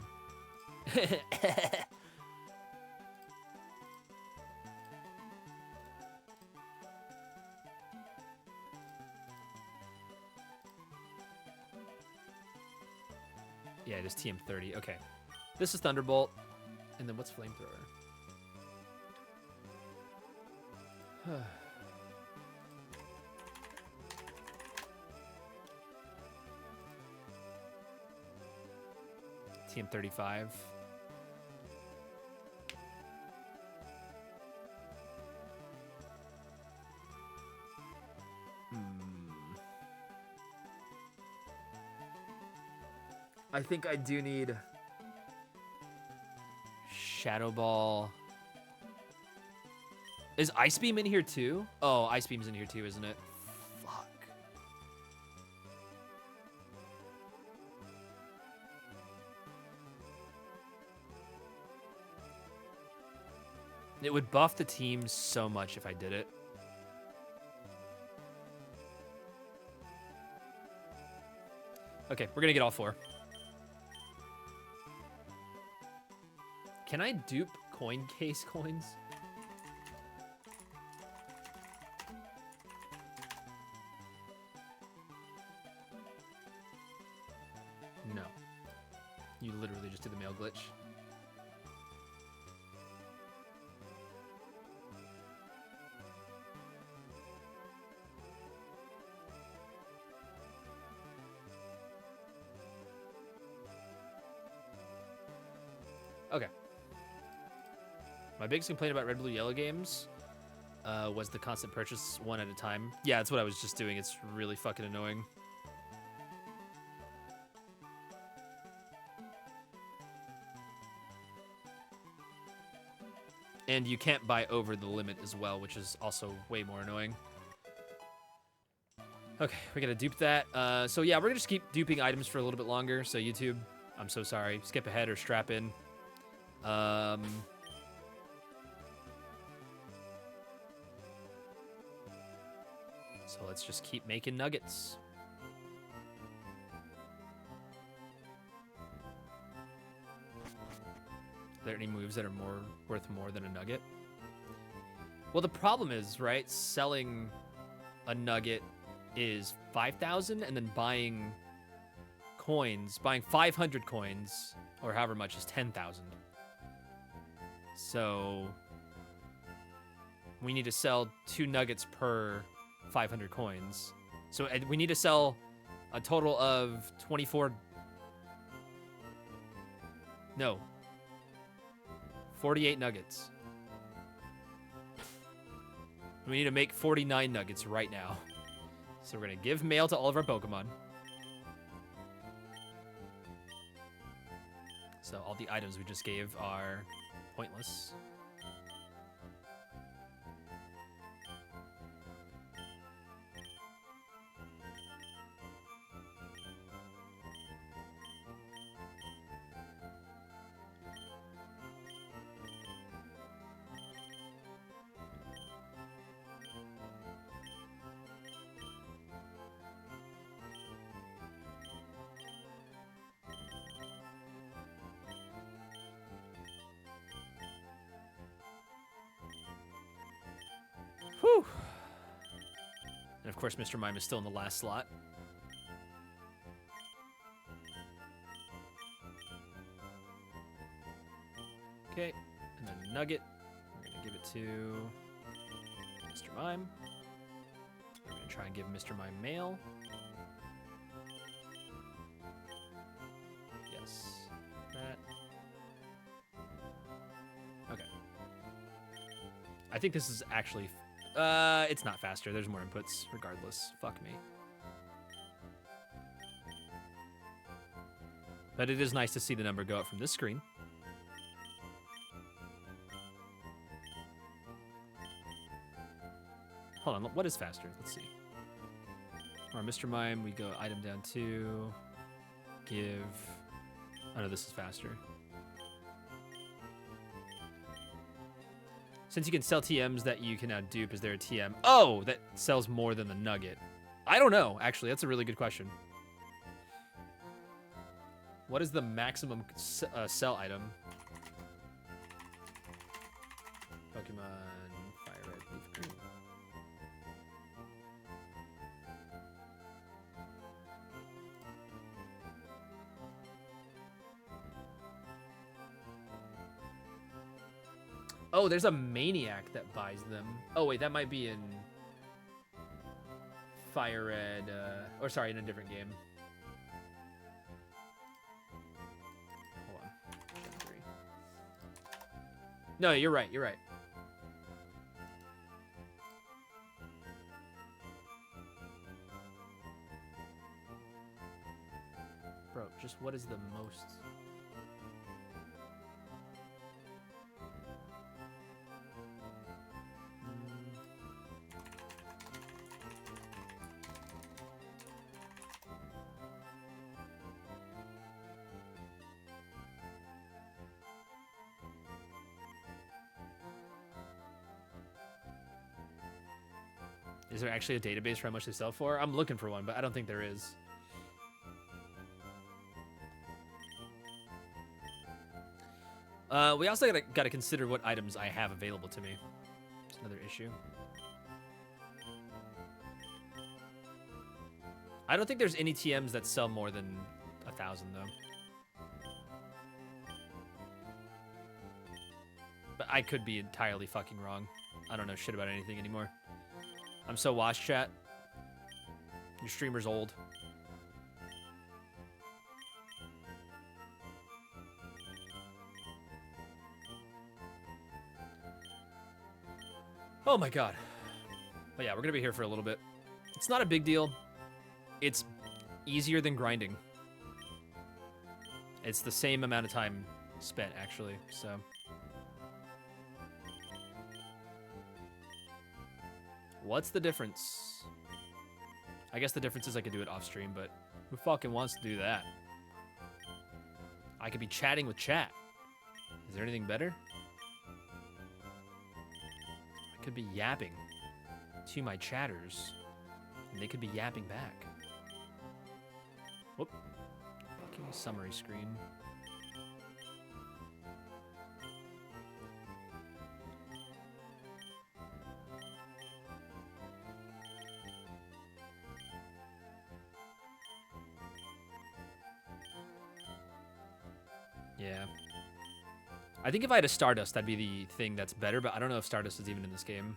Yeah, it is TM30. Okay. This is Thunderbolt. And then what's Flamethrower? TM35. I think I do need Shadow Ball. Is Ice Beam in here too? Oh, Ice Beam's in here too, isn't it? Fuck. It would buff the team so much if I did it. Okay, we're gonna get all 4. Can I dupe coin case coins? No. You literally just did the mail glitch. Okay. My biggest complaint about Red, Blue, Yellow games was the constant purchase one at a time. Yeah, that's what I was just doing. It's really fucking annoying. And you can't buy over the limit as well, which is also way more annoying. Okay, we're gonna dupe that. So yeah, we're gonna just keep duping items for a little bit longer. So YouTube, I'm so sorry. Skip ahead or strap in. So let's just keep making nuggets. Are there any moves that are worth more than a nugget? Well, the problem is, right, selling a nugget is 5,000, and then buying 500 coins, or however much, is 10,000. So we need to sell 2 nuggets per 500 coins. So we need to sell a total of 48 nuggets. We need to make 49 nuggets right now. So we're gonna give mail to all of our Pokemon. So all the items we just gave are pointless. Whew. And of course, Mr. Mime is still in the last slot. Okay, and then Nugget. We're gonna give it to Mr. Mime. We're gonna try and give Mr. Mime mail. Yes. That. Okay. I think this is actually... it's not faster. There's more inputs, regardless. Fuck me. But it is nice to see the number go up from this screen. Hold on, what is faster? Let's see. Or Mr. Mime, we go item down 2. Give... Oh no, this is faster. Since you can sell TMs that you can now dupe, is there a TM? Oh, that sells more than the nugget. I don't know, actually. That's a really good question. What is the maximum sell item? Pokemon Fire Red, Leaf Green. Oh, there's a maniac that buys them. Oh, wait, that might be in Fire Red, or sorry, in a different game. Hold on. Gen 3. No, you're right, you're right. Bro, just what is the most... Is there actually a database for how much they sell for? I'm looking for one, but I don't think there is. We also gotta consider what items I have available to me. It's another issue. I don't think there's any TMs that sell more than 1,000 though. But I could be entirely fucking wrong. I don't know shit about anything anymore. I'm so washed, chat. Your streamer's old. Oh my god. But yeah, we're gonna be here for a little bit. It's not a big deal. It's easier than grinding. It's the same amount of time spent, actually, so. What's the difference? I guess the difference is I could do it off stream, but who fucking wants to do that? I could be chatting with chat. Is there anything better? I could be yapping to my chatters, and they could be yapping back. Whoop. Fucking summary screen. Yeah. I think if I had a Stardust, that'd be the thing that's better, but I don't know if Stardust is even in this game.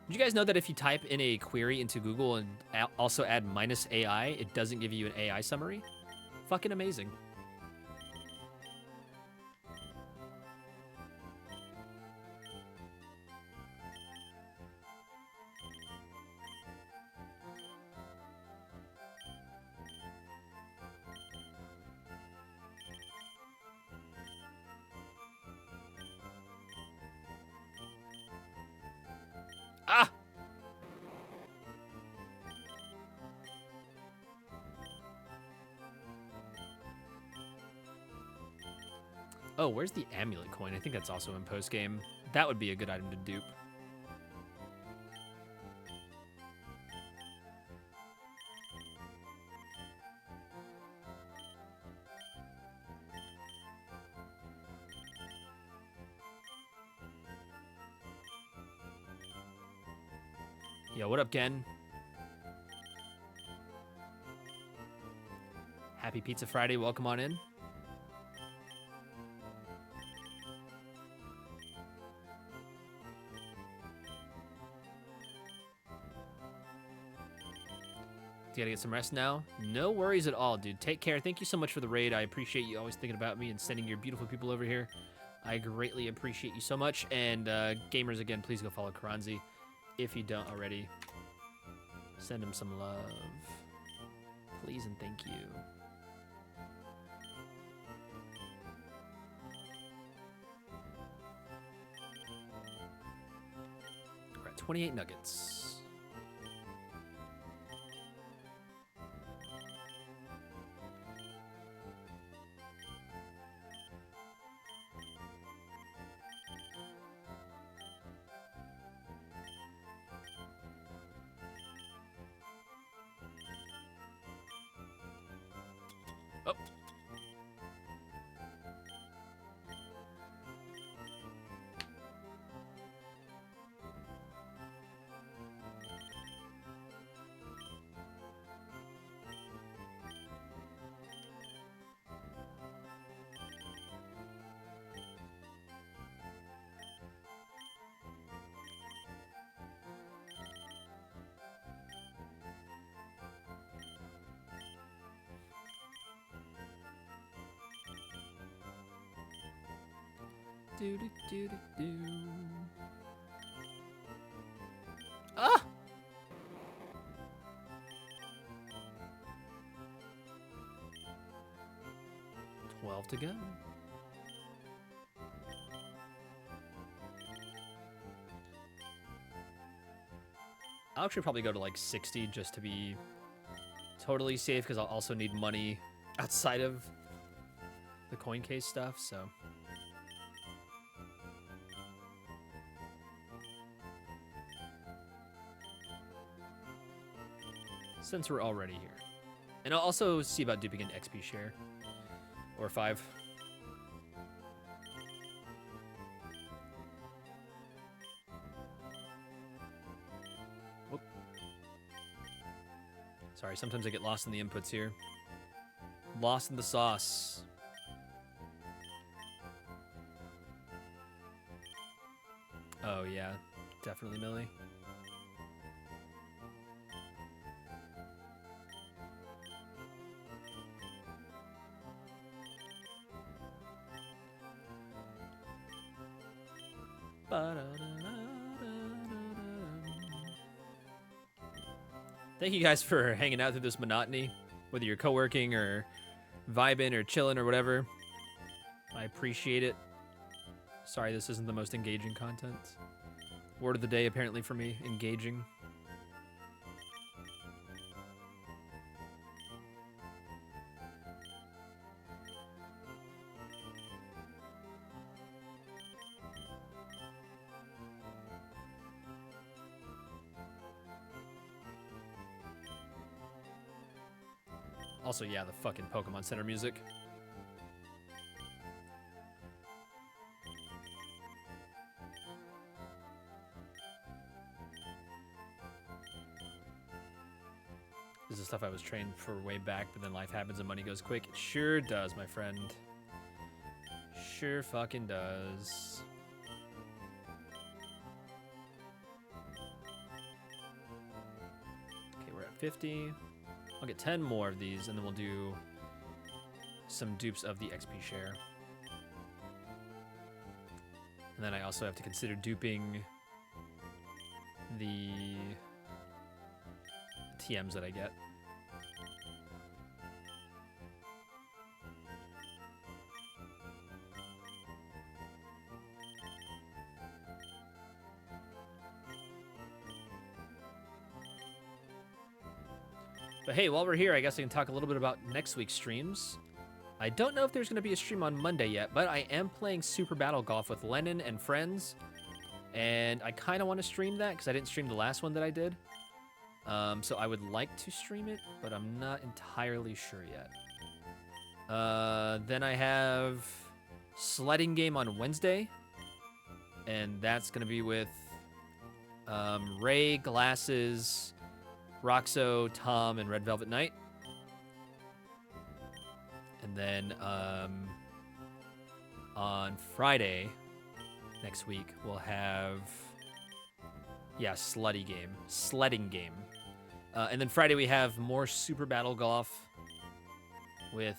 Did you guys know that if you type in a query into Google and also add -AI, it doesn't give you an AI summary? Fucking amazing. Ah! Oh, where's the amulet coin? I think that's also in post-game. That would be a good item to dupe. Yo, what up, Gen? Happy Pizza Friday. Welcome on in. You gotta get some rest now. No worries at all, dude. Take care. Thank you so much for the raid. I appreciate you always thinking about me and sending your beautiful people over here. I greatly appreciate you so much. And gamers, again, please go follow Karanzi if you don't already. Send him some love. Please and thank you. We're at 28 nuggets. Oh. Do, do, do, do, do. Ah! $12 to go. I'll actually probably go to like 60 just to be totally safe because I'll also need money outside of the coin case stuff, so. Since we're already here. And I'll also see about duping an XP share. Or 5. Whoop. Sorry, sometimes I get lost in the inputs here. Lost in the sauce. Oh yeah, definitely Millie. Thank you guys for hanging out through this monotony, whether you're co-working or vibing or chilling or whatever. I appreciate it. Sorry this isn't the most engaging content. Word of the day apparently for me, engaging. Also, yeah, the fucking Pokemon Center music. This is stuff I was trained for way back, but then life happens and money goes quick. It sure does, my friend. Sure fucking does. Okay, we're at 50. I'll get 10 more of these, and then we'll do some dupes of the XP share. And then I also have to consider duping the TMs that I get. But hey, while we're here, I guess I can talk a little bit about next week's streams. I don't know if there's going to be a stream on Monday yet, but I am playing Super Battle Golf with Lennon and friends. And I kind of want to stream that because I didn't stream the last one that I did. So I would like to stream it, but I'm not entirely sure yet. Then I have Sledding Game on Wednesday. And that's going to be with Ray, Glasses, Roxo, Tom, and Red Velvet Knight. And then on Friday next week, we'll have, yeah, Sledding Game. And then Friday we have more Super Battle Golf with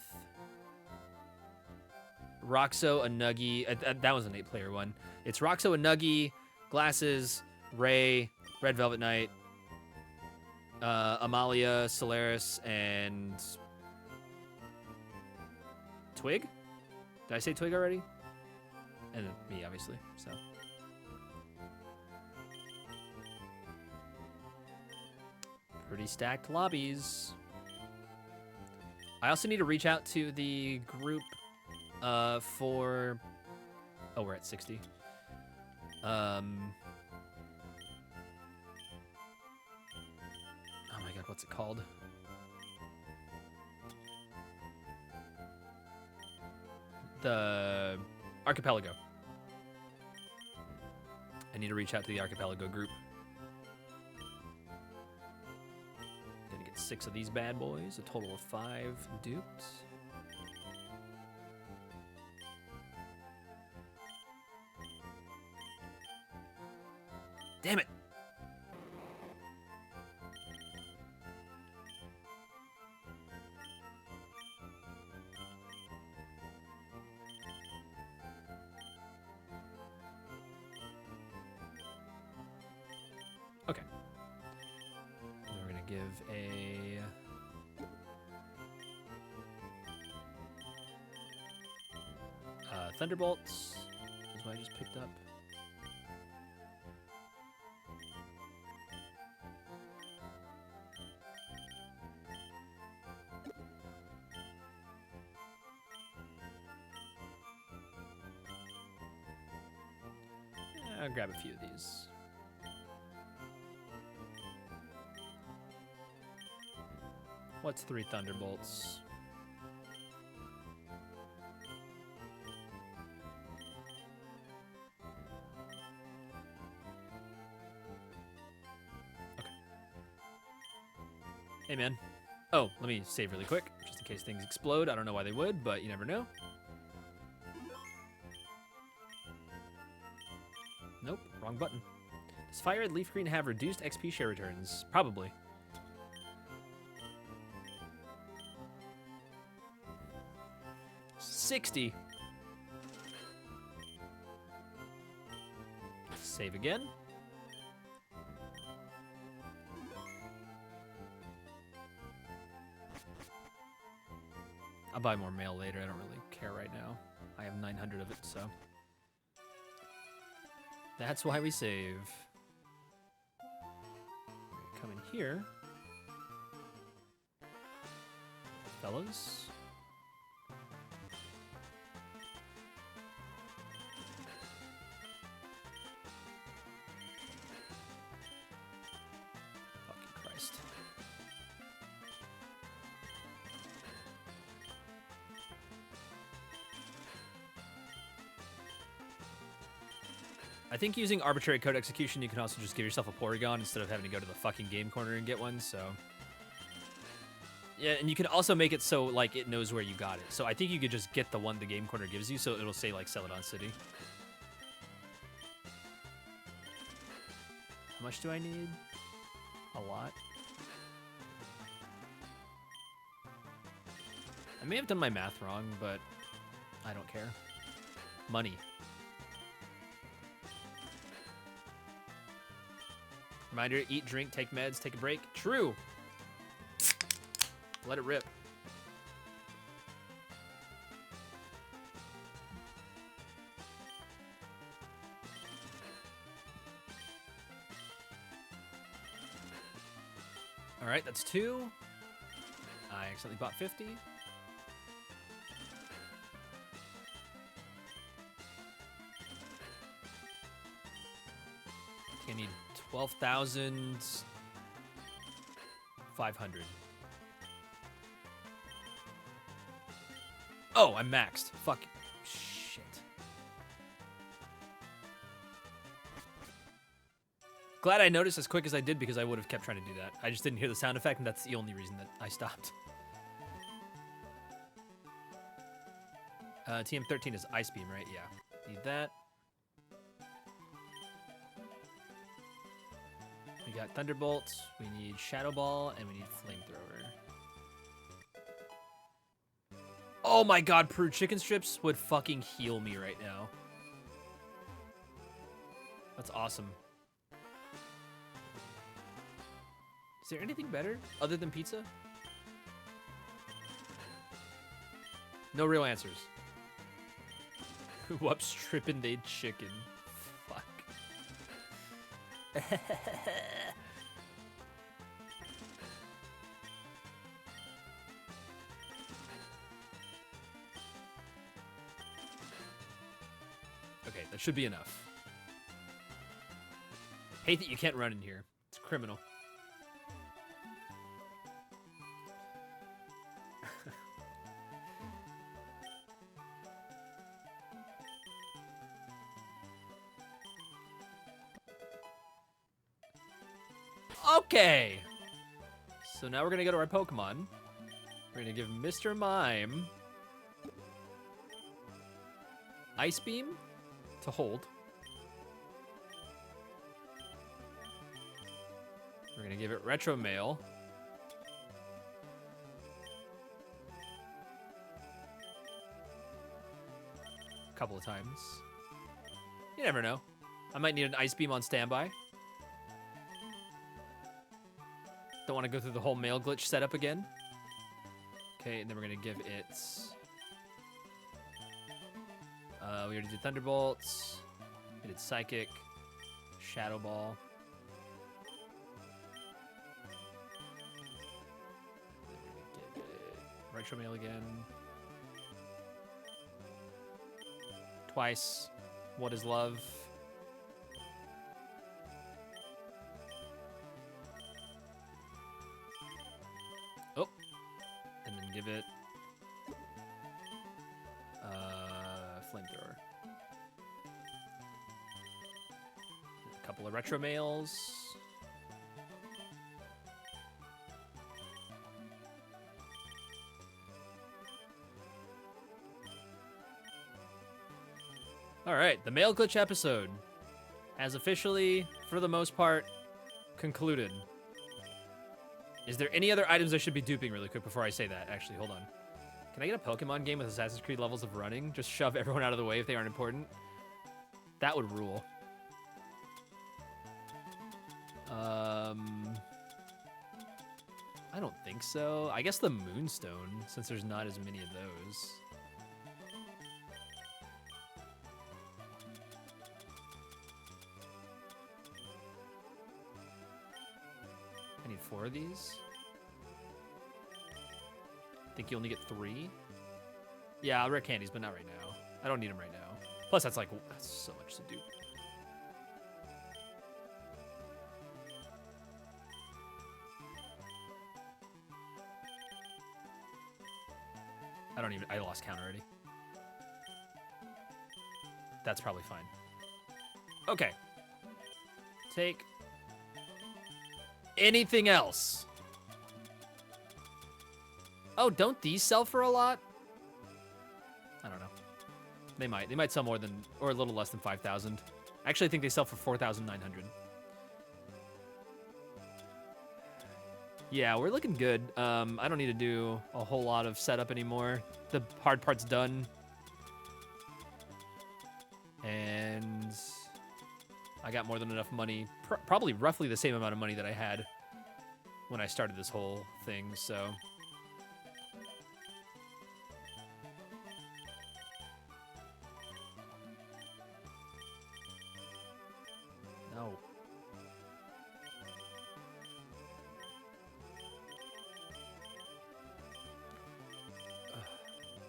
Roxo, Anugi. That was an 8-player one. It's Roxo, Anugi, Glasses, Ray, Red Velvet Knight, Amalia, Solaris, and Twig? Did I say Twig already? And then me, obviously, so. Pretty stacked lobbies. I also need to reach out to the group for... Oh, we're at 60. Oh my god, what's it called? The Archipelago. I need to reach out to the Archipelago group. Gonna get 6 of these bad boys, a total of 5 dupes. Damn it! Okay. And we're gonna give a Thunderbolts. That's what I just picked up. I'll grab a few of these. What's 3 Thunderbolts? Okay. Hey, man. Oh, let me save really quick, just in case things explode. I don't know why they would, but you never know. Nope, wrong button. Does Fire Red Leaf Green have reduced XP share returns? Probably. $60. Save again. I'll buy more mail later. I don't really care right now. I have 900 of it, so. That's why we save. Come in here. Fellas. Fucking Christ. I think using arbitrary code execution, you can also just give yourself a Porygon instead of having to go to the fucking game corner and get one, so. Yeah, and you can also make it so, like, it knows where you got it. So I think you could just get the one the game corner gives you, so it'll say, like, Celadon City. How much do I need? A lot. I may have done my math wrong, but I don't care. Money. Reminder, eat, drink, take meds, take a break. True. Let it rip. All right, that's 2. I accidentally bought 50. I need 12,500. Oh, I'm maxed. Fuck. Shit. Glad I noticed as quick as I did because I would have kept trying to do that. I just didn't hear the sound effect, and that's the only reason that I stopped. TM13 is Ice Beam, right? Yeah. Need that. We got Thunderbolt, we need Shadow Ball, and we need Flamethrower. Oh my god, Peru chicken strips would fucking heal me right now. That's awesome. Is there anything better other than pizza? No real answers. Whoops, trippin' they chicken. Fuck. Okay, that should be enough. Hate that you can't run in here. It's criminal. Okay. So now we're gonna go to our Pokemon. We're gonna give Mr. Mime Ice Beam to hold. We're gonna give it Retro Mail. A couple of times. You never know. I might need an Ice Beam on standby. Don't want to go through the whole mail glitch setup again. Okay, and then we're gonna give it. We already did Thunderbolts. We did Psychic, Shadow Ball. Then we're gonna give it Retro Mail again. Twice. What is Love? Oh, and then give it Flamethrower. A couple of Retro Mails. All right, the mail glitch episode has officially, for the most part, concluded. Is there any other items I should be duping really quick before I say that? Actually, hold on. Can I get a Pokemon game with Assassin's Creed levels of running? Just shove everyone out of the way if they aren't important? That would rule. I don't think so. I guess the Moonstone, since there's not as many of those. I need 4 of these. Think you only get 3? Yeah, rare candies, but not right now. I don't need them right now. Plus, that's so much to do. I lost count already. That's probably fine. Okay. Take anything else. Oh, don't these sell for a lot? I don't know. They might. They might sell more than, or a little less than 5,000. Actually, I think they sell for 4,900. Yeah, we're looking good. I don't need to do a whole lot of setup anymore. The hard part's done. And I got more than enough money. Probably roughly the same amount of money that I had when I started this whole thing, so... No.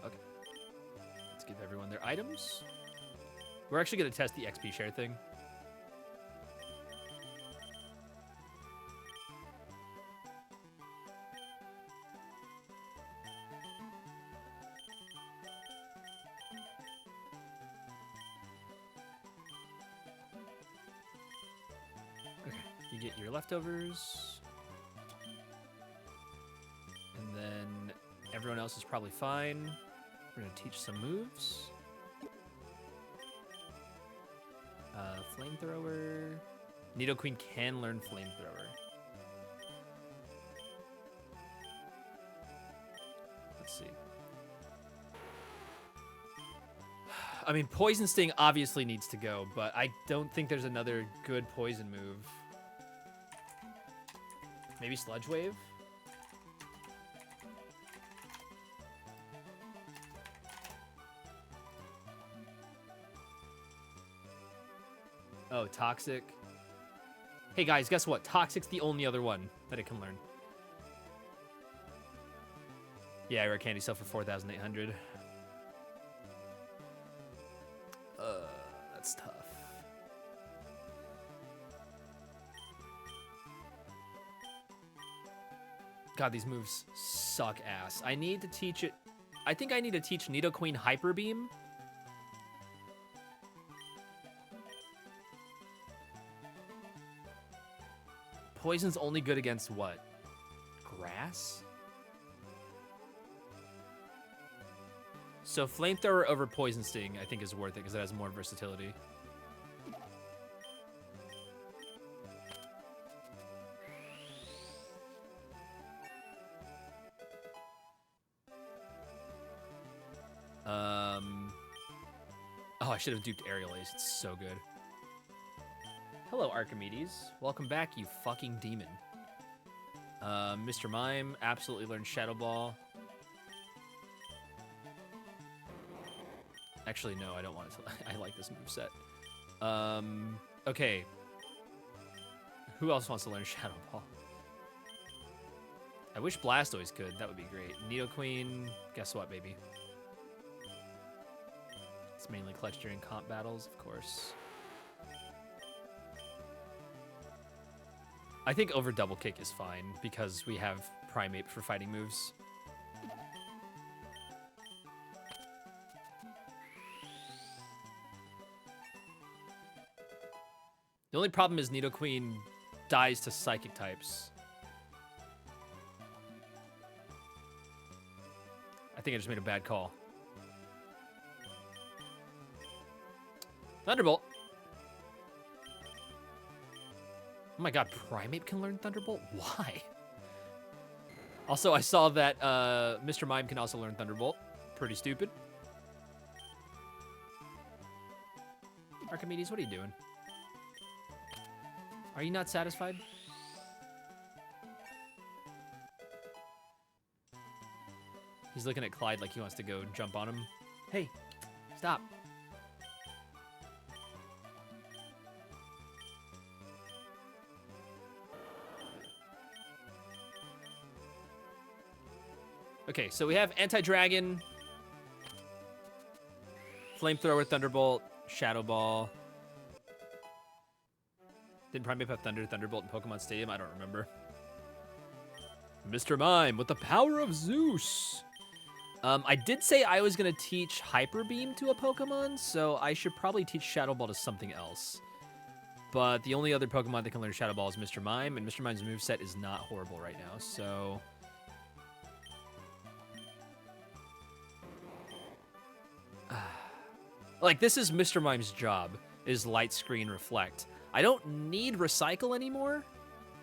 Okay. Let's give everyone their items. We're actually going to test the XP share thing. Okay, you get your leftovers. And then everyone else is probably fine. We're going to teach some moves. Flamethrower. Nidoqueen can learn Flamethrower. Let's see. I mean, Poison Sting obviously needs to go, but I don't think there's another good poison move. Maybe Sludge Wave? Oh, Toxic. Hey guys, guess what? Toxic's the only other one that it can learn. Yeah, rare candy sell for 4,800. That's tough. God, these moves suck ass. I need to teach it. I think I need to teach Nidoqueen Hyper Beam. Poison's only good against what? Grass? So Flamethrower over Poison Sting, I think, is worth it because it has more versatility. Oh, I should have duped Aerial Ace. It's so good. Hello, Archimedes. Welcome back, you fucking demon. Mr. Mime absolutely learned Shadow Ball. Actually, no, I don't want it to. I like this moveset. Okay. Who else wants to learn Shadow Ball? I wish Blastoise could. That would be great. Nidoqueen, guess what, baby? It's mainly clutch during comp battles, of course. I think over double kick is fine because we have Primeape for fighting moves. The only problem is Nidoqueen dies to psychic types. I think I just made a bad call. Thunderbolt. Oh my god, Primeape can learn Thunderbolt? Why? Also, I saw that Mr. Mime can also learn Thunderbolt. Pretty stupid. Archimedes, what are you doing? Are you not satisfied? He's looking at Clyde like he wants to go jump on him. Hey, stop. Okay, so we have Anti-Dragon, Flamethrower, Thunderbolt, Shadow Ball. Didn't Primeape have Thunderbolt in Pokemon Stadium? I don't remember. Mr. Mime with the power of Zeus. I did say I was going to teach Hyper Beam to a Pokemon, so I should probably teach Shadow Ball to something else. But the only other Pokemon that can learn Shadow Ball is Mr. Mime, and Mr. Mime's moveset is not horrible right now, so... Like, this is Mr. Mime's job, is Light Screen Reflect. I don't need Recycle anymore.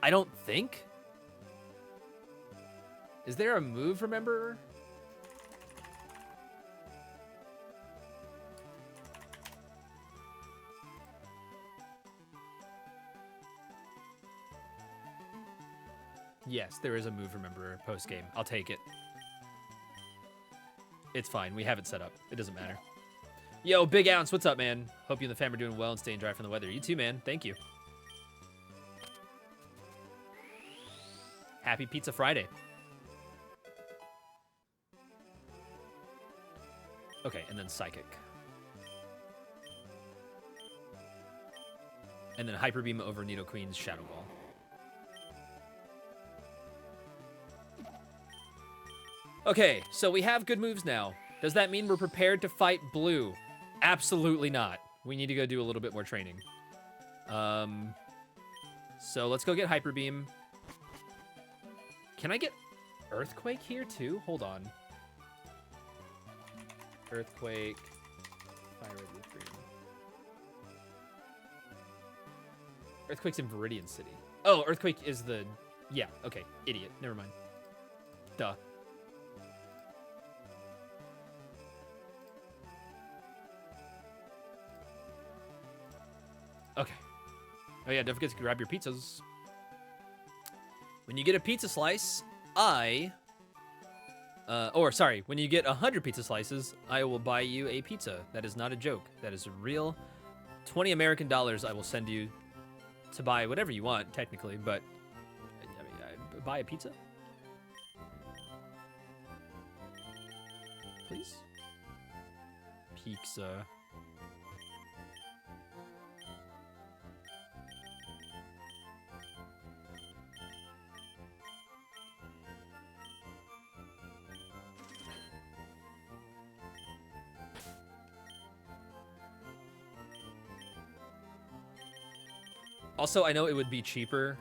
I don't think. Is there a move, remember? Yes, there is a move, remember, post-game. I'll take it. It's fine. We have it set up. It doesn't matter. Yo, Big Ounce, what's up, man? Hope you and the fam are doing well and staying dry from the weather. You too, man. Thank you. Happy Pizza Friday. Okay, and then Psychic. And then Hyper Beam over Nidoqueen's Shadow Ball. Okay, so we have good moves now. Does that mean we're prepared to fight Blue? Absolutely not. We need to go do a little bit more training. So let's go get Hyper Beam. Can I get Earthquake here too? Hold on. Earthquake. Fire Red, LeafGreen. Earthquake's in Viridian City. Oh, Earthquake is the... Yeah, okay. Idiot. Never mind. Duh. Okay. Oh yeah, don't forget to grab your pizzas. When you get a pizza slice, when you get 100 pizza slices, I will buy you a pizza. That is not a joke. That is real. 20 American dollars I will send you to buy whatever you want, technically, but I mean, buy a pizza? Please? Pizza. Also, I know it would be cheaper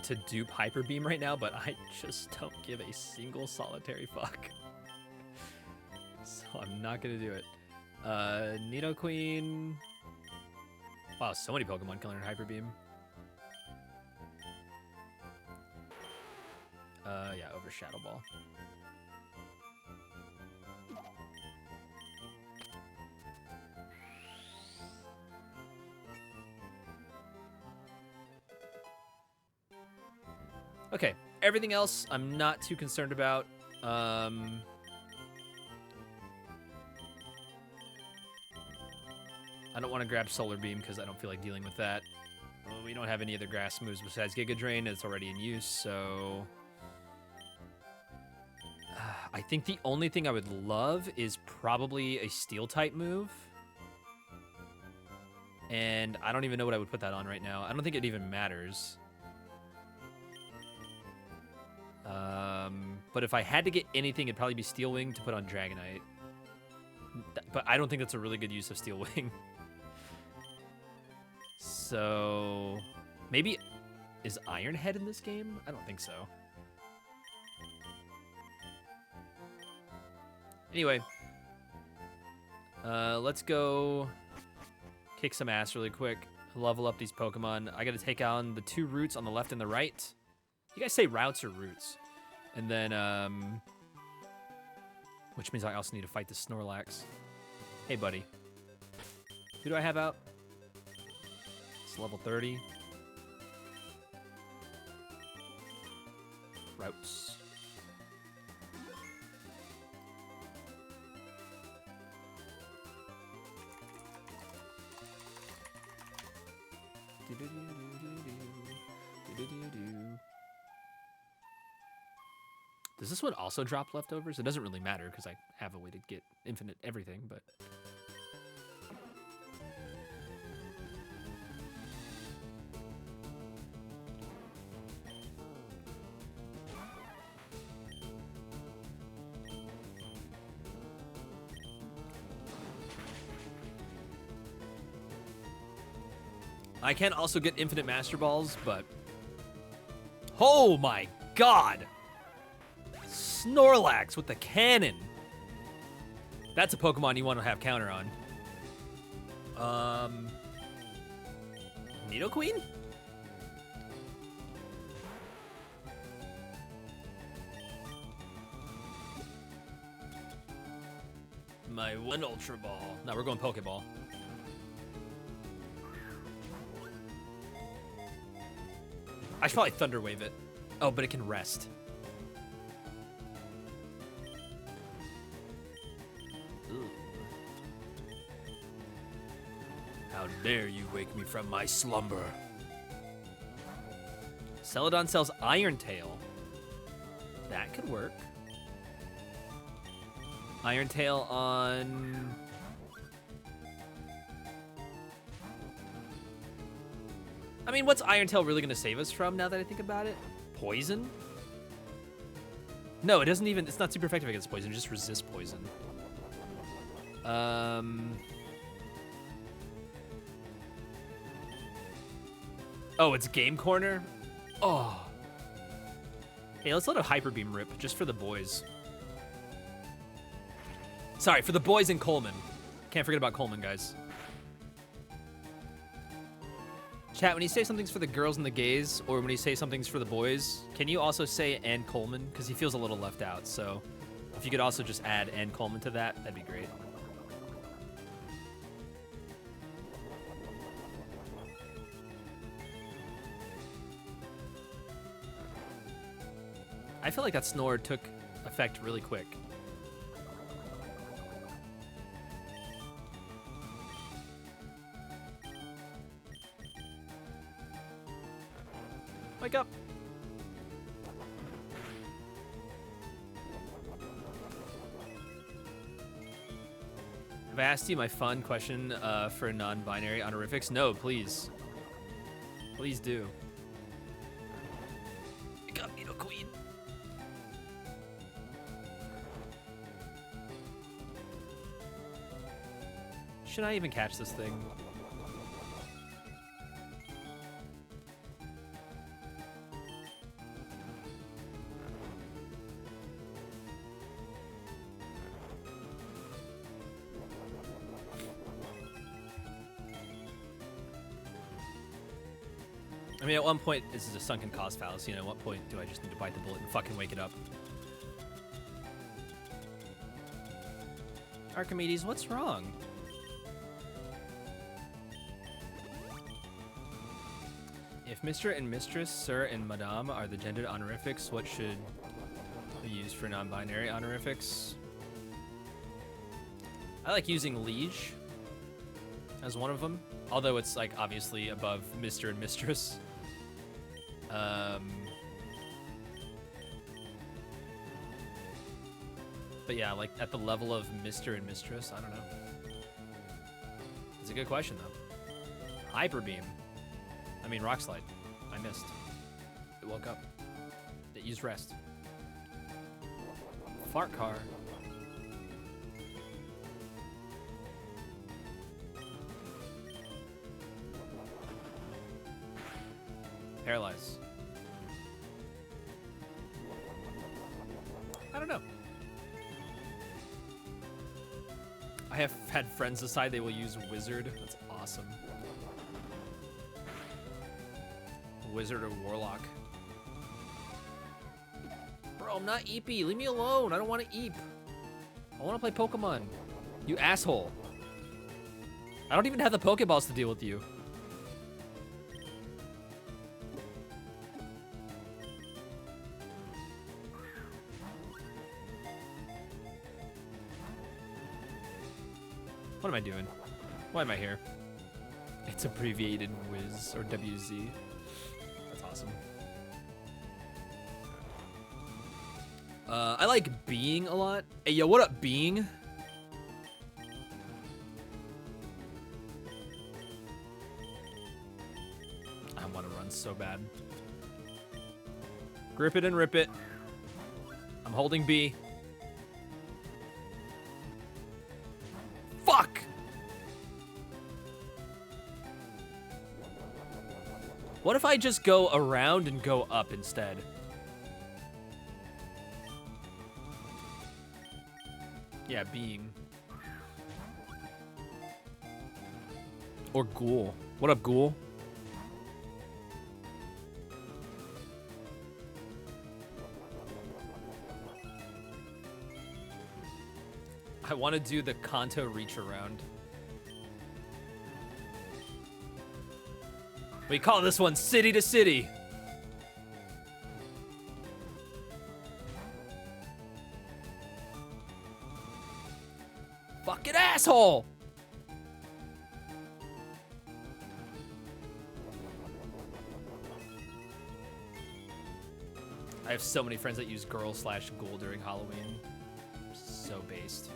to dupe Hyper Beam right now, but I just don't give a single solitary fuck. So I'm not gonna do it. Nidoqueen. Wow, so many Pokemon can learn Hyper Beam. Yeah, over Shadow Ball. Okay, everything else I'm not too concerned about. I don't want to grab Solar Beam because I don't feel like dealing with that. Well, we don't have any other grass moves besides Giga Drain. It's already in use, so... I think the only thing I would love is probably a Steel-type move. And I don't even know what I would put that on right now. I don't think it even matters. But if I had to get anything, it'd probably be Steel Wing to put on Dragonite. But I don't think that's a really good use of Steel Wing. So maybe is Iron Head in this game? I don't think so. Anyway, let's go kick some ass really quick. Level up these Pokemon. I gotta take on the 2 routes on the left and the right. You guys say routes or roots? And then, which means I also need to fight the Snorlax. Hey, buddy. Who do I have out? It's level 30. Routes. Does this one also drop leftovers? It doesn't really matter because I have a way to get infinite everything, but... I can also get infinite Master Balls, but... Oh my god! Snorlax with the cannon! That's a Pokemon you want to have counter on. Nidoqueen? My one Ultra Ball. No, we're going Pokeball. I should probably Thunder Wave it. Oh, but it can rest. Ooh. How dare you wake me from my slumber? Celadon sells Iron Tail. That could work. Iron Tail on... I mean, what's Iron Tail really going to save us from now that I think about it? Poison? No, it doesn't even... It's not super effective against poison. It just resists poison. Oh, it's Game Corner? Oh. Hey, let's let a Hyper Beam rip, just for the boys. Sorry, for the boys in Coleman. Can't forget about Coleman, guys. Chat, when you say something's for the girls and the gays, or when you say something's for the boys, can you also say and Coleman? Because he feels a little left out, so if you could also just add and Coleman to that, that'd be great. I feel like that snore took effect really quick. Wake up. Have I asked you my fun question for non-binary honorifics? No, please. Please do. Wake up, Nidoqueen. Should I even catch this thing? I mean, at one point, this is a sunken cost fallacy, and at what point do I just need to bite the bullet and fucking wake it up? Archimedes, what's wrong? If Mr. and Mistress, Sir and Madame are the gendered honorifics, what should be used for non-binary honorifics? I like using Liege as one of them, although it's like obviously above Mr. and Mistress. But yeah, like at the level of Mr. and Mistress, I don't know. It's a good question though. Hyper Beam. I mean Rock Slide. I missed. It woke up. It used rest. Fart Car. Paralyze. I don't know. I have had friends decide they will use Wizard. That's awesome. Wizard or Warlock. Bro, I'm not Eepy. Leave me alone. I don't want to Eep. I want to play Pokemon. You asshole. I don't even have the Pokeballs to deal with you. What am I doing? Why am I here? It's abbreviated Wiz or WZ. That's awesome. I like Being a lot. Hey, yo, what up, Being? I want to run so bad. Grip it and rip it. I'm holding B. Fuck! What if I just go around and go up instead? Yeah, Being. Or Ghoul. What up, Ghoul? I want to do the Kanto reach around. We call this one City to City. Fucking asshole! I have so many friends that use girl/ghoul during Halloween. So based.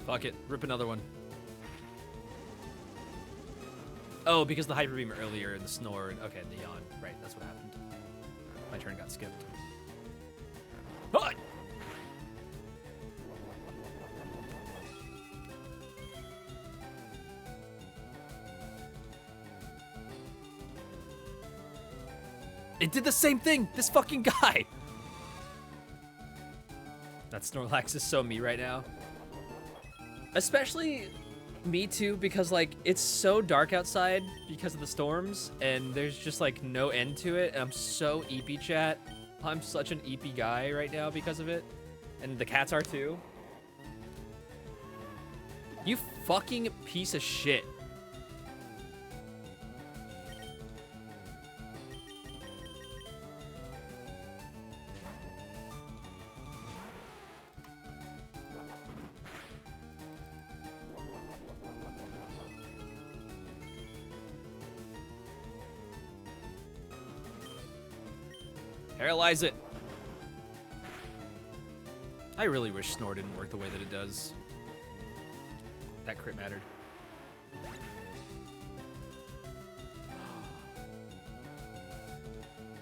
Fuck it. Rip another one. Oh, because the Hyper Beam earlier and the Snore. And, okay, the Yawn. Right, that's what happened. My turn got skipped. Ah! It did the same thing! This fucking guy! That Snorlax is so me right now. Especially me too, because like it's so dark outside because of the storms and there's just like no end to it, and I'm so eepy, chat. I'm such an eepy guy right now because of it. And the cats are too. You fucking piece of shit. Paralyze it. I really wish Snore didn't work the way that it does. That crit mattered.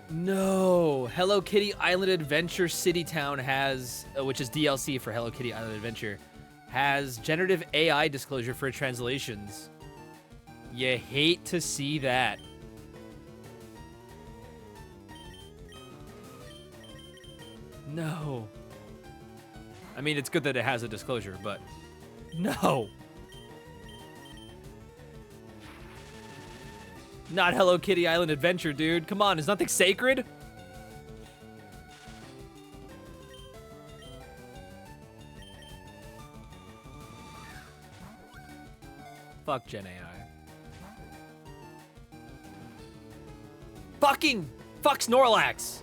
No! Hello Kitty Island Adventure City Town has, which is DLC for Hello Kitty Island Adventure, has generative AI disclosure for translations. You hate to see that. No. I mean, it's good that it has a disclosure, but no. Not Hello Kitty Island Adventure, dude. Come on, is nothing sacred? Fuck Gen AI. Fuck Snorlax.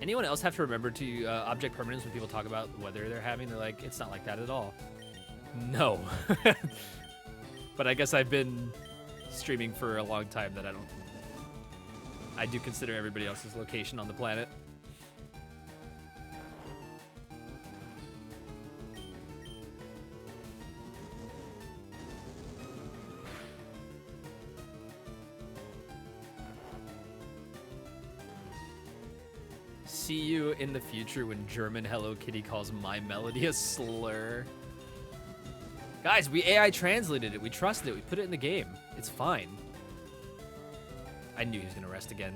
Anyone else have to remember to object permanence when people talk about the weather they're having? They're like, it's not like that at all. No. But I guess I've been streaming for a long time that I do consider everybody else's location on the planet. See you in the future when German Hello Kitty calls my melody a slur. Guys, we AI translated it. We trusted it. We put it in the game. It's fine. I knew he was gonna rest again.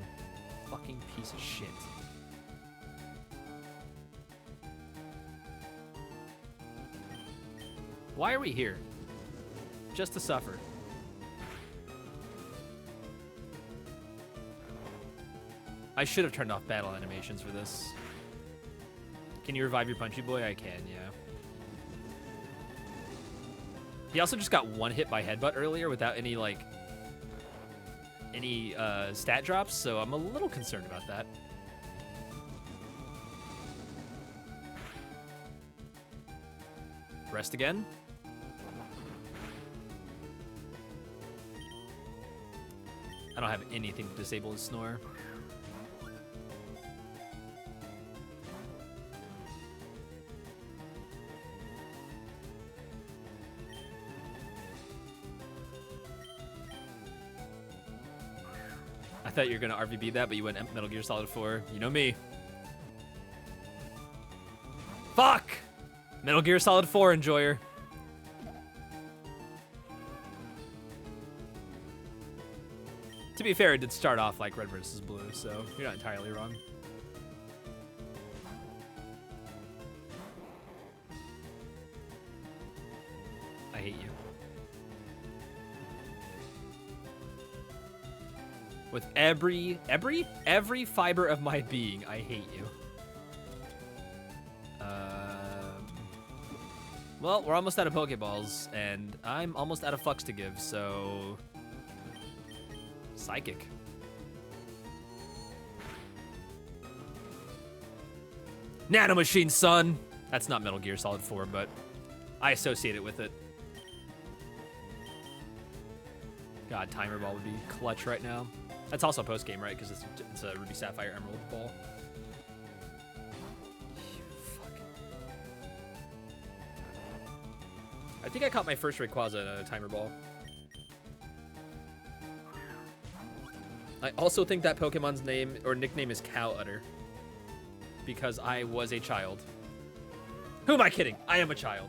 Fucking piece of shit. Why are we here? Just to suffer. I should have turned off battle animations for this. Can you revive your Punchy Boy? I can, yeah. He also just got one hit by Headbutt earlier without any, like, stat drops, so I'm a little concerned about that. Rest again. I don't have anything to disable his snore. I thought you were gonna RVB that, but you went Metal Gear Solid 4. You know me. Fuck! Metal Gear Solid 4 enjoyer. To be fair, it did start off like Red vs. Blue, so you're not entirely wrong. I hate you. With every fiber of my being, I hate you. Well, we're almost out of Pokeballs, and I'm almost out of fucks to give, so... Psychic. Nanomachine, son! That's not Metal Gear Solid 4, but I associate it with it. God, Timer Ball would be clutch right now. That's also post-game, right? Because it's a Ruby Sapphire Emerald Ball. I think I caught my first Rayquaza in a Timer Ball. I also think that Pokemon's name or nickname is Cow Udder. Because I was a child. Who am I kidding? I am a child.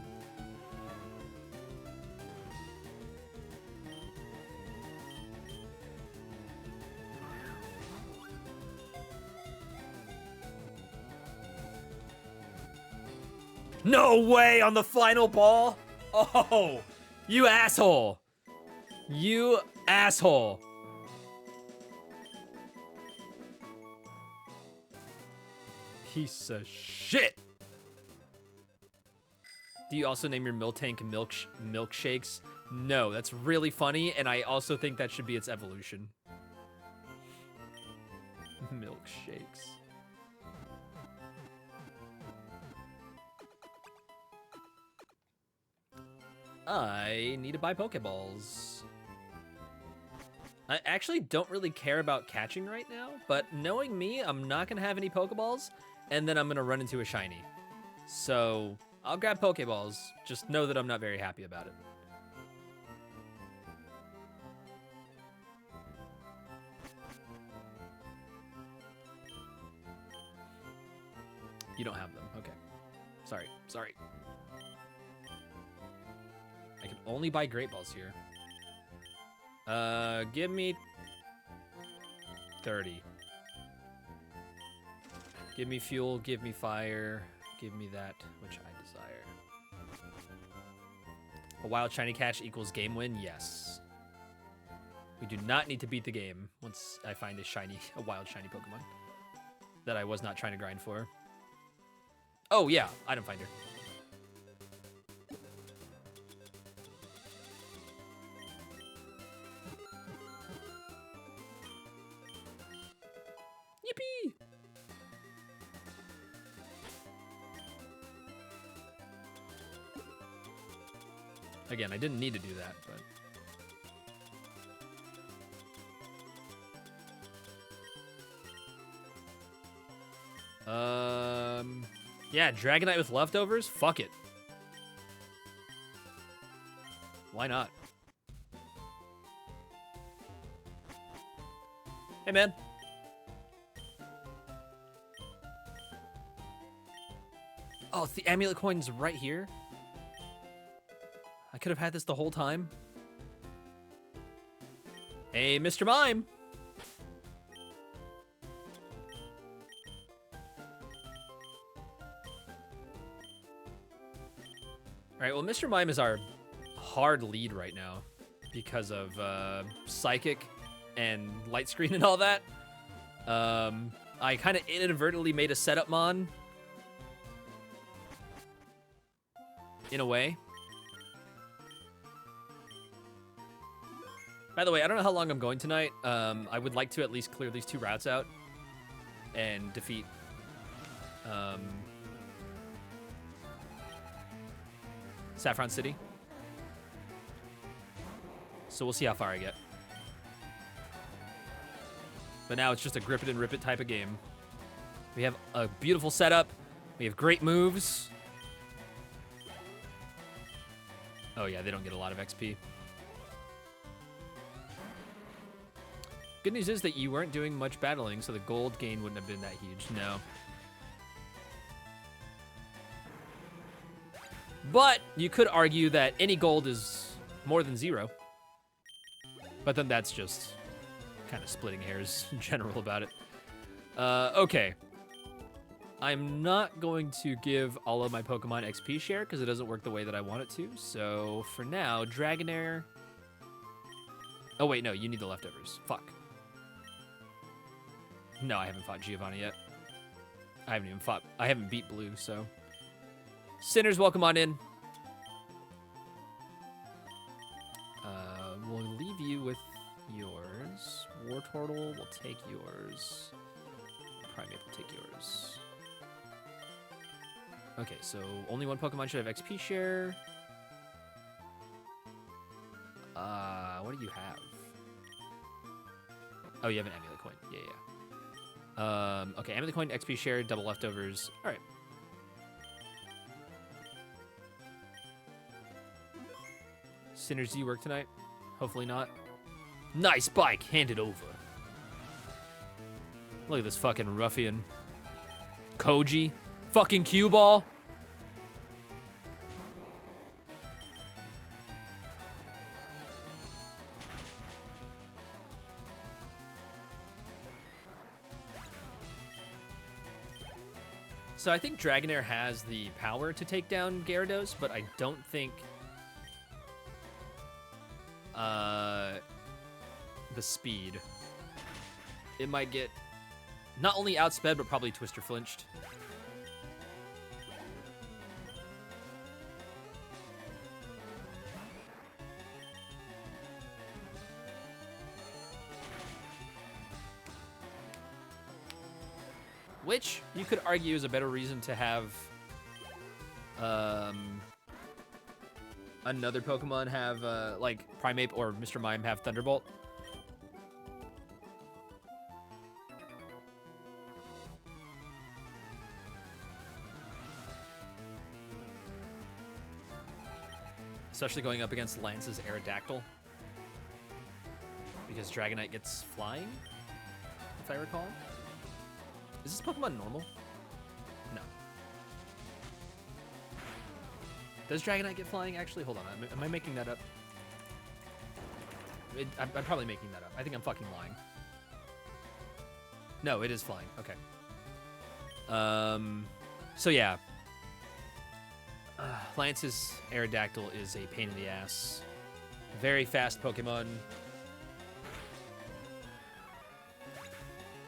No way on the final ball? Oh, you asshole. You asshole. Piece of shit. Do you also name your Miltank milkshakes? No, that's really funny, and I also think that should be its evolution. Milkshakes. I need to buy Pokeballs. I actually don't really care about catching right now, but knowing me, I'm not gonna have any Pokeballs, and then I'm gonna run into a shiny. So I'll grab Pokeballs, just know that I'm not very happy about it. You don't have them, okay. Sorry. I can only buy Great Balls here. Give me 30. Give me fuel, give me fire, give me that which I desire. A wild shiny catch equals game win? Yes. We do not need to beat the game once I find a wild shiny Pokemon that I was not trying to grind for. Oh yeah, item finder. Yippee! Again, I didn't need to do that, but... Yeah, Dragonite with leftovers? Fuck it. Why not? Hey, man. Oh, it's the amulet coin's right here? I could have had this the whole time. Hey, Mr. Mime. All right, well, Mr. Mime is our hard lead right now because of Psychic and Light Screen and all that. I kind of inadvertently made a setup mon. In a way. By the way, I don't know how long I'm going tonight. I would like to at least clear these 2 routes out and defeat Saffron City. So we'll see how far I get. But now it's just a grip it and rip it type of game. We have a beautiful setup. We have great moves. Oh yeah, they don't get a lot of XP. Good news is that you weren't doing much battling, so the gold gain wouldn't have been that huge. No. But you could argue that any gold is more than 0. But then that's just kind of splitting hairs in general about it. Okay. I'm not going to give all of my Pokemon XP share because it doesn't work the way that I want it to. So for now, Dragonair. Oh wait, no, you need the leftovers. Fuck. No, I haven't fought Giovanni yet. I haven't beat Blue, so. Sinners, welcome on in. We'll leave you with yours. Wartortle will take yours. Primeape will take yours. Okay, so only one Pokemon should have XP share. What do you have? Oh, you have an Amulet Coin. Yeah, yeah. Okay, Amulet Coin, XP share, double leftovers. All right. Sinners, do you work tonight? Hopefully not. Nice bike, hand it over. Look at this fucking ruffian. Koji. Fucking cue ball. So I think Dragonair has the power to take down Gyarados, but I don't think the speed. It might get not only outsped, but probably Twister flinched. Which you could argue is a better reason to have another Pokemon have like Primeape or Mr. Mime have Thunderbolt. Especially going up against Lance's Aerodactyl. Because Dragonite gets flying, if I recall. Is this Pokemon normal? No. Does Dragonite get flying? Actually, hold on. Am I making that up? I'm probably making that up. I think I'm fucking lying. No, it is flying. Okay. So yeah. Lance's Aerodactyl is a pain in the ass. Very fast Pokemon.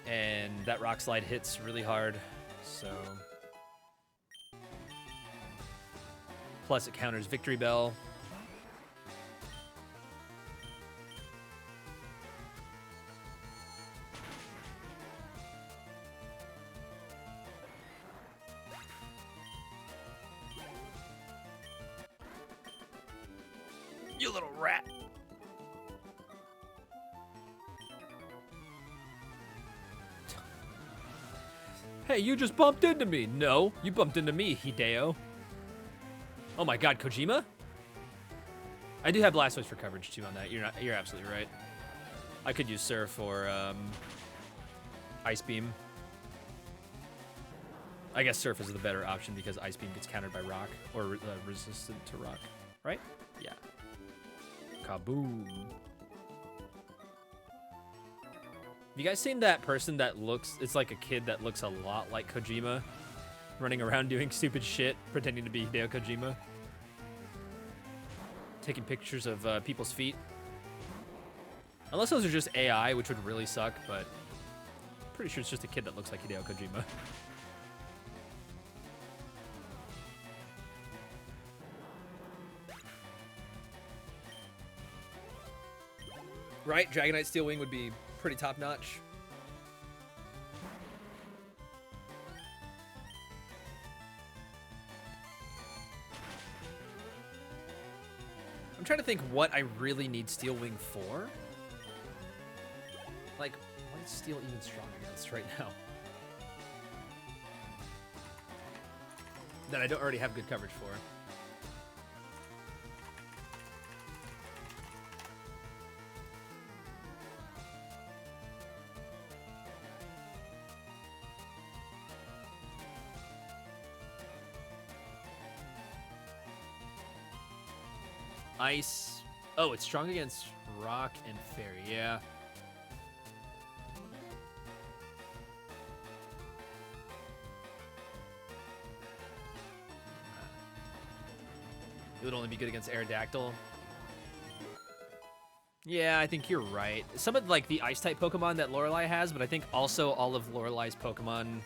And that Rock Slide hits really hard, so... Plus it counters Victory Bell. You little rat. Hey, you just bumped into me. No, you bumped into me, Hideo. Oh my god, Kojima? I do have Blastoise for coverage too on that. You're absolutely right. I could use Surf or Ice Beam. I guess Surf is the better option because Ice Beam gets countered by Rock or resistant to Rock, right? Yeah. Kaboom. Have you guys seen that person that looks, it's like a kid that looks a lot like Kojima, running around doing stupid shit, pretending to be Hideo Kojima? Taking pictures of people's feet. Unless those are just AI, which would really suck, but I'm pretty sure it's just a kid that looks like Hideo Kojima. Right? Dragonite Steel Wing would be pretty top-notch. I'm trying to think what I really need Steel Wing for. Like, what is Steel even strong against right now? That I don't already have good coverage for. Ice. Oh, it's strong against Rock and Fairy. Yeah. It would only be good against Aerodactyl. Yeah, I think you're right. Some of like the Ice-type Pokemon that Lorelei has, but I think also all of Lorelei's Pokemon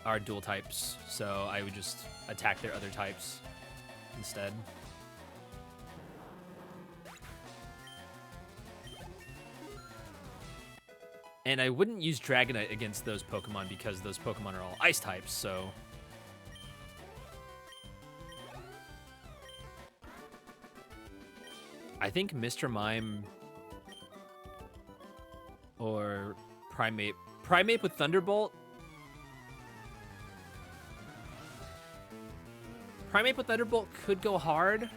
are dual types, so I would just attack their other types instead. And I wouldn't use Dragonite against those Pokemon because those Pokemon are all Ice types, so... I think Mr. Mime or Primeape. Primeape with Thunderbolt? Primeape with Thunderbolt could go hard,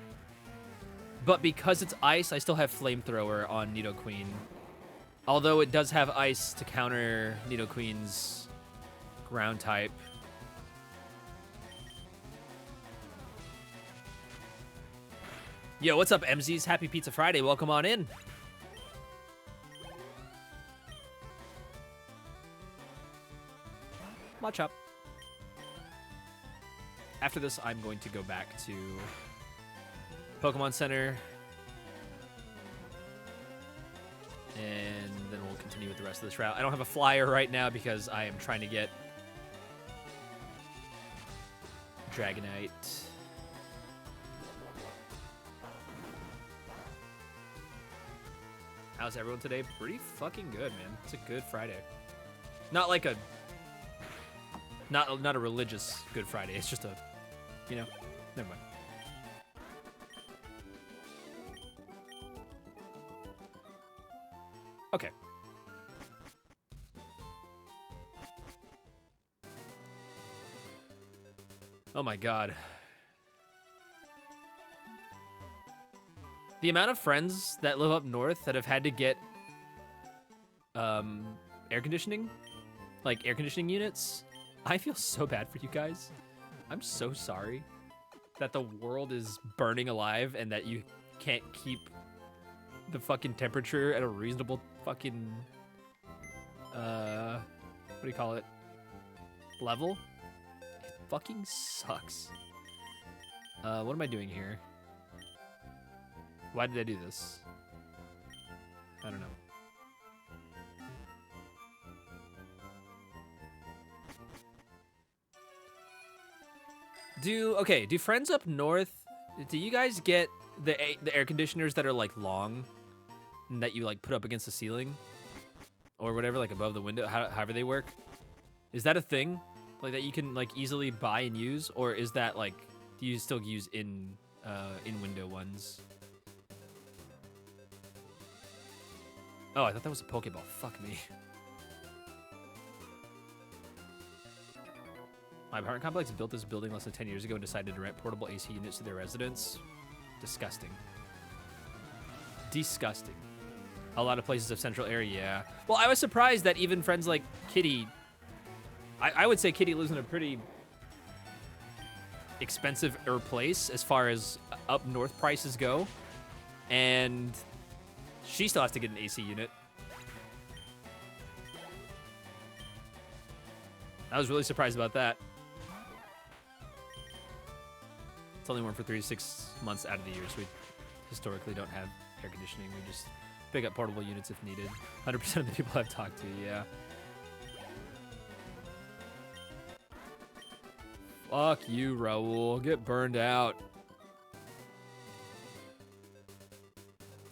but because it's Ice, I still have Flamethrower on Nidoqueen. Although it does have Ice to counter Nidoqueen's ground type. Yo, what's up, MZs? Happy Pizza Friday. Welcome on in. Watch up. After this, I'm going to go back to Pokemon Center. And then we'll continue with the rest of this route. I don't have a flyer right now because I am trying to get Dragonite. How's everyone today? Pretty fucking good, man. It's a good Friday. Not like a... Not a religious Good Friday. It's just a... You know? Never mind. Okay. Oh my god. The amount of friends that live up north that have had to get air conditioning, like air conditioning units, I feel so bad for you guys. I'm so sorry that the world is burning alive and that you can't keep the fucking temperature at a reasonable fucking what do you call it? Level? It fucking sucks. What am I doing here? Why did I do this? I don't know. Do friends up north, do you guys get the air conditioners that are like long and that you like put up against the ceiling or whatever, like above the window, however they work? Is that a thing like that you can like easily buy and use, or is that like, do you still use in window ones? Oh, I thought that was a Pokeball. Fuck me. My apartment complex built this building less than 10 years ago and decided to rent portable AC units to their residents. Disgusting. Disgusting. A lot of places of central area, yeah. Well, I was surprised that even friends like Kitty, I would say Kitty lives in a pretty expensive place as far as up north prices go. And she still has to get an AC unit. I was really surprised about that. It's only one for 3 to 6 months out of the year, so we historically don't have air conditioning. We just pick up portable units if needed. 100% of the people I've talked to, yeah. Fuck you, Raul. Get burned out.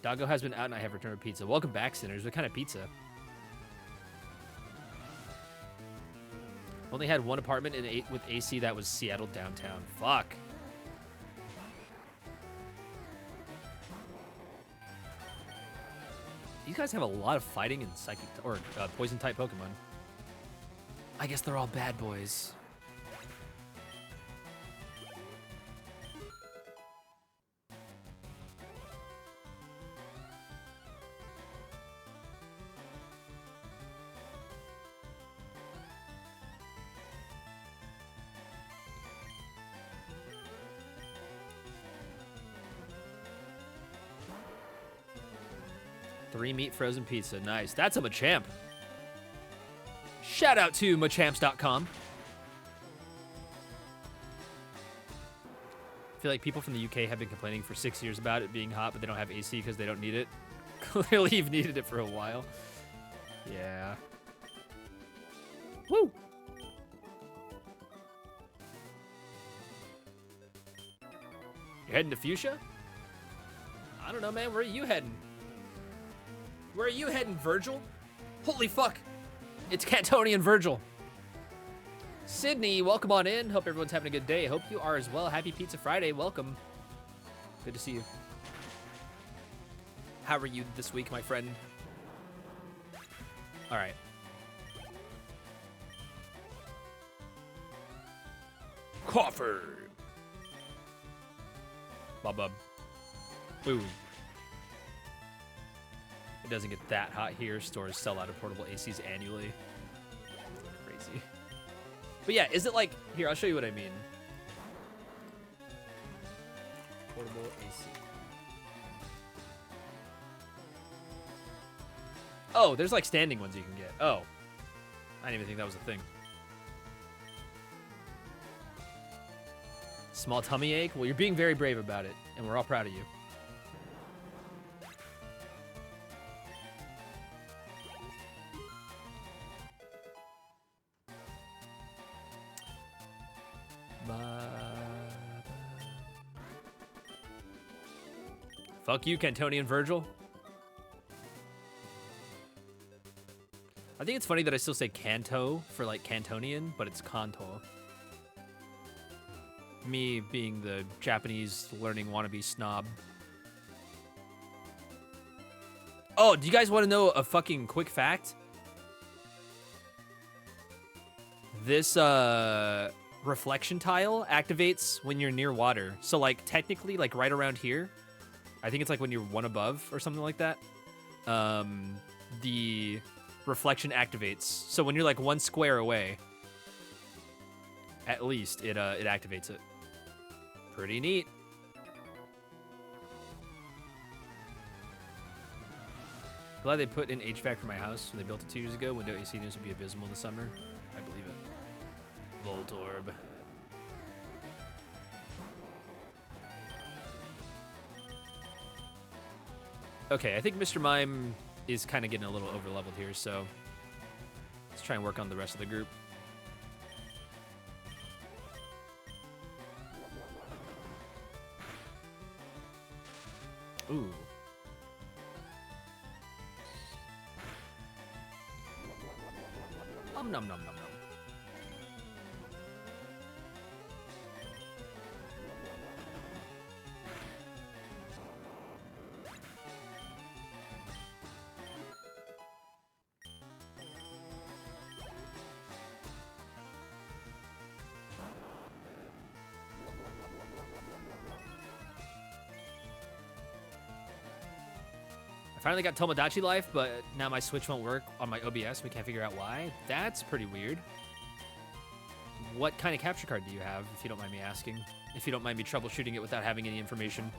Doggo has been out and I have returned pizza. Welcome back, sinners. What kind of pizza? Only had one apartment with AC that was Seattle downtown. Fuck. These guys have a lot of fighting and psychic or poison type Pokemon. I guess they're all bad boys. Three meat frozen pizza. Nice. That's a Machamp. Shout out to Machamps.com. I feel like people from the UK have been complaining for 6 years about it being hot, but they don't have AC because they don't need it. Clearly you've needed it for a while. Yeah. Woo! You're heading to Fuchsia? I don't know, man. Where are you heading? Where are you heading, Virgil? Holy fuck. It's Cantonian Virgil. Sydney, welcome on in. Hope everyone's having a good day. Hope you are as well. Happy Pizza Friday. Welcome. Good to see you. How are you this week, my friend? All right. Coffee. Bub. Ooh. It doesn't get that hot here. Stores sell out of portable ACs annually. Crazy. But yeah, is it like... Here, I'll show you what I mean. Portable AC. Oh, there's like standing ones you can get. Oh. I didn't even think that was a thing. Small tummy ache? Well, you're being very brave about it, and we're all proud of you. Fuck you, Cantonian Virgil. I think it's funny that I still say Kanto for like Cantonian, but it's Kanto. Me being the Japanese learning wannabe snob. Oh, do you guys want to know a fucking quick fact? This reflection tile activates when you're near water. So like technically like right around here, I think it's like when you're one above or something like that. The reflection activates. So when you're like 1 square away, at least it activates it. Pretty neat. Glad they put in HVAC for my house when they built it 2 years ago. Window AC units would be abysmal in the summer. I believe it. Voltorb. Okay, I think Mr. Mime is kind of getting a little over-leveled here, so let's try and work on the rest of the group. Ooh. Nom nom nom nom. Finally got Tomodachi Life, but now my Switch won't work on my OBS. We can't figure out why. That's pretty weird. What kind of capture card do you have, if you don't mind me asking? If you don't mind me troubleshooting it without having any information.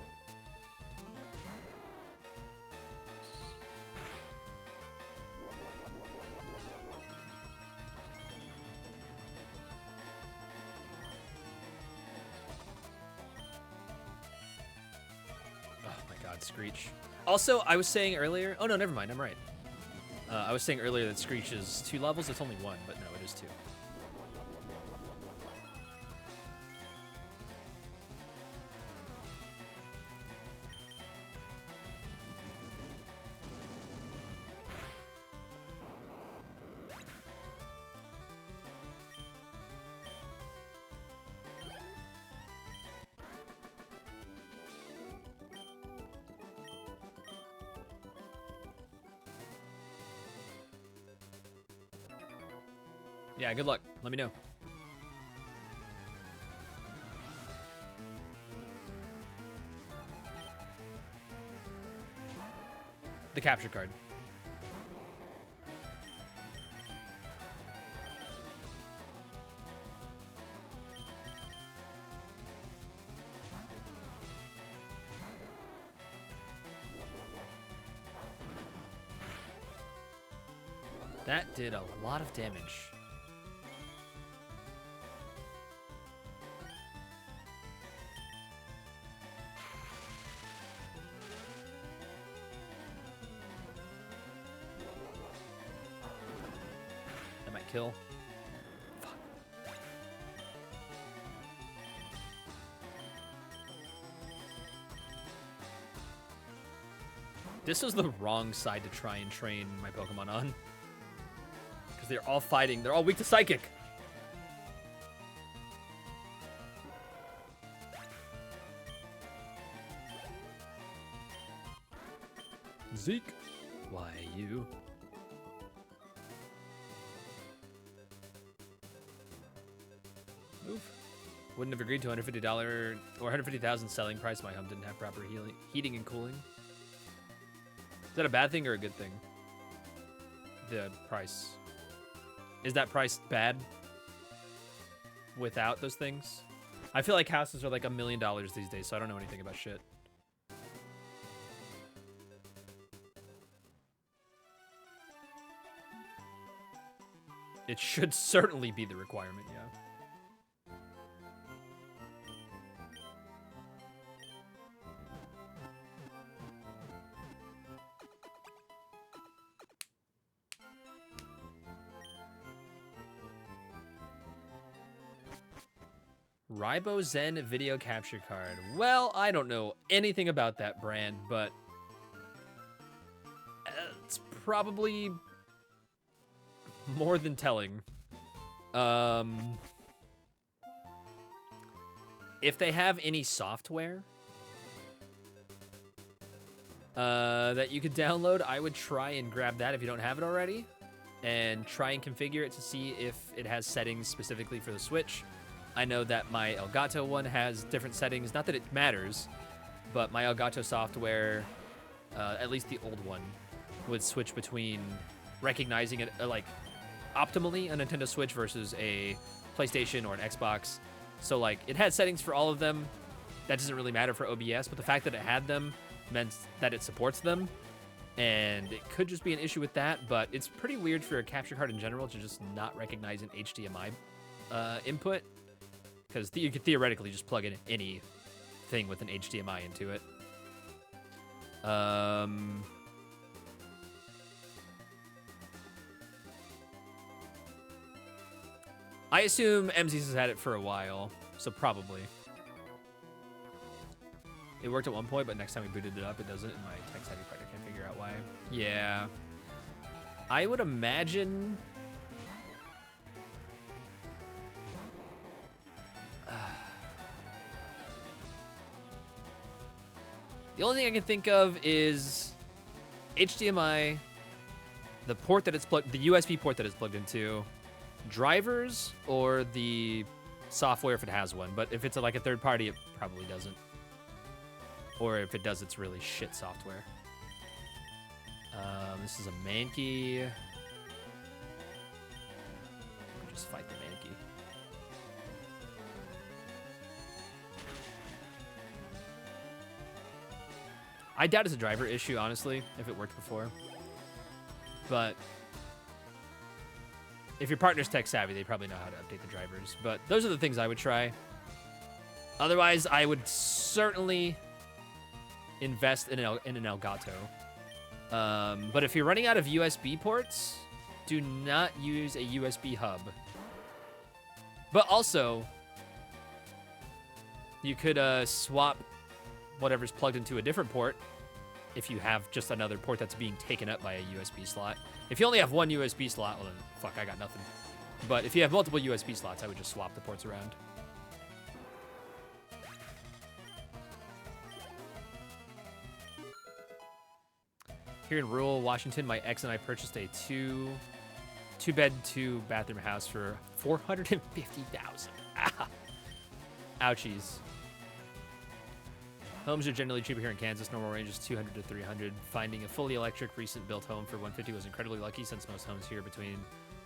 Oh my god, Screech. Also, I was saying earlier... Oh, no, never mind. I'm right. I was saying earlier that Screech is 2 levels. It's only 1, but no, it is 2. Yeah, good luck. Let me know. The capture card. That did a lot of damage. Kill. Fuck. This is the wrong side to try and train my Pokemon on. Because they're all fighting. They're all weak to Psychic. Zeke. Why you? Move. Wouldn't have agreed to $150 or $150,000 selling price. My home didn't have proper heating and cooling. Is that a bad thing or a good thing? The price. Is that price bad without those things? I feel like houses are like $1 million these days, so I don't know anything about shit. It should certainly be the requirement, yeah. Ribozen video capture card. Well, I don't know anything about that brand, but it's probably more than telling. If they have any software that you could download, I would try and grab that if you don't have it already, and try and configure it to see if it has settings specifically for the Switch. I know that my Elgato one has different settings. Not that it matters, but my Elgato software, at least the old one, would switch between recognizing it like optimally a Nintendo Switch versus a PlayStation or an Xbox. So like it had settings for all of them. That doesn't really matter for OBS, but the fact that it had them meant that it supports them. And it could just be an issue with that, but it's pretty weird for a capture card in general to just not recognize an HDMI input, because you could theoretically just plug in anything with an HDMI into it. I assume MZ's has had it for a while, so probably. It worked at one point, but next time we booted it up, it doesn't, and my tech-savvy partner can't figure out why. Yeah. I would imagine... The only thing I can think of is HDMI, the port that it's plugged, the USB port that it's plugged into, drivers, or the software if it has one. But if it's like a third party, it probably doesn't. Or if it does, it's really shit software. This is a Mankey. Just fight the Mankey. I doubt it's a driver issue, honestly, if it worked before. But if your partner's tech savvy, they probably know how to update the drivers. But those are the things I would try. Otherwise, I would certainly invest in an Elgato. But if you're running out of USB ports, do not use a USB hub. But also, you could swap whatever's plugged into a different port if you have just another port that's being taken up by a USB slot. If you only have one USB slot, well then, fuck, I got nothing. But if you have multiple USB slots, I would just swap the ports around. Here in rural Washington, my ex and I purchased a two-bed, two-bathroom house for $450,000. Ah. Ouchies. Homes are generally cheaper here in Kansas. Normal range is $200 to $300. Finding a fully electric, recent-built home for $150 was incredibly lucky, since most homes here between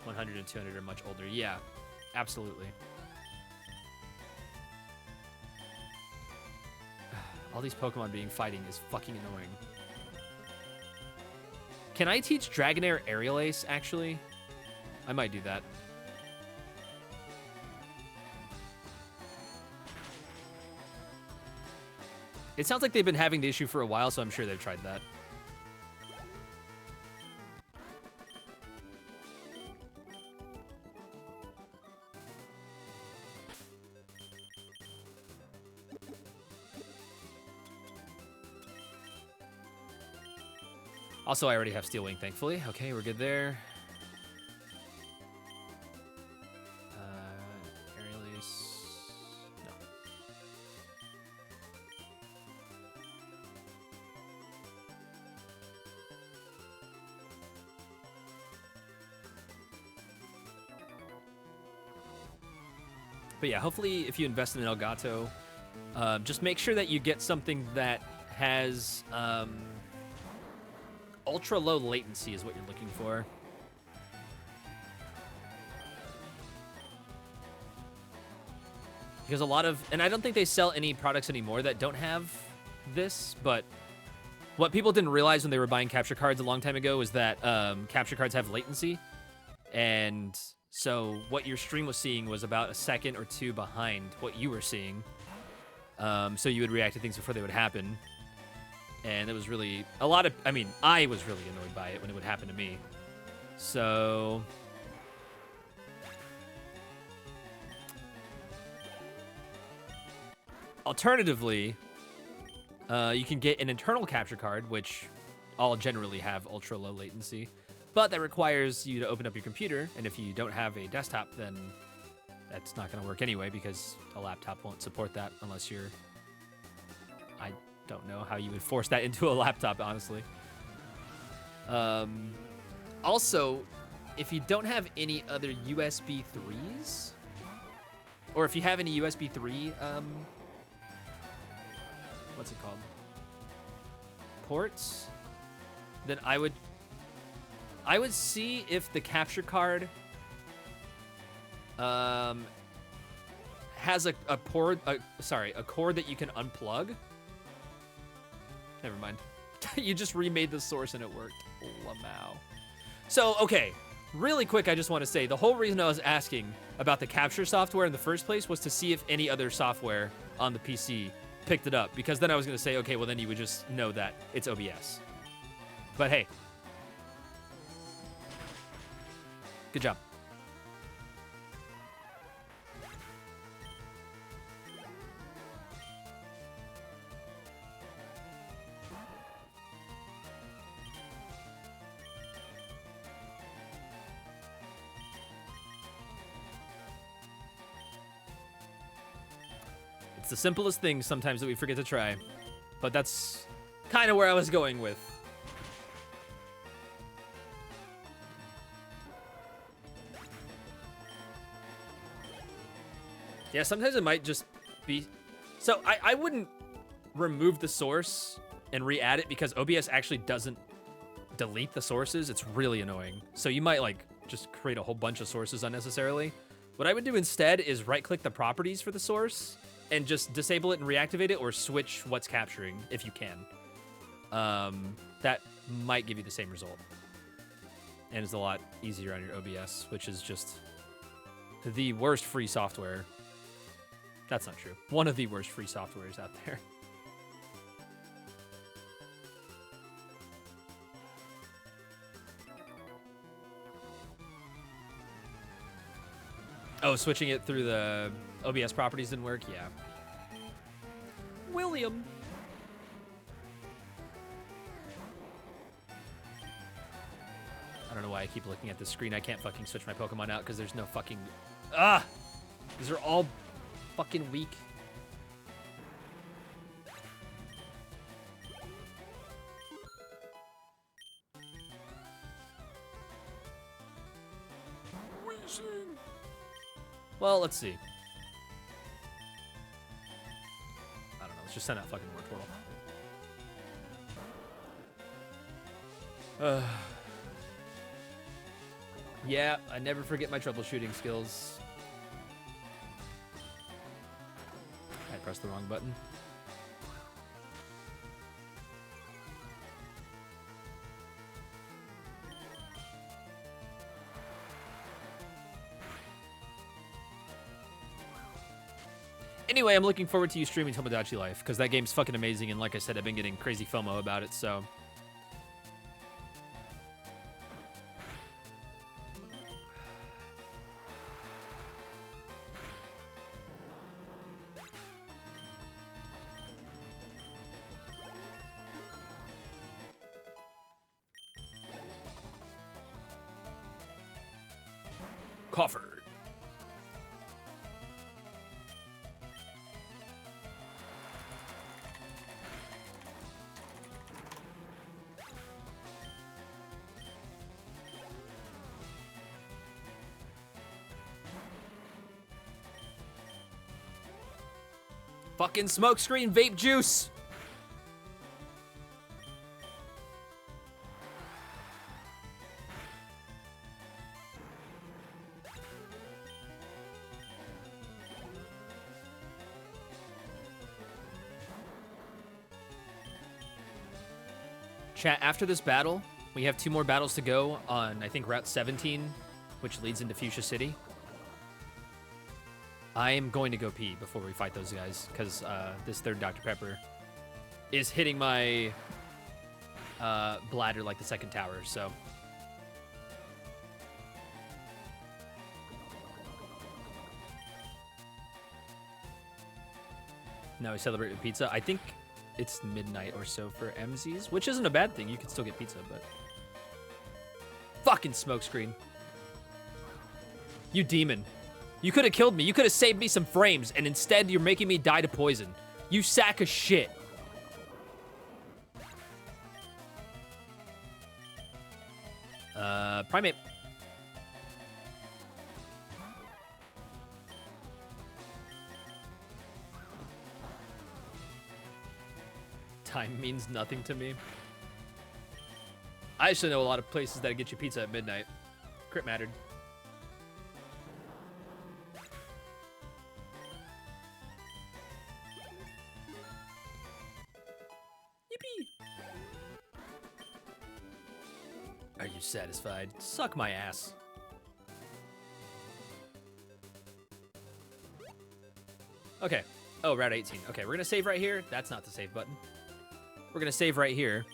$100 and $200 are much older. Yeah, absolutely. All these Pokemon being fighting is fucking annoying. Can I teach Dragonair Aerial Ace, actually? I might do that. It sounds like they've been having the issue for a while, so I'm sure they've tried that. Also, I already have Steel Wing, thankfully. Okay, we're good there. Aerial Ace. No. But yeah, hopefully if you invest in an Elgato, just make sure that you get something that has ultra low latency is what you're looking for. Because a lot of, and I don't think they sell any products anymore that don't have this, but what people didn't realize when they were buying capture cards a long time ago is that capture cards have latency. And so what your stream was seeing was about a second or two behind what you were seeing. So you would react to things before they would happen. And it was really a lot of, I mean, I was really annoyed by it when it would happen to me. So alternatively, you can get an internal capture card, which all generally have ultra low latency, but that requires you to open up your computer. And if you don't have a desktop, then that's not going to work anyway, because a laptop won't support that unless you're, I don't know how you would force that into a laptop, honestly. Also, if you don't have any other USB 3s, or if you have any USB 3, what's it called? Ports, then I would see if the capture card has a cord that you can unplug. Never mind. You just remade the source and it worked. Lamau. So, okay. Really quick, I just want to say, the whole reason I was asking about the capture software in the first place was to see if any other software on the PC picked it up. Because then I was going to say, okay, well then you would just know that it's OBS. But hey. Good job. It's the simplest things sometimes that we forget to try. But that's kind of where I was going with. Yeah, sometimes it might just be... So I wouldn't remove the source and re-add it because OBS actually doesn't delete the sources. It's really annoying. So you might like just create a whole bunch of sources unnecessarily. What I would do instead is right-click the properties for the source and just disable it and reactivate it or switch what's capturing if you can. That might give you the same result. And it's a lot easier on your OBS, which is just the worst free software. That's not true. One of the worst free softwares out there. Oh, switching it through the OBS properties didn't work? Yeah. William. I don't know why I keep looking at this screen. I can't fucking switch my Pokemon out because there's no fucking... Ah! These are all fucking weak. Well, let's see. I don't know. Let's just send out fucking Wartortle. Yeah, I never forget my troubleshooting skills. I pressed the wrong button. Anyway, I'm looking forward to you streaming Tomodachi Life, because that game's fucking amazing, and like I said, I've been getting crazy FOMO about it, so... Coffer. Fucking smokescreen vape juice. Chat, after this battle, we have 2 more battles to go on, I think, Route 17, which leads into Fuchsia City. I am going to go pee before we fight those guys, because this third Dr. Pepper is hitting my bladder like the second tower, so... Now we celebrate with pizza. I think it's midnight or so for MZs, which isn't a bad thing. You can still get pizza, but... Fucking smokescreen. You demon. You could have killed me. You could have saved me some frames, and instead you're making me die to poison. You sack of shit. Primate. Time means nothing to me. I actually know a lot of places that get you pizza at midnight. Crit mattered. Yippee! satisfied. Suck my ass. Okay. Oh, Route 18. Okay, we're gonna save right here. That's not the save button. We're gonna save right here.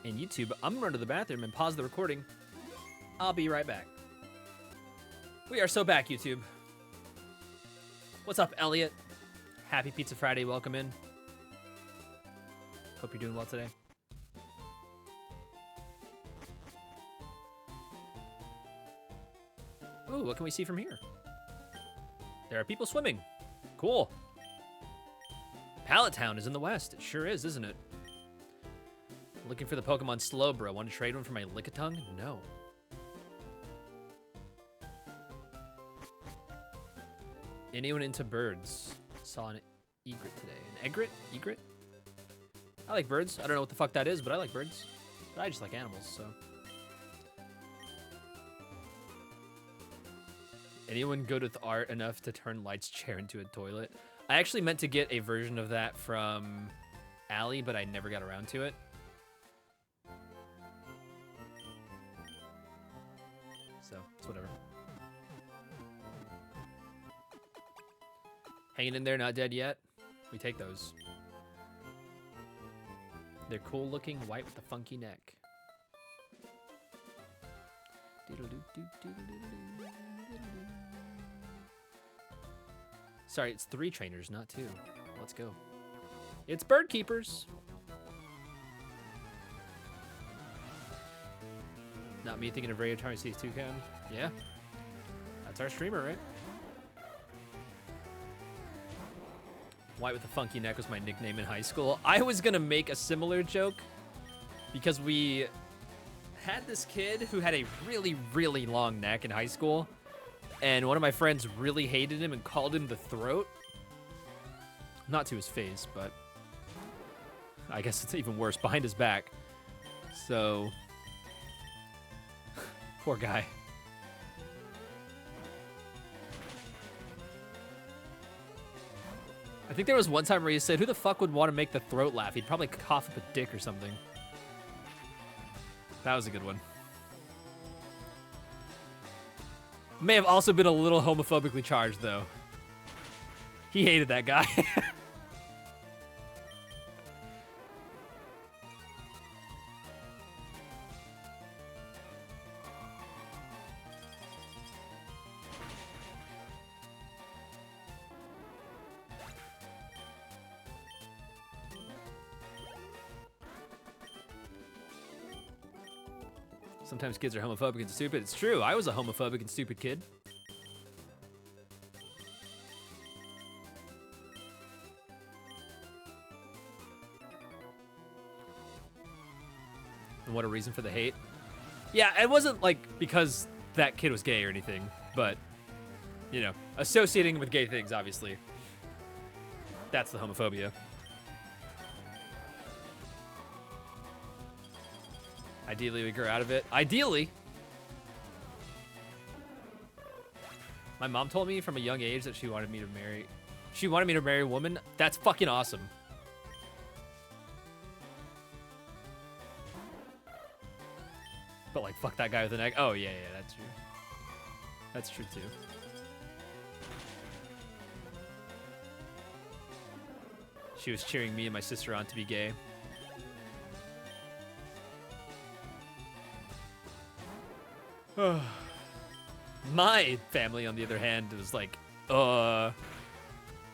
In YouTube, I'm gonna run to the bathroom and pause the recording. I'll be right back. We are so back, YouTube. What's up, Elliot? Happy Pizza Friday. Welcome in. Hope you're doing well today. Ooh, what can we see from here? There are people swimming. Cool. Pallet Town is in the west. It sure is, isn't it? Looking for the Pokemon Slowbro. Want to trade one for my Lickitung? No. Anyone into birds? Saw an egret today. An egret? Egret? I like birds. I don't know what the fuck that is, but I like birds. But I just like animals, so. Anyone good with art enough to turn Light's chair into a toilet? I actually meant to get a version of that from Allie, but I never got around to it. So, it's whatever. Hanging in there, not dead yet. We take those. They're cool looking, white with a funky neck. Sorry, it's 3 trainers, not 2. Let's go. It's bird keepers. Not me thinking of Radio Atari Seas 2 cam. Yeah. That's our streamer, right? White with a funky neck was my nickname in high school. I was gonna make a similar joke because we had this kid who had a really, really long neck in high school, and one of my friends really hated him and called him the Throat. Not to his face, but I guess it's even worse, behind his back. So, poor guy. I think there was one time where he said, who the fuck would want to make the Throat laugh? He'd probably cough up a dick or something. That was a good one. May have also been a little homophobically charged, though. He hated that guy. Sometimes kids are homophobic and stupid. It's true. I was a homophobic and stupid kid. And what a reason for the hate. Yeah, it wasn't like because that kid was gay or anything, but, you know, associating with gay things, obviously. That's the homophobia. Ideally, we grow out of it. Ideally. My mom told me from a young age that she wanted me to marry a woman. That's fucking awesome. But like, fuck that guy with an egg. Oh, yeah, that's true. That's true, too. She was cheering me and my sister on to be gay. My family, on the other hand, was like,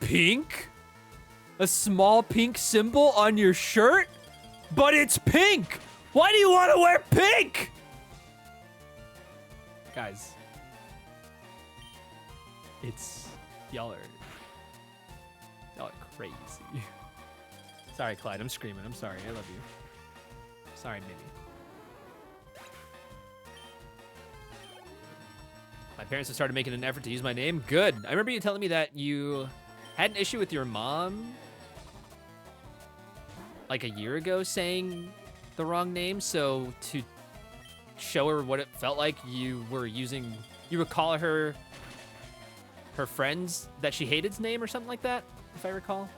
pink? A small pink symbol on your shirt? But it's pink! Why do you want to wear pink? Guys. Y'all are crazy. Sorry, Clyde, I'm screaming. I'm sorry, I love you. Sorry, Mimi. My parents have started making an effort to use my name. Good. I remember you telling me that you had an issue with your mom like a year ago saying the wrong name. So to show her what it felt like, you would call her friends that she hated's name or something like that, if I recall.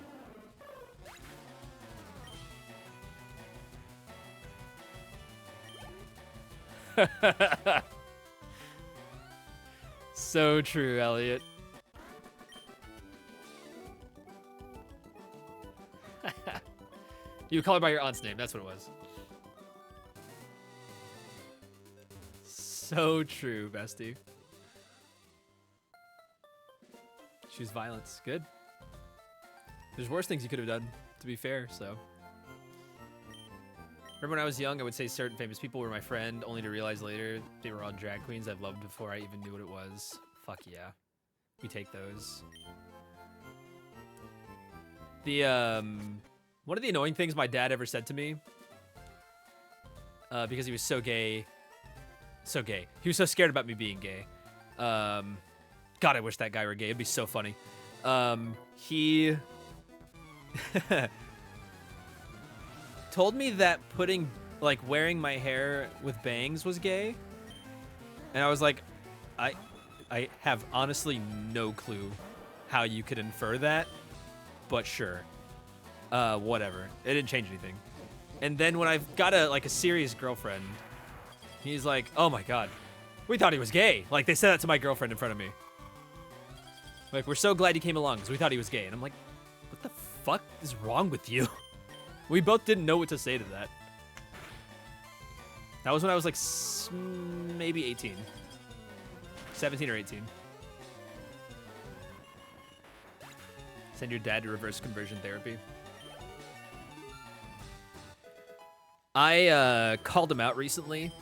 So true, Elliot. You call her by your aunt's name. That's what it was. So true, bestie. Choose violence. Good. There's worse things you could have done, to be fair, so. Remember when I was young, I would say certain famous people were my friend, only to realize later they were all drag queens I've loved before I even knew what it was. Fuck yeah. We take those. One of the annoying things my dad ever said to me, because he was so gay. So gay. He was so scared about me being gay. God, I wish that guy were gay. It'd be so funny. He told me that wearing my hair with bangs was gay. And I was like, I have honestly no clue how you could infer that, but sure. Whatever. It didn't change anything. And then when I've got a serious girlfriend, he's like, oh my God, we thought he was gay. Like, they said that to my girlfriend in front of me. Like, we're so glad he came along because we thought he was gay. And I'm like, what the fuck is wrong with you? We both didn't know what to say to that. That was when I was like maybe 18. 17 or 18. Send your dad to reverse conversion therapy. I called him out recently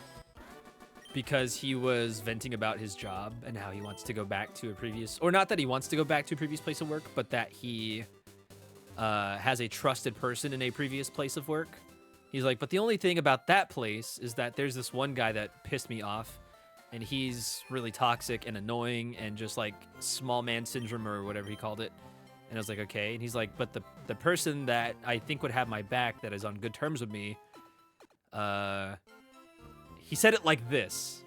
because he was venting about his job and how he wants to go back to a previous, or not that he wants to go back to a previous place of work, but that he has a trusted person in a previous place of work. He's like, but the only thing about that place is that there's this one guy that pissed me off, and he's really toxic and annoying and just like small man syndrome or whatever he called it. And I was like, okay. And he's like, but the person that I think would have my back, that is on good terms with me, he said it like this.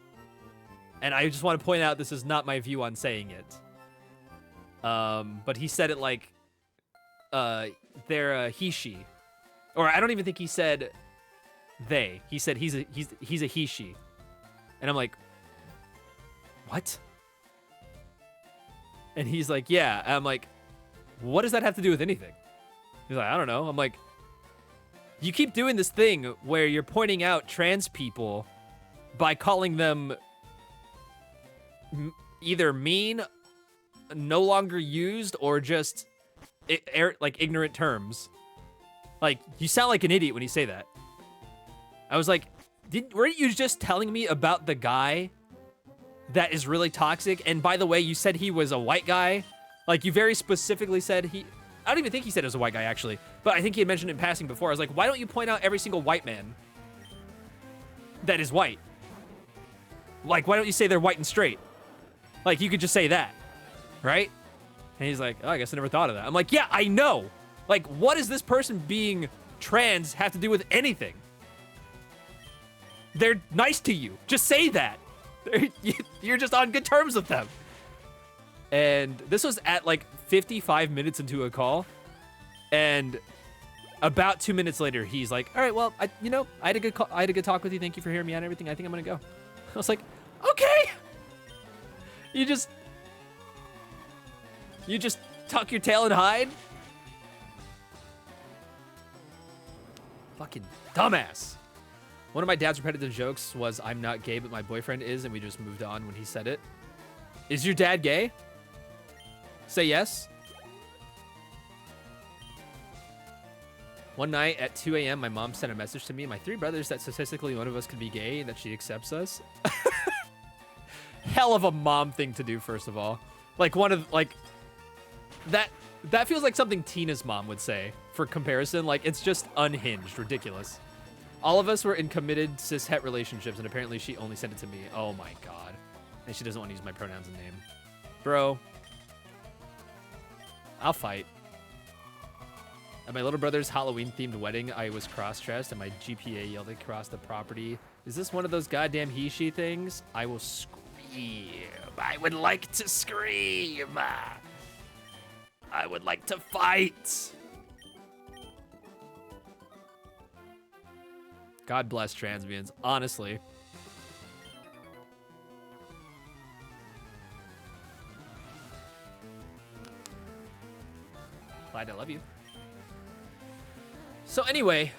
And I just want to point out this is not my view on saying it. But he said it like, they're a he, she. Or I don't even think he said they. He said he's a he, she. And I'm like, what? And he's like, yeah. And I'm like, what does that have to do with anything? He's like, I don't know. I'm like, you keep doing this thing where you're pointing out trans people by calling them either mean, no longer used, or just like ignorant terms. Like, you sound like an idiot when you say that. I was like, weren't you just telling me about the guy that is really toxic? And by the way, you said he was a white guy. Like, you very specifically said I don't even think he said it was a white guy, actually. But I think he had mentioned it in passing before. I was like, why don't you point out every single white man that is white? Like, why don't you say they're white and straight? Like, you could just say that, right? And he's like, oh, I guess I never thought of that. I'm like, yeah, I know. Like, what does this person being trans have to do with anything? They're nice to you. Just say that. You're just on good terms with them. And this was at like 55 minutes into a call. And about 2 minutes later, he's like, all right, well, I had a good call. I had a good talk with you. Thank you for hearing me out and everything. I think I'm going to go. I was like, okay. You just tuck your tail and hide? Fucking dumbass. One of my dad's repetitive jokes was, I'm not gay, but my boyfriend is, and we just moved on when he said it. Is your dad gay? Say yes. One night at 2 a.m., my mom sent a message to me and my 3 brothers that statistically one of us could be gay and that she accepts us. Hell of a mom thing to do, first of all. Like, that feels like something Tina's mom would say, for comparison. Like, it's just unhinged, ridiculous. All of us were in committed cis-het relationships, and apparently she only sent it to me. Oh my God. And she doesn't want to use my pronouns and name. Bro. I'll fight. At my little brother's Halloween-themed wedding, I was cross-dressed, and my GPA yelled across the property, is this one of those goddamn he-she things? I will scream. I would like to scream. I would like to fight. God bless transvians, honestly. Clyde, I love you. So anyway,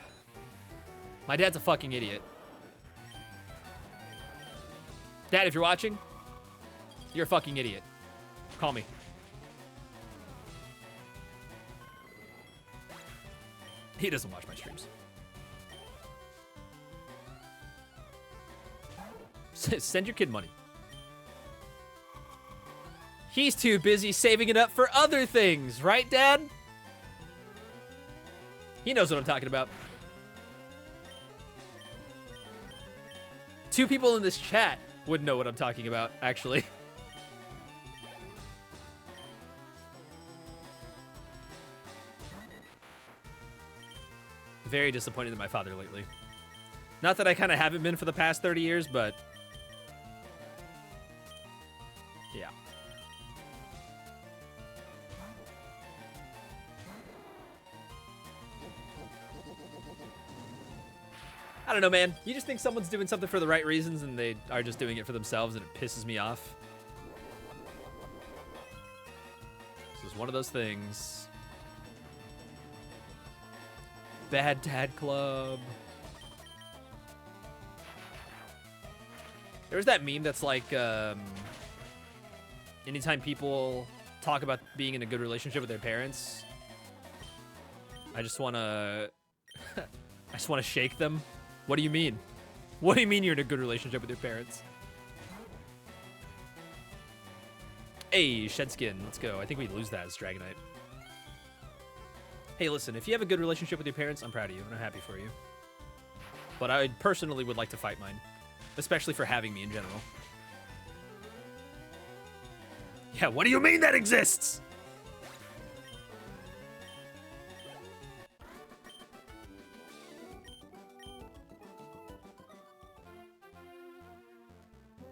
my dad's a fucking idiot. Dad, if you're watching, you're a fucking idiot. Call me. He doesn't watch my streams. Send your kid money. He's too busy saving it up for other things, right, Dad? He knows what I'm talking about. 2 people in this chat would know what I'm talking about, actually. Very disappointed in my father lately. Not that I kind of haven't been for the past 30 years, but yeah. I don't know, man. You just think someone's doing something for the right reasons and they are just doing it for themselves, and it pisses me off. This is one of those things. Bad Dad Club. There was that meme that's like, anytime people talk about being in a good relationship with their parents, I just want to shake them. What do you mean? What do you mean you're in a good relationship with your parents? Hey, Shedskin, let's go. I think we lose that as Dragonite. Hey, listen, if you have a good relationship with your parents, I'm proud of you, and I'm happy for you. But I personally would like to fight mine. Especially for having me in general. Yeah, what do you mean that exists?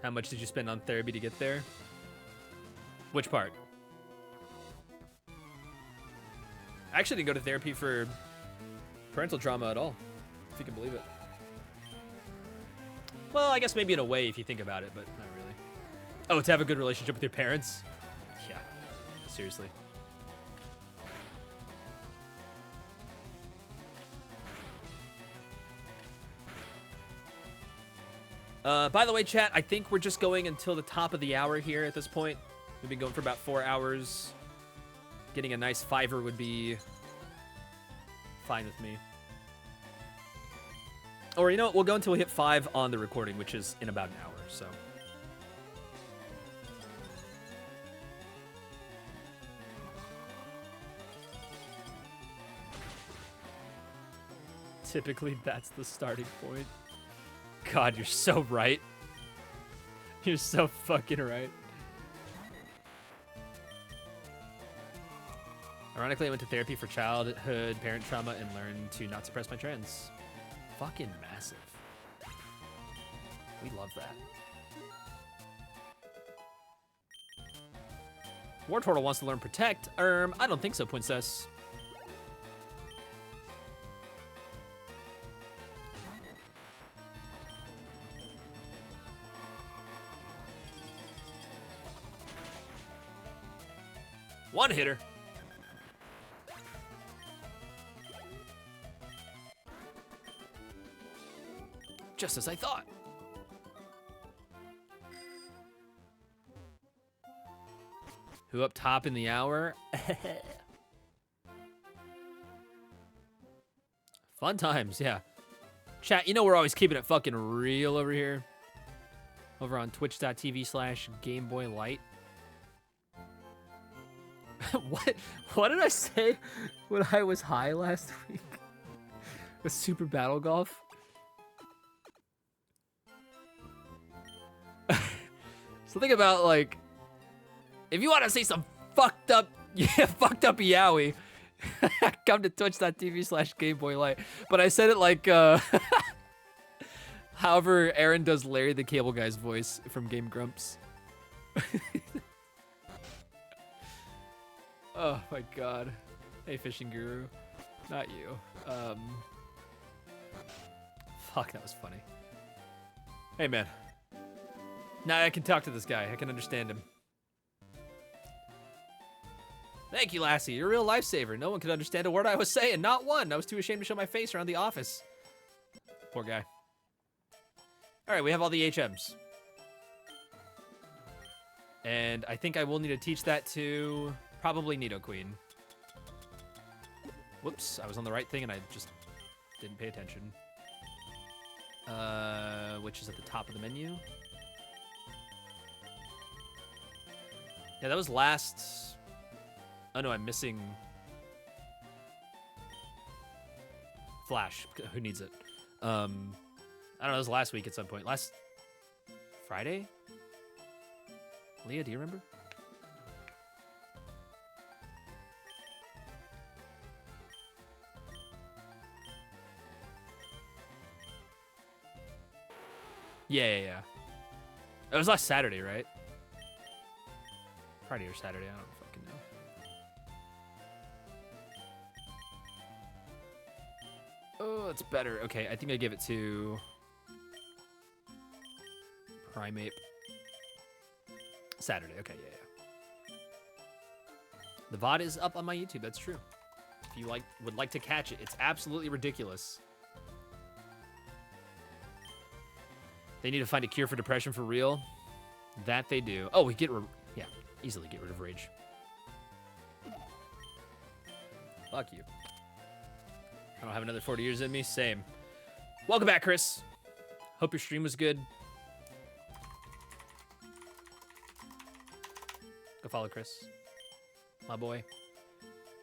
How much did you spend on therapy to get there? Which part? I actually didn't go to therapy for parental trauma at all, if you can believe it. Well, I guess maybe in a way if you think about it, but not really. Oh, to have a good relationship with your parents? Yeah, seriously. By the way, chat, I think we're just going until the top of the hour here at this point. We've been going for about 4 hours. Getting a nice $5 would be fine with me. Or, you know what? We'll go until we hit 5 on the recording, which is in about an hour, so. Typically, that's the starting point. God, you're so right. You're so fucking right. Ironically, I went to therapy for childhood parent trauma and learned to not suppress my trends. Fucking massive. We love that. War Turtle wants to learn Protect. I don't think so, Princess. One hitter. Just as I thought. Who up top in the hour? Fun times, yeah. Chat, you know we're always keeping it fucking real over here. Over on twitch.tv/GameBoyLight. What did I say when I was high last week? With Super Battle Golf? So think about, like, if you want to see some fucked up yaoi, come to twitch.tv/GameBoyLight. But I said it like, however Aaron does Larry the Cable Guy's voice from Game Grumps. Oh my god. Hey, Fishing Guru. Not you. Fuck, that was funny. Hey, man. Now I can talk to this guy. I can understand him. Thank you, Lassie. You're a real lifesaver. No one could understand a word I was saying. Not one. I was too ashamed to show my face around the office. Poor guy. All right, we have all the HMs. And I think I will need to teach that to probably Nidoqueen. Whoops, I was on the right thing and I just didn't pay attention. Which is at the top of the menu. Yeah, that was last... Oh no, I'm missing... Flash. Who needs it? I don't know, it was last week at some point. Last... Friday? Leah, do you remember? Yeah. It was last Saturday, right? Friday or Saturday, I don't fucking know. Oh, it's better. Okay, I think I give it to Primeape. Saturday. Okay, yeah. The VOD is up on my YouTube. That's true. If you would like to catch it, it's absolutely ridiculous. They need to find a cure for depression for real. That they do. Oh, we easily get rid of rage. Fuck you. I don't have another 40 years in me. Same. Welcome back, Chris. Hope your stream was good. Go follow Chris, my boy.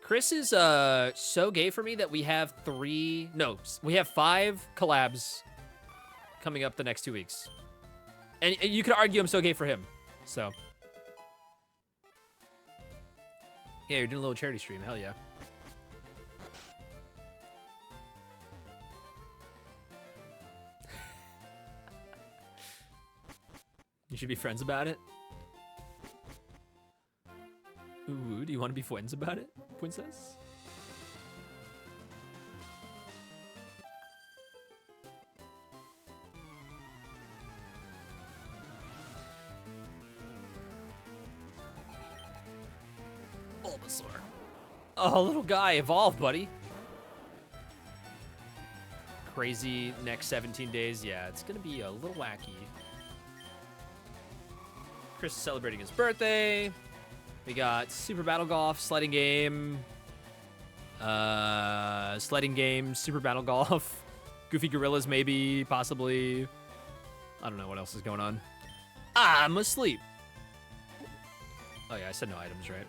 Chris is so gay for me that we have 5 collabs coming up the next 2 weeks. And you could argue I'm so gay for him. So. Yeah, you're doing a little charity stream. Hell yeah. You should be friends about it. Ooh, do you want to be friends about it, princess? Bulbasaur. Oh, little guy, evolve, buddy. Crazy next 17 days. Yeah, it's gonna be a little wacky. Chris is celebrating his birthday. We got Super Battle Golf, Sledding Game, Super Battle Golf, Goofy Gorillas maybe, possibly. I don't know what else is going on. I'm asleep. Oh yeah, I said no items, right?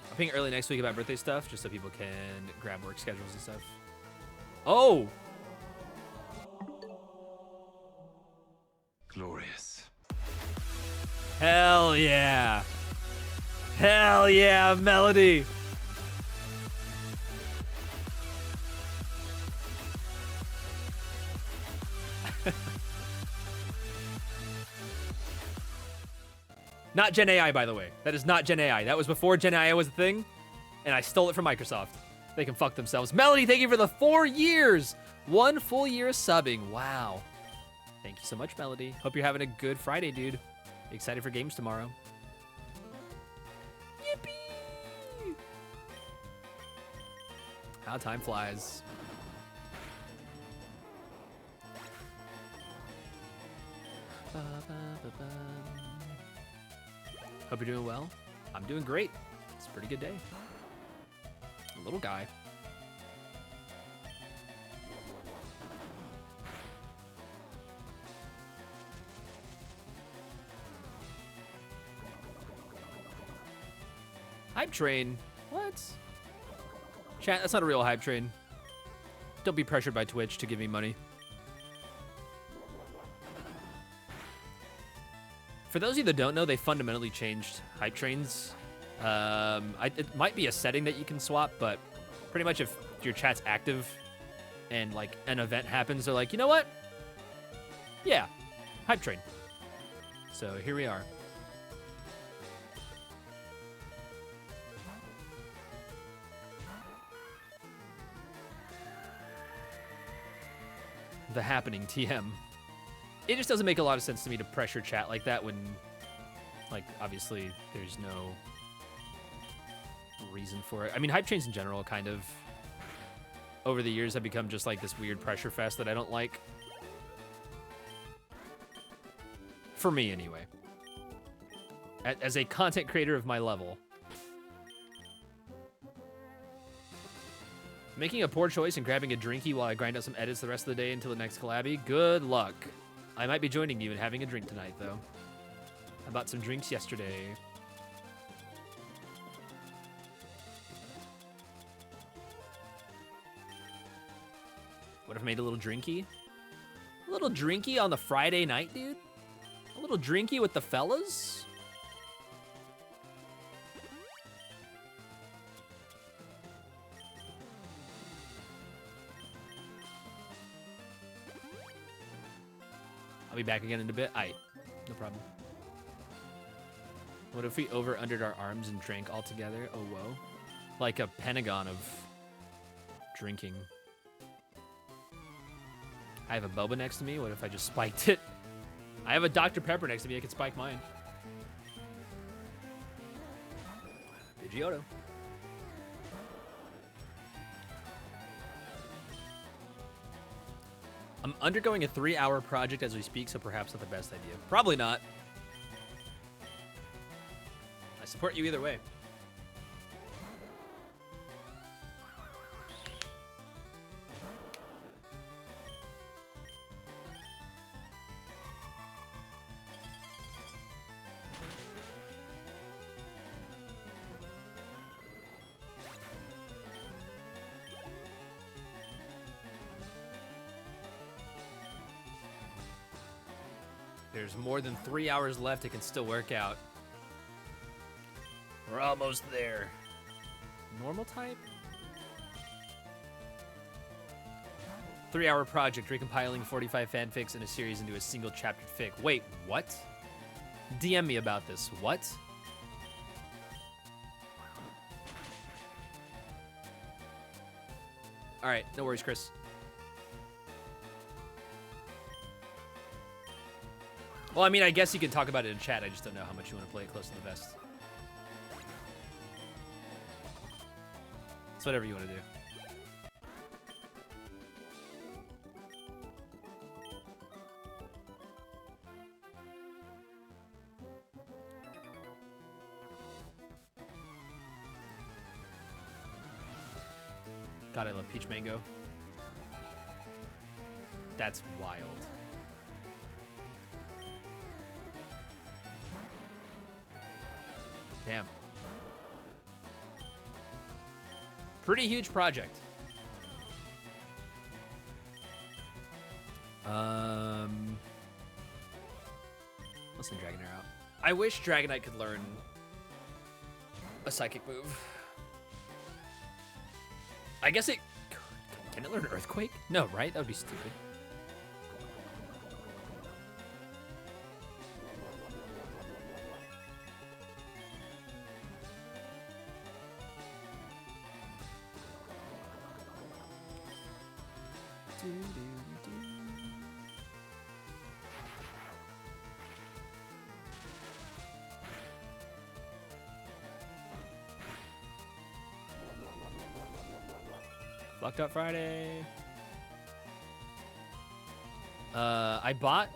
I'm thinking early next week about birthday stuff, just so people can grab work schedules and stuff. Oh! Glorious. Hell yeah! Hell yeah, Melody! Not Gen AI, by the way. That is not Gen AI. That was before Gen AI was a thing, and I stole it from Microsoft. They can fuck themselves. Melody, thank you for the 4 years! 1 full year of subbing. Wow. Thank you so much, Melody. Hope you're having a good Friday, dude. Excited for games tomorrow. Yippee! How time flies. Hope you're doing well. I'm doing great. It's a pretty good day. A little guy. Hype train? What? Chat, that's not a real hype train. Don't be pressured by Twitch to give me money. For those of you that don't know, they fundamentally changed hype trains. It might be a setting that you can swap, but pretty much if your chat's active and like an event happens, they're like, you know what? Yeah, hype train. So here we are. the happening TM. It just doesn't make a lot of sense to me to pressure chat like that when, like, obviously there's no reason for it. I mean, hype trains in general kind of, over the years, have become just like this weird pressure fest that I don't like. For me, anyway. As a content creator of my level. Making a poor choice and grabbing a drinky while I grind out some edits the rest of the day until the next collabby. Good luck. I might be joining you and having a drink tonight, though. I bought some drinks yesterday. What if I made a little drinky? A little drinky on the Friday night, dude? A little drinky with the fellas? I'll be back again in a bit. Aight, no problem. What if we over-undered our arms and drank all together? Oh, whoa. Like a pentagon of drinking. I have a boba next to me. What if I just spiked it? I have a Dr. Pepper next to me. I could spike mine. Pidgeotto. I'm undergoing a 3-hour project as we speak, so perhaps not the best idea. Probably not. I support you either way. There's more than 3 hours left. It can still work out. We're almost there. Normal type? 3-hour project, recompiling 45 fanfics in a series into a single chapter fic. Wait, what? DM me about this. What? All right, no worries, Chris. Well, I mean, I guess you can talk about it in chat. I just don't know how much you want to play it close to the vest. It's whatever you want to do. God, I love peach mango. That's wild. Damn. Pretty huge project. Let's send Dragonair out. I wish Dragonite could learn a psychic move. I guess it... Can it learn Earthquake? No, right? That would be stupid. Fucked up Friday. I bought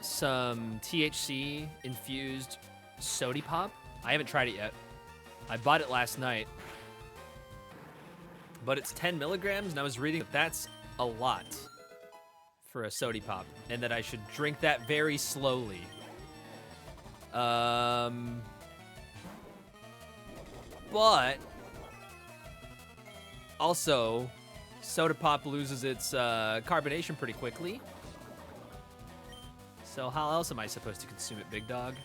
some THC infused Sody Pop. I haven't tried it yet. I bought it last night, but it's 10 milligrams, and I was reading that that's a lot for a Sody Pop, and that I should drink that very slowly. But also, Soda Pop loses its carbonation pretty quickly. So how else am I supposed to consume it, big dog?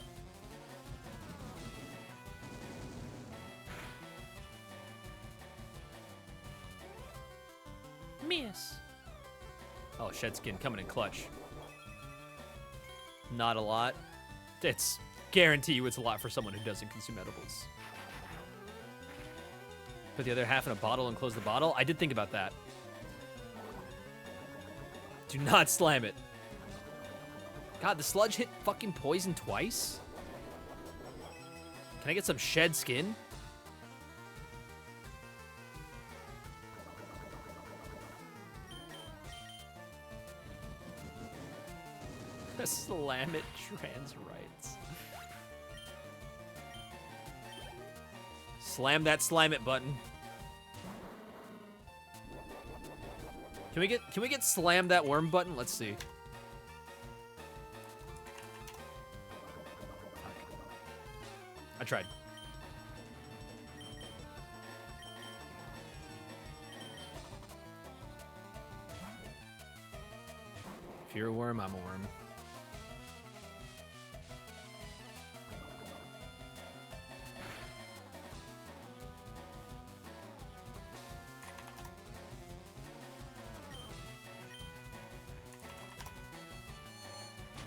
Miss. Oh, Shed Skin coming in clutch. Not a lot. It's guarantee you it's a lot for someone who doesn't consume edibles. Put the other half in a bottle and close the bottle? I did think about that. Do not slam it. God, the sludge hit fucking poison twice? Can I get some shed skin? Slam it, trans rights. Slam that slime it button. Can we get slam that worm button? Let's see. I tried. If you're a worm, I'm a worm.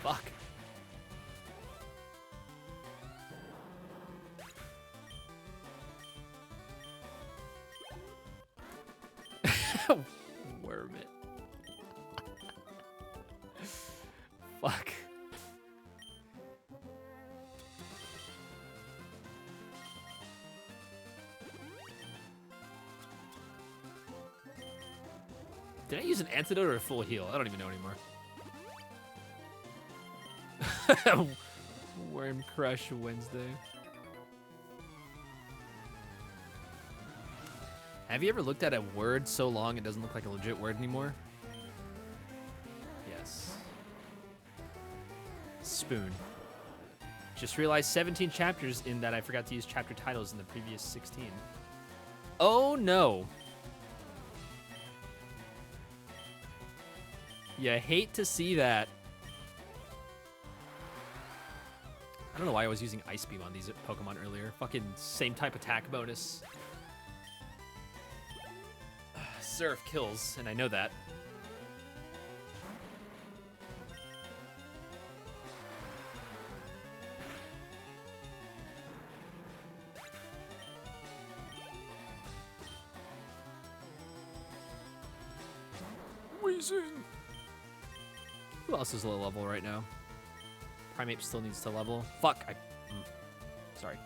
Fuck. Worm it. Fuck. Did I use an antidote or a full heal? I don't even know anymore. Worm Crush Wednesday. Have you ever looked at a word so long it doesn't look like a legit word anymore? Yes. Spoon. Just realized 17 chapters in that I forgot to use chapter titles in the previous 16. Oh no. You hate to see that. I don't know why I was using Ice Beam on these Pokemon earlier. Fucking same type attack bonus. Surf kills, and I know that. Reason. Who else is low level right now? Primeape still needs to level. Fuck. Sorry.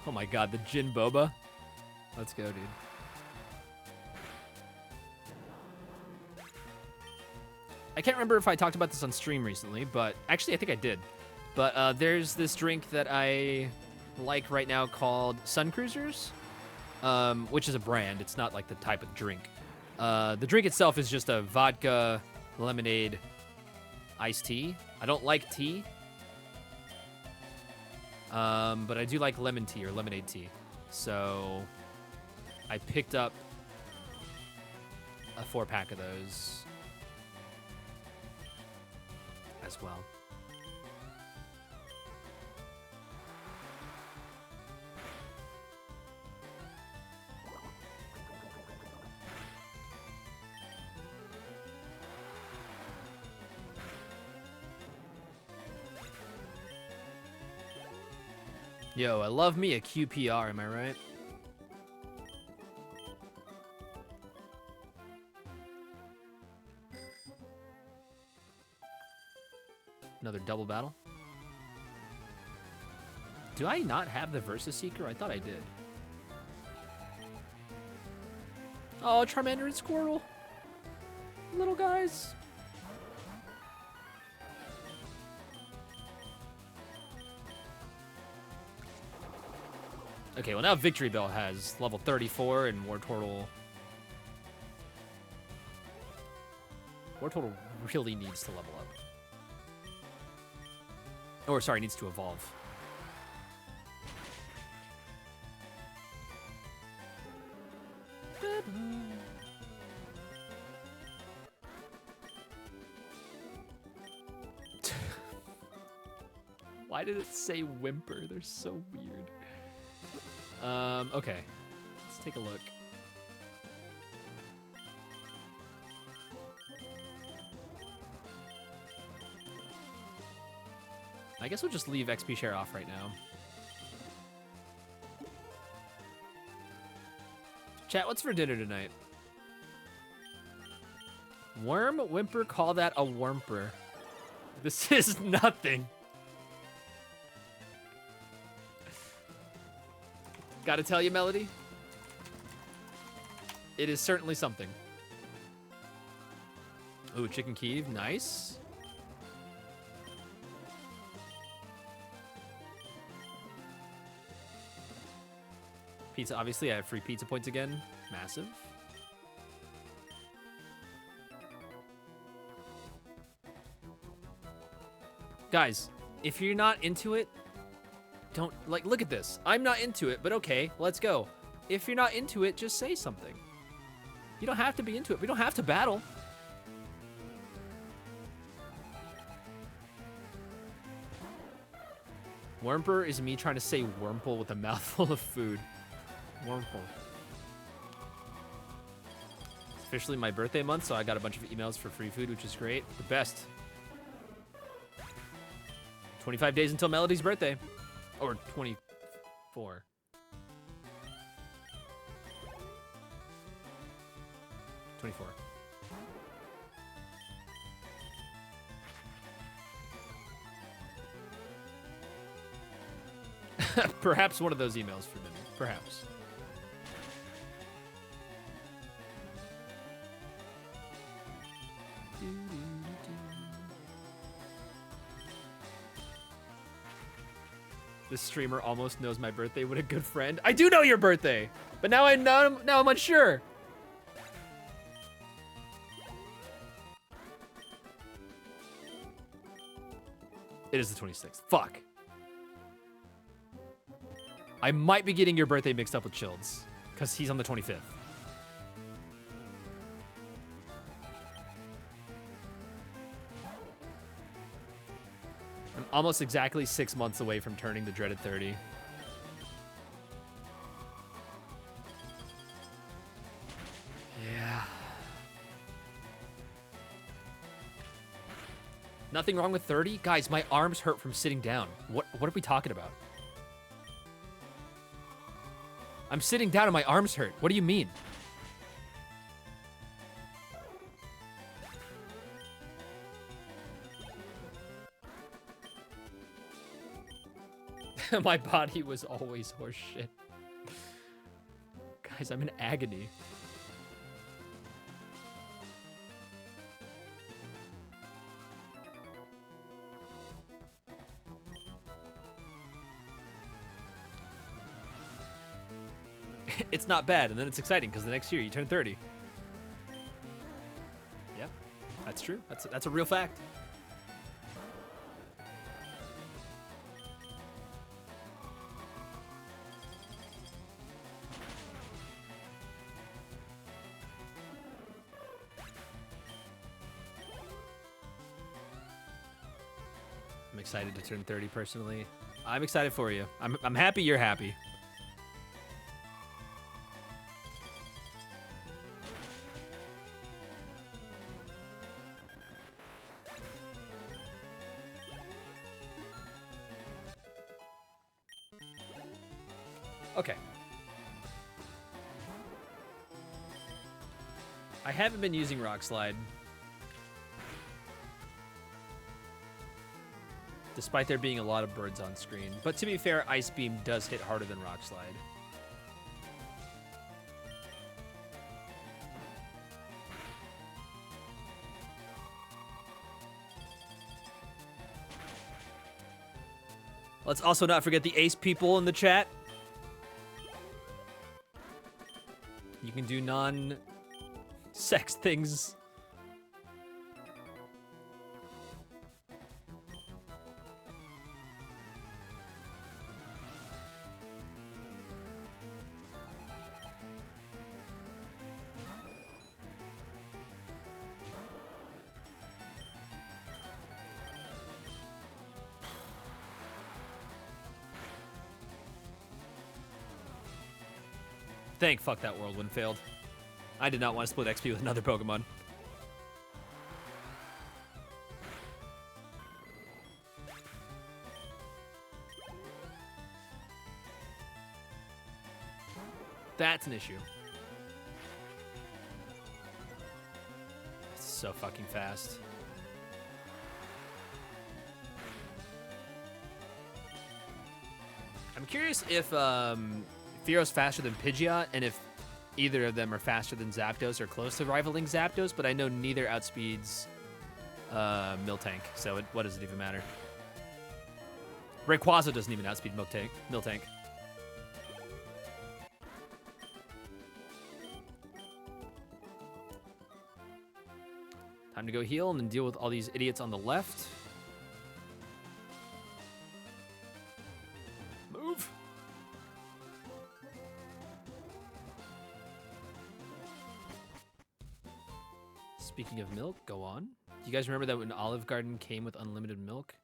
Oh my god, the Jin Boba. Let's go, dude. I can't remember if I talked about this on stream recently, but actually I think I did. But there's this drink that I like right now called Sun Cruisers, which is a brand. It's not like the type of drink. The drink itself is just a vodka, lemonade, iced tea. I don't like tea. But I do like lemon tea or lemonade tea. So I picked up a 4-pack of those as well. Yo, I love me a QPR, am I right? Another double battle. Do I not have the Versus Seeker? I thought I did. Oh, Charmander and Squirtle. Little guys. Okay, well now Victory Bell has level 34 and Wartortle. Wartortle really needs to level up. Or sorry, needs to evolve. Why did it say whimper? They're so weird. Okay. Let's take a look. I guess we'll just leave XP share off right now. Chat, what's for dinner tonight? Worm, whimper, call that a wormper. This is nothing. Gotta tell you, Melody, it is certainly something. Ooh, chicken Kiev, nice. Pizza, obviously, I have free pizza points again. Massive. Guys, if you're not into it, don't, like, look at this. I'm not into it, but okay, let's go. If you're not into it, just say something. You don't have to be into it. We don't have to battle. Wormper is me trying to say wormple with a mouthful of food. Wormple. It's officially my birthday month, so I got a bunch of emails for free food, which is great. The best. 25 days until Melody's birthday. Or 24. Perhaps one of those emails for dinner. Perhaps. This streamer almost knows my birthday. What a good friend. I do know your birthday, but now I'm unsure. It is the 26th. Fuck. I might be getting your birthday mixed up with Childs, because he's on the 25th. I'm almost exactly 6 months away from turning the dreaded 30. Yeah. Nothing wrong with 30? Guys, my arms hurt from sitting down. What are we talking about? I'm sitting down and my arms hurt. What do you mean? My body was always horseshit. Guys, I'm in agony. It's not bad, and then it's exciting because the next year you turn 30. Yeah, that's true. That's a real fact. I'm excited to turn 30 personally. I'm excited for you. I'm happy you're happy. Okay. I haven't been using Rock Slide. Despite there being a lot of birds on screen. But to be fair, Ice Beam does hit harder than Rock Slide. Let's also not forget the Ace people in the chat. You can do non-sex things. Thank fuck that whirlwind failed. I did not want to split XP with another Pokemon. That's an issue. so fucking fast. I'm curious if Fearo's faster than Pidgeot, and if either of them are faster than Zapdos or close to rivaling Zapdos, but I know neither outspeeds Miltank, so what does it even matter? Rayquaza doesn't even outspeed Miltank. Time to go heal and then deal with all these idiots on the left. Move. Speaking of milk, go on. Do you guys remember that when Olive Garden came with unlimited milk?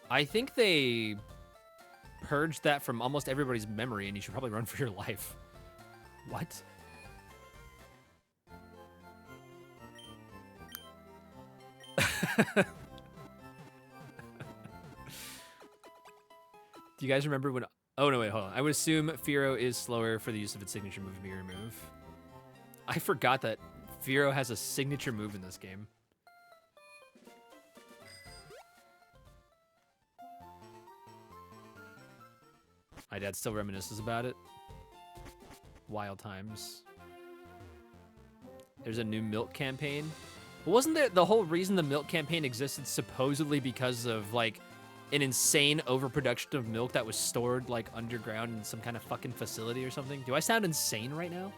I think they purged that from almost everybody's memory, and you should probably run for your life. What? Do you guys remember when... Oh, no, wait, hold on. I would assume Fearow is slower for the use of its signature move, Mirror Move. I forgot that Fearow has a signature move in this game. My dad still reminisces about it. Wild times. There's a new milk campaign. But wasn't there the whole reason the milk campaign existed supposedly because of, like, an insane overproduction of milk that was stored, like, underground in some kind of fucking facility or something? Do I sound insane right now?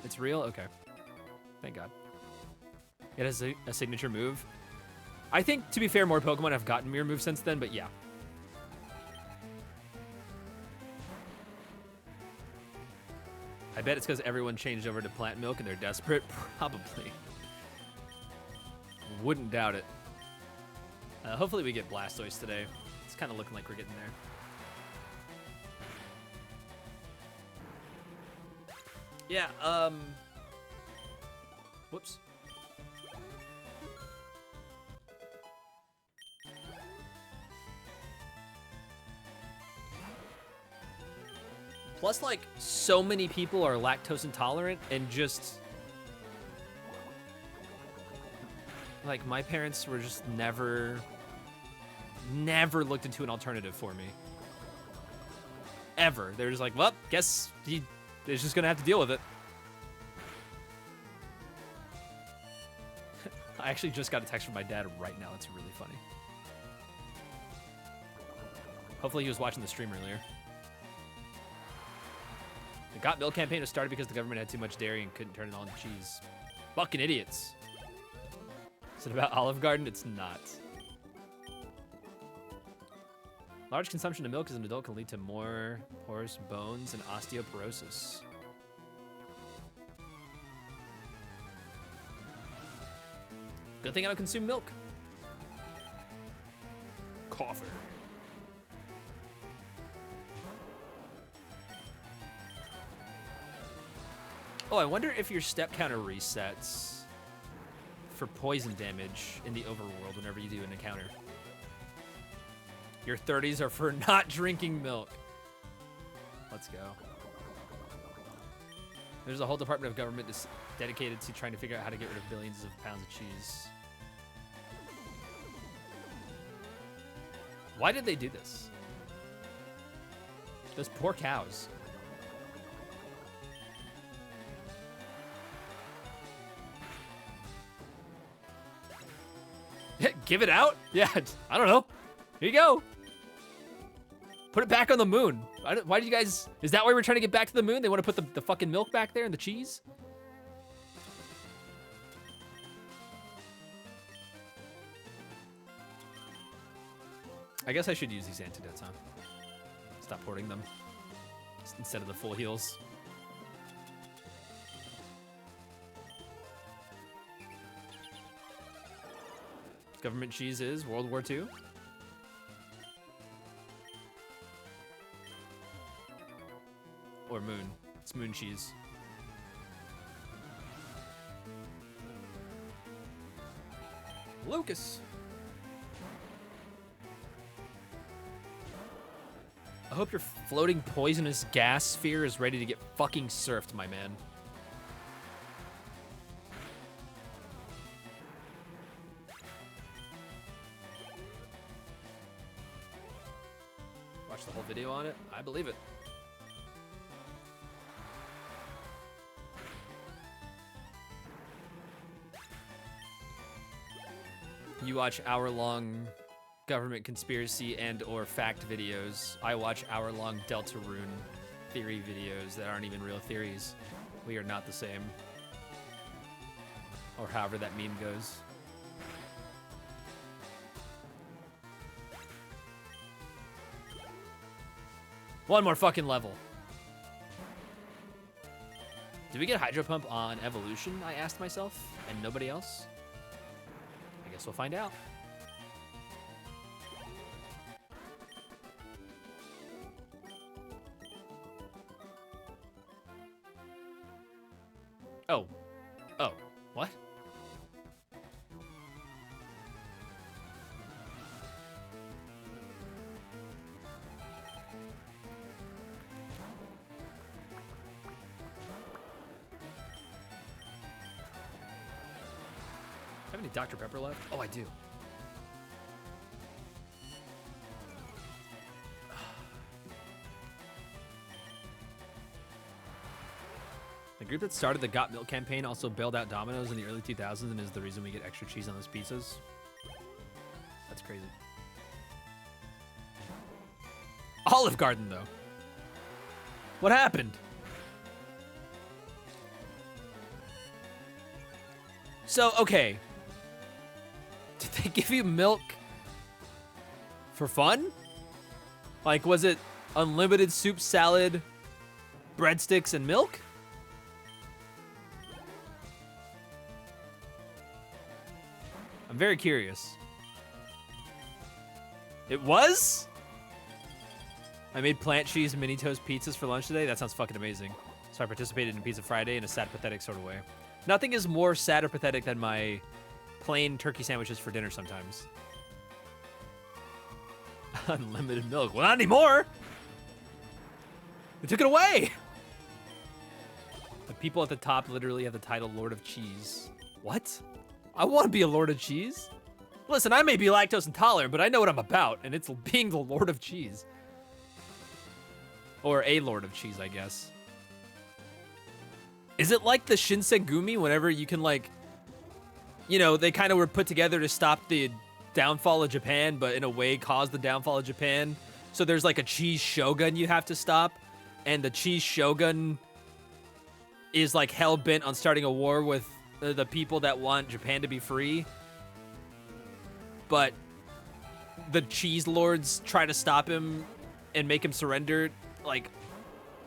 It's real? Okay. Thank God. It has a signature move. I think, to be fair, more Pokemon have gotten Mirror Move since then, but yeah. I bet it's because everyone changed over to plant milk and they're desperate. Probably. Wouldn't doubt it. Hopefully we get Blastoise today. It's kind of looking like we're getting there. Yeah, whoops. Plus, like, so many people are lactose intolerant and just... Like, my parents were just never looked into an alternative for me. Ever. They're just like, well, guess he's just gonna have to deal with it. I actually just got a text from my dad right now. It's really funny. Hopefully he was watching the stream earlier. The Got Milk campaign was started because the government had too much dairy and couldn't turn it on cheese. Fucking idiots. Is it about Olive Garden? It's not. Large consumption of milk as an adult can lead to more porous bones and osteoporosis. Good thing I don't consume milk. Coffee. Oh, I wonder if your step counter resets for poison damage in the overworld whenever you do an encounter. Your 30s are for not drinking milk. Let's go. There's a whole department of government dedicated to trying to figure out how to get rid of billions of pounds of cheese. Why did they do this? Those poor cows. Give it out? Yeah, I don't know. Here you go. Put it back on the moon. Why did you guys... Is that why we're trying to get back to the moon? They want to put the fucking milk back there and the cheese? I guess I should use these antidotes, huh? Stop hoarding them. Instead of the full heals. Government cheese is World War II. Or moon. It's moon cheese. Lucas. I hope your floating poisonous gas sphere is ready to get fucking surfed, my man. watched the whole video on it. I believe it. You watch hour-long government conspiracy and or fact videos. I watch hour-long Deltarune theory videos that aren't even real theories. We are not the same. Or however that meme goes. One more fucking level. Did we get Hydro Pump on Evolution, I asked myself, and nobody else? I guess we'll find out. Oh. Oh. What? Have any Dr. Pepper left? Oh, I do. The group that started the Got Milk campaign also bailed out Domino's in the early 2000s and is the reason we get extra cheese on those pizzas. That's crazy. Olive Garden, though. What happened? So, okay. Did they give you milk for fun? Like, was it unlimited soup, salad, breadsticks, and milk? I'm very curious. It was? I made plant cheese mini toast pizzas for lunch today. That sounds fucking amazing. So I participated in Pizza Friday in a sad, pathetic sort of way. Nothing is more sad or pathetic than my plain turkey sandwiches for dinner sometimes. Unlimited milk. Well, not anymore. They took it away. The people at the top literally have the title Lord of Cheese. What? I want to be a Lord of Cheese. Listen, I may be lactose intolerant, but I know what I'm about, and it's being the Lord of Cheese. Or a Lord of Cheese, I guess. Is it like the Shinsengumi whenever you can, like, you know, they kind of were put together to stop the downfall of Japan, but in a way cause the downfall of Japan? So there's like a cheese shogun you have to stop, and the cheese shogun is like hell-bent on starting a war with the people that want Japan to be free. But the cheese lords try to stop him and make him surrender, like,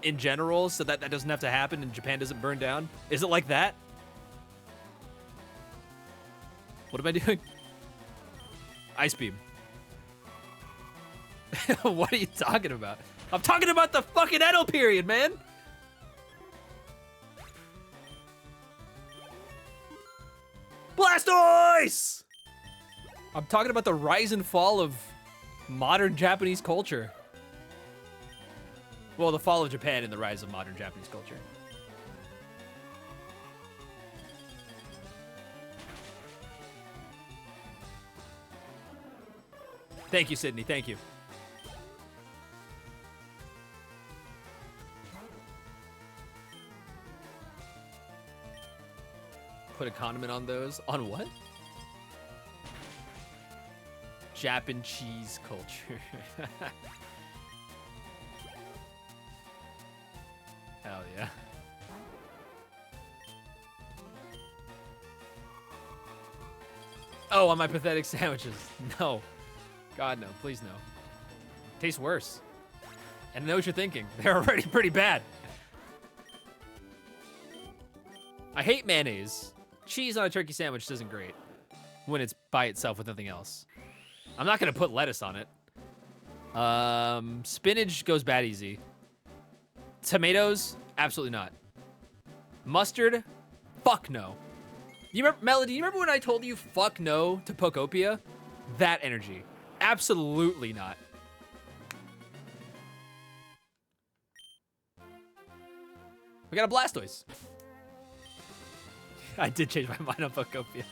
in general, so that doesn't have to happen and Japan doesn't burn down? Is it like that? What am I doing? Ice beam. What are you talking about? I'm talking about the fucking Edo period, man! Blastoise! I'm talking about the rise and fall of modern Japanese culture. Well, the fall of Japan and the rise of modern Japanese culture. Thank you, Sydney. Thank you. Put a condiment on those. On what? Japan cheese culture. Hell yeah. Oh, on my pathetic sandwiches. No. God, no. Please, no. Tastes worse. And I know what you're thinking. They're already pretty bad. I hate mayonnaise. Cheese on a turkey sandwich isn't great when it's by itself with nothing else. I'm not going to put lettuce on it. Spinach goes bad easy. Tomatoes? Absolutely not. Mustard? Fuck no. You remember, Melody, you remember when I told you fuck no to Pokopia? That energy. Absolutely not. We got a Blastoise. I did change my mind on Pokopia.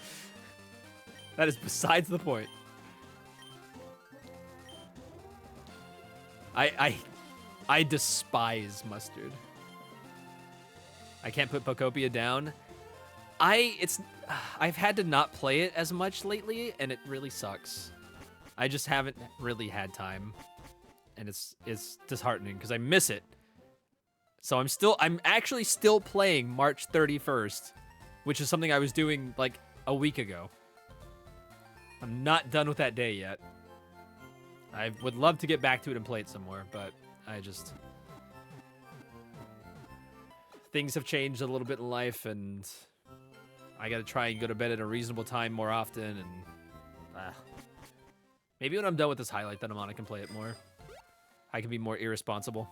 That is besides the point. I despise mustard. I can't put Pocopia down. I've had to not play it as much lately, and it really sucks. I just haven't really had time, and it's disheartening because I miss it. So I'm actually still playing March 31st, which is something I was doing like a week ago. I'm not done with that day yet. I would love to get back to it and play it some more, but things have changed a little bit in life, and I gotta try and go to bed at a reasonable time more often, and maybe when I'm done with this highlight that I'm on, I can play it more. I can be more irresponsible.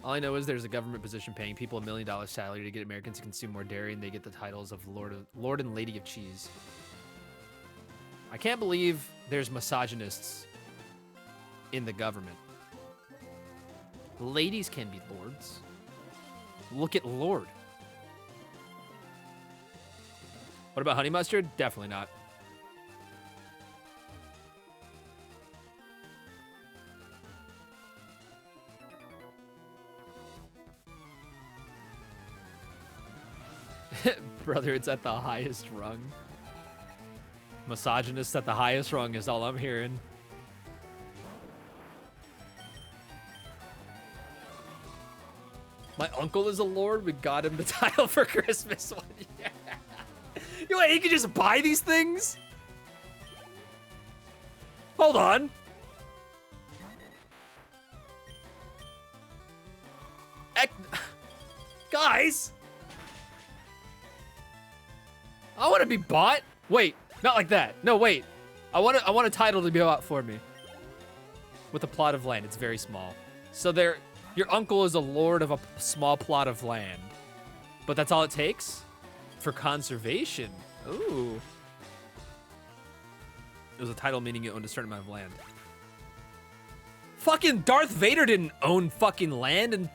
All I know is there's a government position paying people $1 million salary to get Americans to consume more dairy, and they get the titles of Lord and Lady of Cheese. I can't believe there's misogynists in the government. Ladies can be lords. Look at Lord. What about honey mustard? Definitely not. Brother, it's at the highest rung. Misogynist at the highest rung is all I'm hearing. My uncle is a lord. We got him the title for Christmas. Yeah. You know, he could just buy these things? Hold on. Guys! I want to be bought. Wait, not like that. No, wait. I want a title to be bought for me. With a plot of land. It's very small. So your uncle is a lord of a small plot of land. But that's all it takes? For conservation. Ooh. It was a title meaning you owned a certain amount of land. Fucking Darth Vader didn't own fucking land, and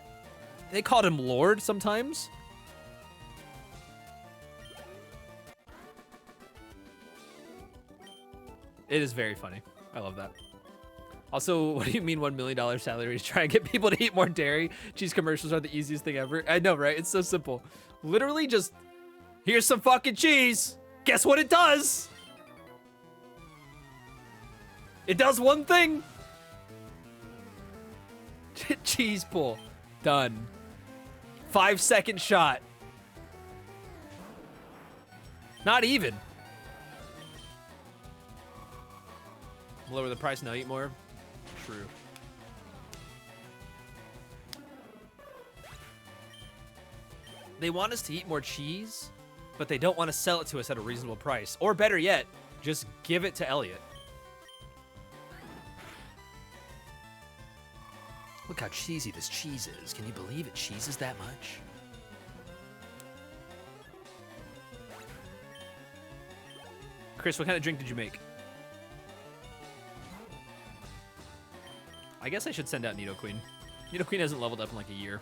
they called him lord sometimes. It is very funny. I love that. Also, what do you mean $1 million salary to try and get people to eat more dairy? Cheese commercials are the easiest thing ever. I know, right? It's so simple. Literally just, here's some fucking cheese. Guess what it does? It does one thing. Cheese pull. Done. 5-second shot. Not even. Lower the price, now eat more. True. They want us to eat more cheese, but they don't want to sell it to us at a reasonable price. Or better yet, just give it to Elliot. Look how cheesy this cheese is. Can you believe it cheeses that much? Chris, what kind of drink did you make? I guess I should send out Nidoqueen. Nidoqueen hasn't leveled up in like a year.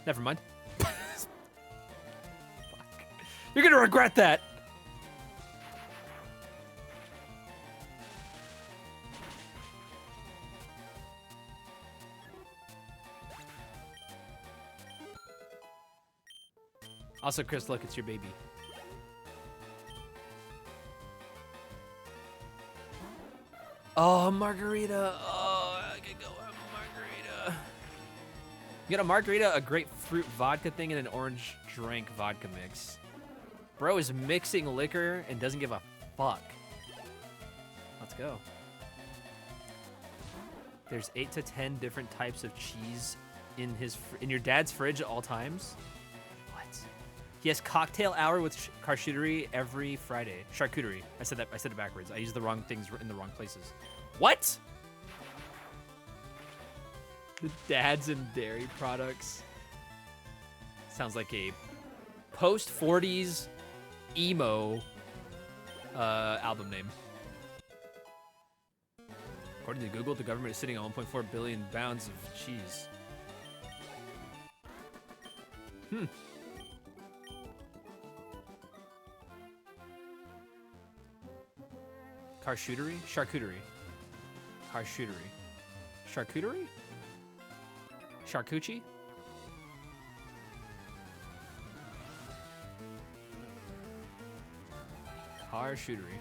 Never mind. Fuck. You're gonna regret that! Also, Chris, look, it's your baby. Oh, margarita. Oh, I could go have a margarita. You got a margarita, a grapefruit vodka thing, and an orange drink vodka mix. Bro is mixing liquor and doesn't give a fuck. Let's go. There's 8 to 10 different types of cheese in your dad's fridge at all times. What? He has cocktail hour with charcuterie every Friday. Charcuterie. I said it backwards. I used the wrong things in the wrong places. What? The dads and dairy products. Sounds like a post-40s emo album name. According to Google, the government is sitting on 1.4 billion pounds of cheese. Charcuterie? Charcuterie. Charcuterie. Charcuterie? Charcuterie? Charcuterie.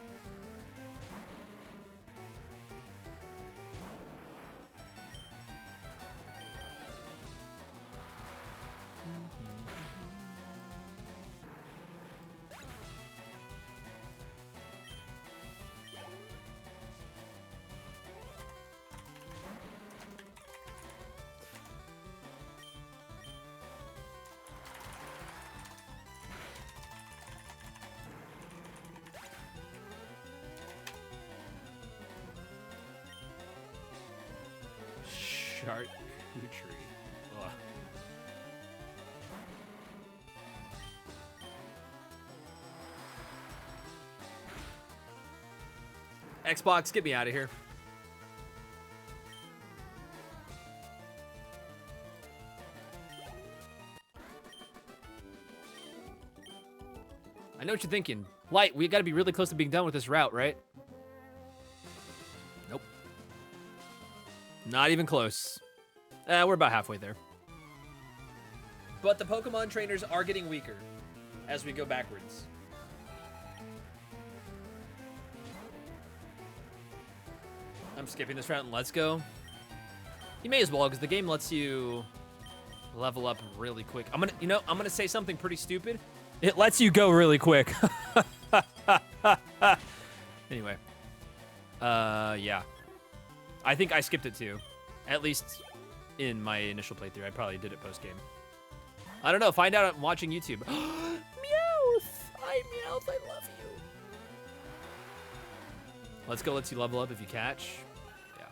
Charcuterie. Ugh. Xbox, get me out of here. I know what you're thinking. Light, we gotta be really close to being done with this route, right? Nope. Not even close. We're about halfway there. But the Pokemon trainers are getting weaker as we go backwards. I'm skipping this route and let's go. You may as well, because the game lets you level up really quick. I'm gonna say something pretty stupid. It lets you go really quick. Anyway. Yeah. I think I skipped it too. At least in my initial playthrough. I probably did it post-game. I don't know. Find out. I'm watching YouTube. Meowth! Hi, Meowth. I love you. Let's go. Lets you level up if you catch. Yeah.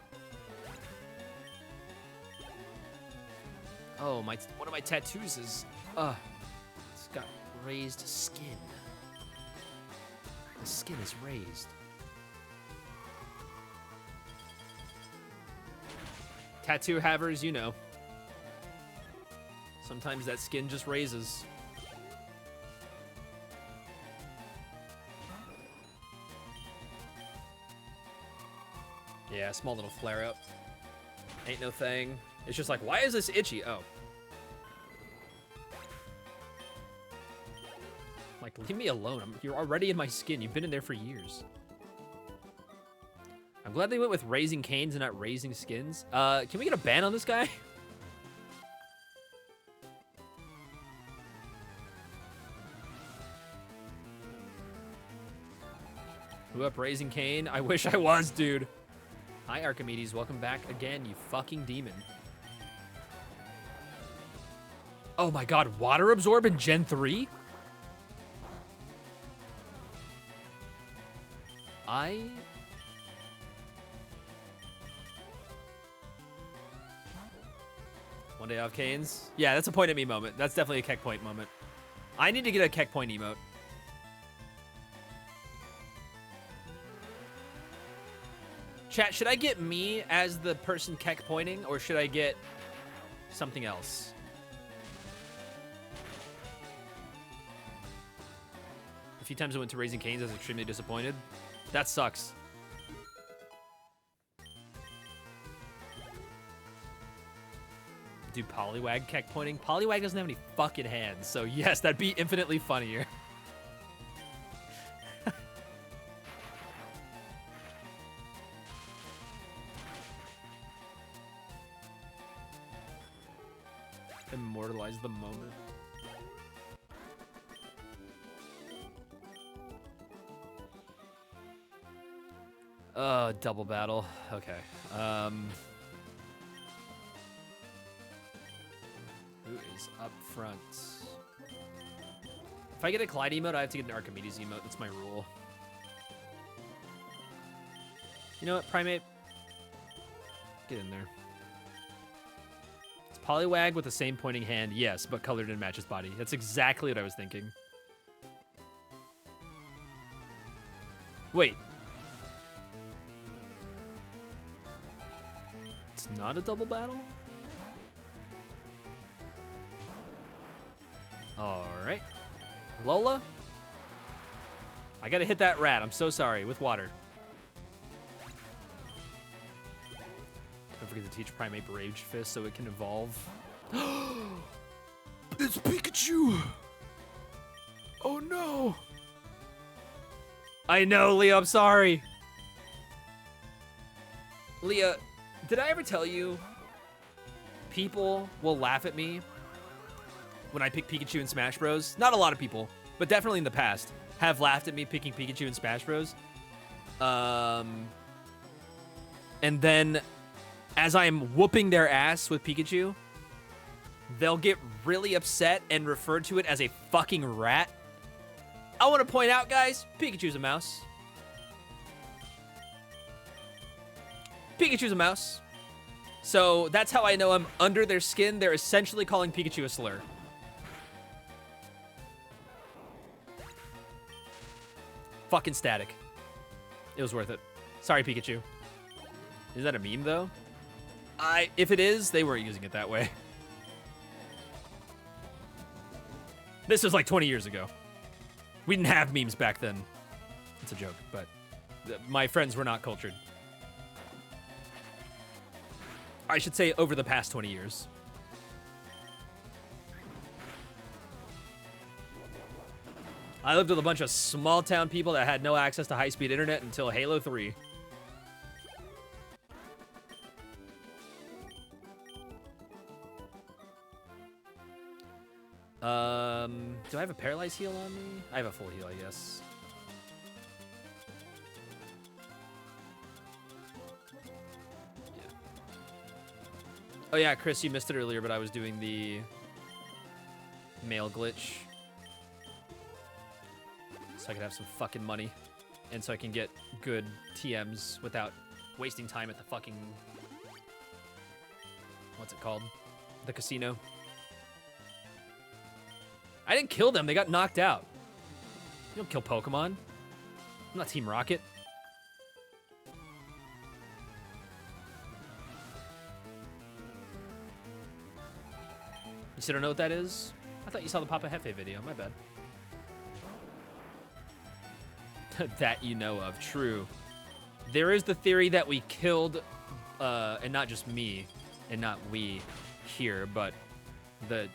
Oh, one of my tattoos is... it's got raised skin. The skin is raised. Tattoo havers, you know. Sometimes that skin just raises. Yeah, small little flare up. Ain't no thing. It's just like, why is this itchy? Oh. Like, leave me alone. You're already in my skin. You've been in there for years. I'm glad they went with raising canes and not raising skins. Can we get a ban on this guy? Who up raising cane? I wish I was, dude. Hi, Archimedes. Welcome back again, you fucking demon. Oh my god, water absorb in Gen 3? One day off canes? Yeah, that's a point at me moment. That's definitely a Keck point moment. I need to get a Keck point emote. Chat, should I get me as the person Keck pointing, or should I get something else? A few times I went to Raising Cane's, I was extremely disappointed. That sucks. Do Poliwag Keck pointing? Poliwag doesn't have any fucking hands, so yes, that'd be infinitely funnier. Immortalize the moment. Double battle. Okay. Who is up front? If I get a Clyde emote, I have to get an Archimedes emote. That's my rule. You know what, Primate? Get in there. It's Poliwag with the same pointing hand, yes, but colored and matches body. That's exactly what I was thinking. Wait. It's not a double battle? Alright. Lola? I gotta hit that rat. I'm so sorry. With water. forget to teach Primate Rage Fist so it can evolve. It's Pikachu! Oh no! I know, Leah, I'm sorry. Leah, did I ever tell you people will laugh at me when I pick Pikachu in Smash Bros? Not a lot of people, but definitely in the past have laughed at me picking Pikachu in Smash Bros. And then as I am whooping their ass with Pikachu, they'll get really upset and refer to it as a fucking rat. I want to point out, guys, Pikachu's a mouse. Pikachu's a mouse. So that's how I know I'm under their skin. They're essentially calling Pikachu a slur. Fucking static. It was worth it. Sorry, Pikachu. Is that a meme, though? If it is, they weren't using it that way. This was like 20 years ago. We didn't have memes back then. It's a joke, but my friends were not cultured. I should say over the past 20 years. I lived with a bunch of small town people that had no access to high-speed internet until Halo 3. Do I have a paralyzed heal on me? I have a full heal, I guess. Yeah. Oh yeah, Chris, you missed it earlier, but I was doing the mail glitch. So I could have some fucking money. And so I can get good TMs without wasting time at the fucking... What's it called? The casino. I didn't kill them. They got knocked out. You don't kill Pokemon. I'm not Team Rocket. You still don't know what that is? I thought you saw the Papa Hefe video. My bad. That you know of. True. There is the theory that we killed, and not just me, and not we here, but the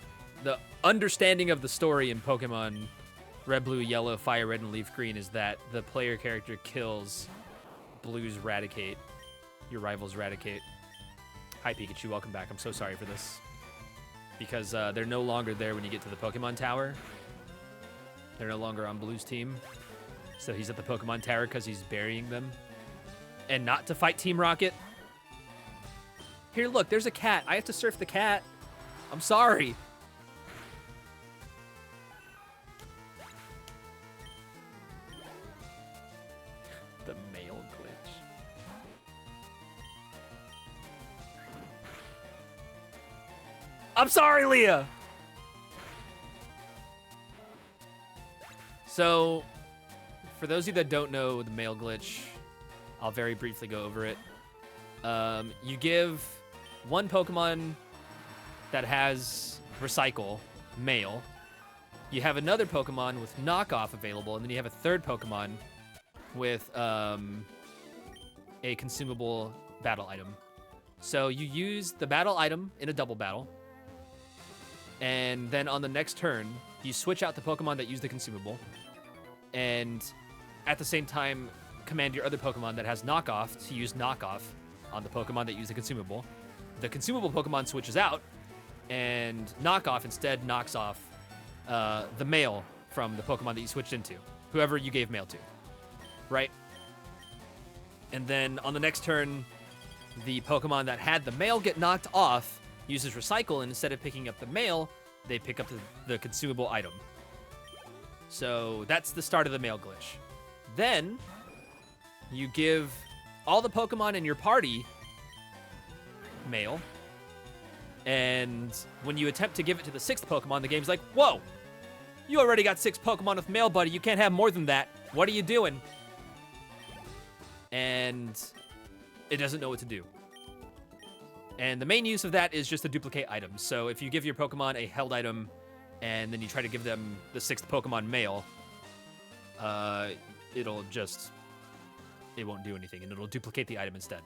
understanding of the story in Pokemon Red, Blue, Yellow, Fire Red, and Leaf Green is that the player character kills Blue's Raticate, your rival's Raticate. Hi, Pikachu. Welcome back. I'm so sorry for this. Because they're no longer there when you get to the Pokemon Tower. They're no longer on Blue's team. So he's at the Pokemon Tower because he's burying them. And not to fight Team Rocket. Here, look. There's a cat. I have to surf the cat. I'm sorry. The mail glitch. I'm sorry, Leah. So, for those of you that don't know the mail glitch, I'll very briefly go over it. You give one Pokemon that has Recycle, mail. You have another Pokemon with Knockoff available, and then you have a third Pokemon with a consumable battle item. So you use the battle item in a double battle, and then on the next turn, you switch out the Pokemon that use the consumable, and at the same time, command your other Pokemon that has Knockoff to use Knockoff on the Pokemon that use the consumable. The consumable Pokemon switches out, and Knockoff instead knocks off the mail from the Pokemon that you switched into, whoever you gave mail to. Right? And then on the next turn, the Pokemon that had the mail get knocked off uses Recycle, and instead of picking up the mail, they pick up the consumable item. So that's the start of the mail glitch. Then you give all the Pokemon in your party mail, and when you attempt to give it to the sixth Pokemon, the game's like, whoa, you already got 6 Pokemon with mail, buddy. You can't have more than that. What are you doing? And it doesn't know what to do. And the main use of that is just to duplicate items. So if you give your Pokemon a held item and then you try to give them the 6th Pokemon mail, it won't do anything, and it'll duplicate the item instead.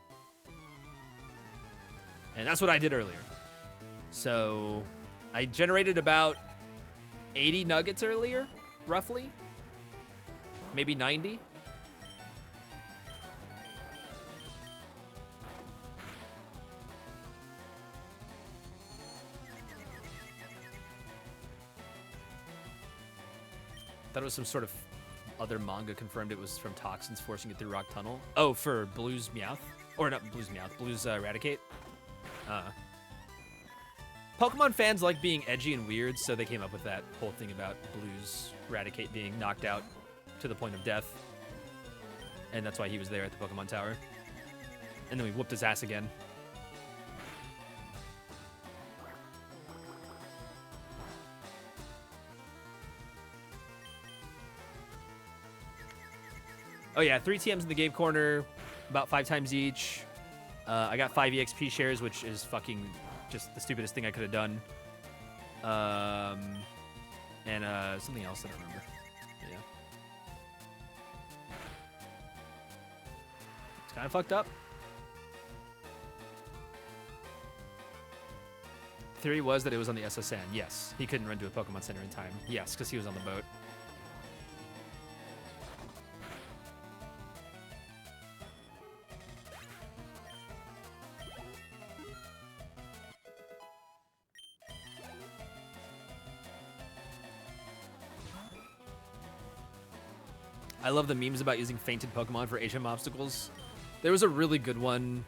And that's what I did earlier. So I generated about 80 nuggets earlier, roughly. Maybe 90. Thought it was some sort of other manga confirmed it was from toxins forcing it through Rock Tunnel. Oh, for Blue's Meowth? Or not Blue's Meowth, Blue's Eradicate? Pokemon fans like being edgy and weird, so they came up with that whole thing about Blue's Eradicate being knocked out to the point of death. And that's why he was there at the Pokemon Tower. And then we whooped his ass again. Oh yeah, 3 TMs in the game corner, about 5 times each. I got 5 EXP shares, which is fucking just the stupidest thing I could have done. And something else I don't remember. Yeah. It's kind of fucked up. Theory was that it was on the SSN. Yes, he couldn't run to a Pokemon Center in time. Yes, because he was on the boat. I love the memes about using fainted Pokemon for HM obstacles. There was a really good one.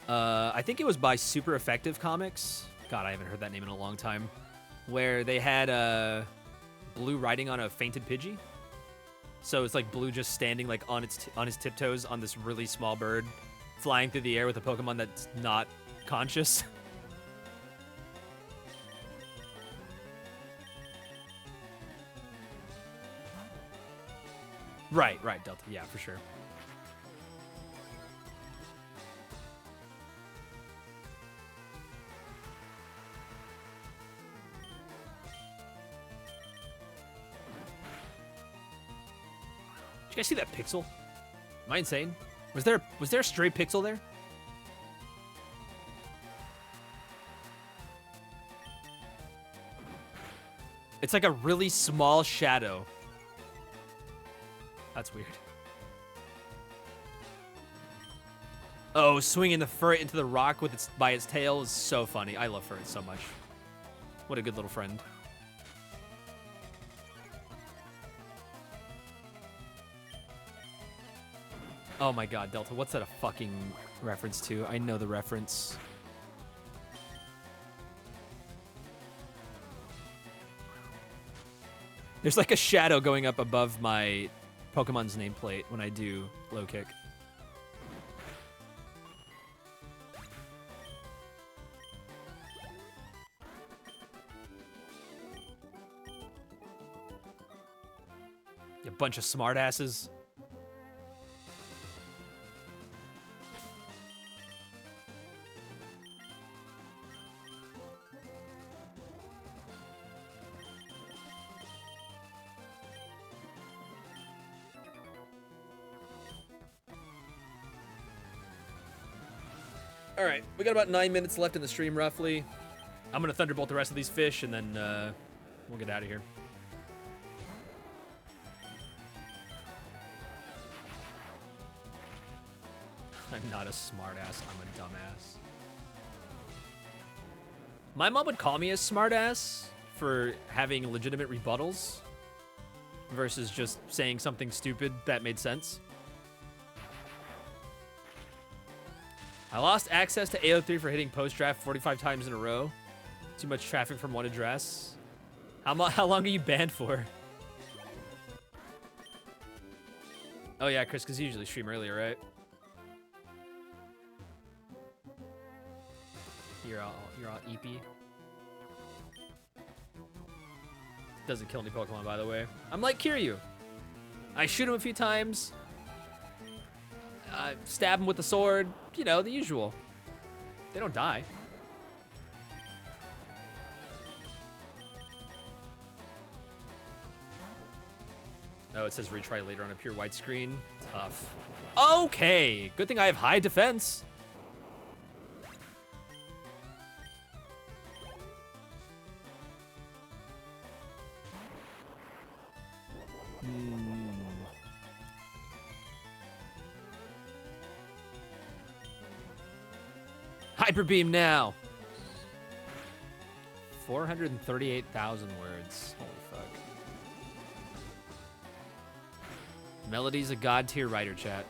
I think it was by Super Effective Comics. God, I haven't heard that name in a long time. Where they had Blue riding on a fainted Pidgey. So it's like Blue just standing like on his tiptoes on this really small bird, flying through the air with a Pokemon that's not conscious. Right, Delta. Yeah, for sure. Did you guys see that pixel? Am I insane? Was there a stray pixel there? It's like a really small shadow. That's weird. Oh, swinging the Furret into the rock with by its tail is so funny. I love Furret so much. What a good little friend. Oh my god, Delta, what's that a fucking reference to? I know the reference. There's like a shadow going up above my Pokemon's nameplate when I do low kick. You bunch of smartasses. All right, we got about 9 minutes left in the stream, roughly. I'm gonna Thunderbolt the rest of these fish, and then we'll get out of here. I'm not a smartass. I'm a dumbass. My mom would call me a smartass for having legitimate rebuttals versus just saying something stupid that made sense. I lost access to AO3 for hitting post-draft 45 times in a row. Too much traffic from one address. How long are you banned for? Oh yeah, Chris, because you usually stream earlier, right? You're all EP. Doesn't kill any Pokemon, by the way. I'm like Kiryu. I shoot him a few times. Stab him with a sword. You know, the usual. They don't die. Oh, it says retry later on a pure white screen. Tough. Okay, good thing I have high defense. Hyper beam now. 438,000 words. Holy fuck. Melody's a god tier writer, chat.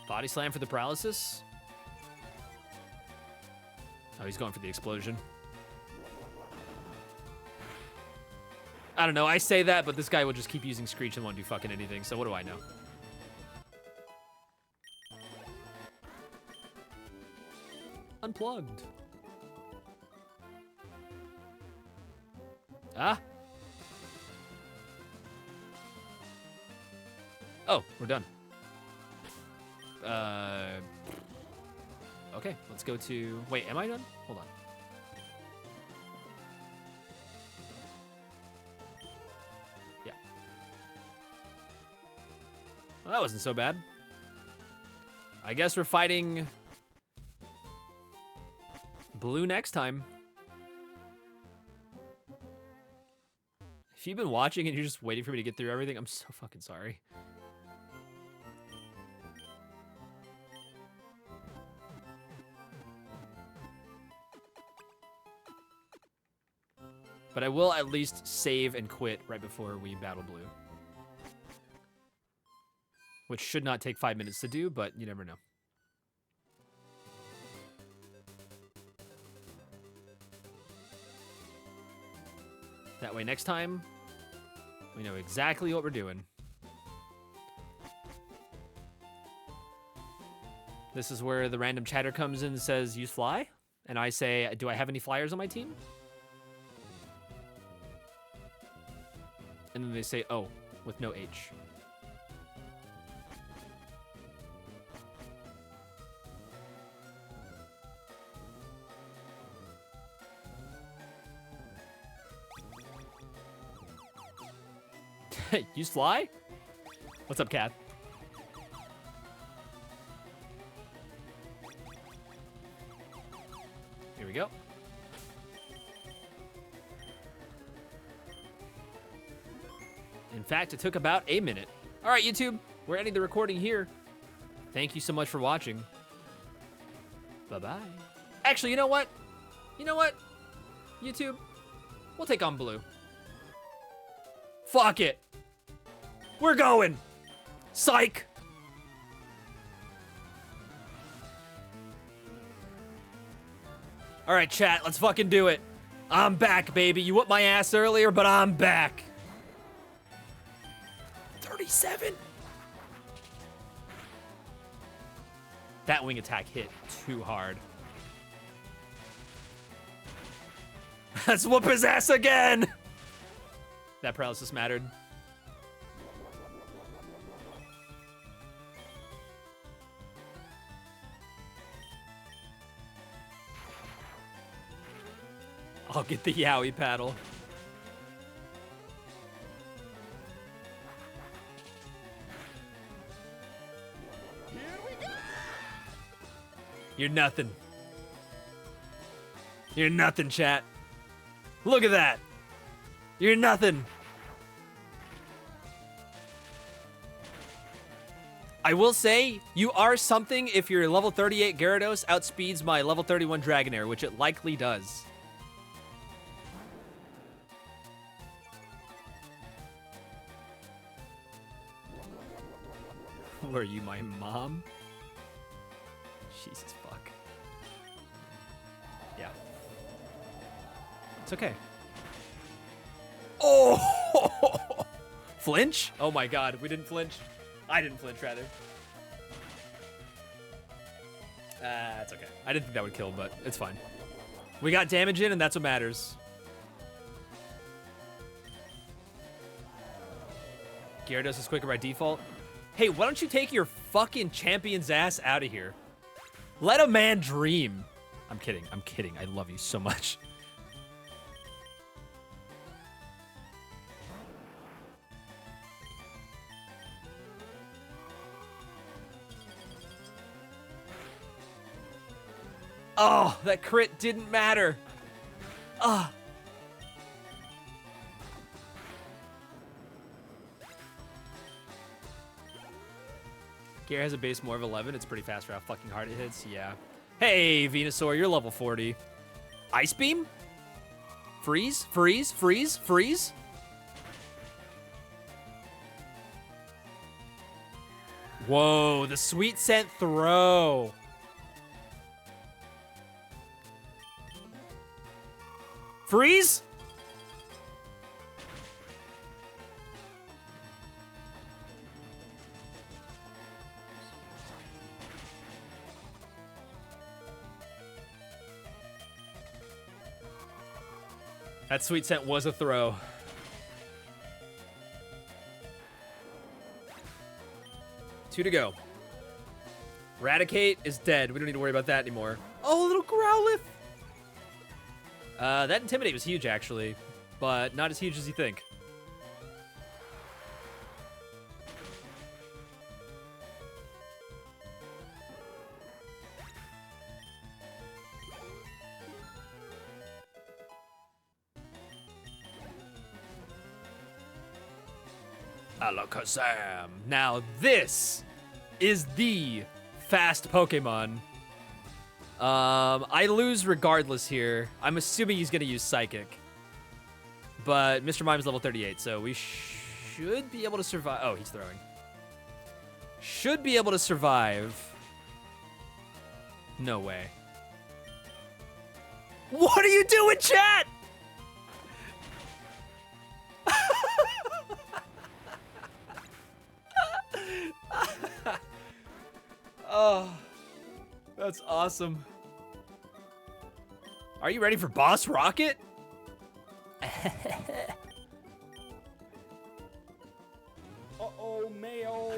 Body slam for the paralysis. Oh, he's going for the explosion. I don't know. I say that, but this guy will just keep using Screech and won't do fucking anything. So what do I know? Unplugged. Ah. Oh, we're done. Okay, let's go to... Wait, am I done? Hold on. Yeah. Well, that wasn't so bad. I guess we're fighting blue next time. If you've been watching and you're just waiting for me to get through everything, I'm so fucking sorry. But I will at least save and quit right before we battle blue. Which should not take 5 minutes to do, but you never know. That way next time, we know exactly what we're doing. This is where the random chatter comes in and says, use fly. And I say, do I have any flyers on my team? And then they say, oh, with no H. Use fly? What's up, Cat? Here we go. In fact, it took about a minute. All right, YouTube, we're ending the recording here. Thank you so much for watching. Bye-bye. Actually, you know what? You know what? YouTube, we'll take on blue. Fuck it. We're going. Psych. All right, chat, let's fucking do it. I'm back, baby. You whooped my ass earlier, but I'm back. 37. That wing attack hit too hard. Let's whoop his ass again. That paralysis mattered. I'll get the Yowie paddle. You're nothing. You're nothing, chat. Look at that. You're nothing. I will say, you are something if your level 38 Gyarados outspeeds my level 31 Dragonair, which it likely does. Were you my mom? Jesus fuck. Yeah. It's okay. Oh! Flinch? Oh my god, we didn't flinch. I didn't flinch, rather. It's okay. I didn't think that would kill, but it's fine. We got damage in, and that's what matters. Gyarados is quicker by default. Hey, why don't you take your fucking champion's ass out of here? Let a man dream. I'm kidding. I'm kidding. I love you so much. Oh, that crit didn't matter. Ah. Gear has a base more of 11. It's pretty fast for how fucking hard it hits. Yeah. Hey, Venusaur, you're level 40. Ice Beam? Freeze? Freeze? Freeze? Freeze? Whoa, the Sweet Scent throw. Freeze? That Sweet Scent was a throw. Two to go. Raticate is dead. We don't need to worry about that anymore. Oh, little Growlithe. That Intimidate was huge, actually, but not as huge as you think. Alakazam. Now this is the fast Pokemon. I lose regardless here. I'm assuming he's gonna use Psychic. But Mr. Mime's level 38, so we should be able to survive. Oh, he's throwing. Should be able to survive. No way. What are you doing, chat? Oh, that's awesome. Are you ready for Boss Rocket? Uh-oh, Mayo.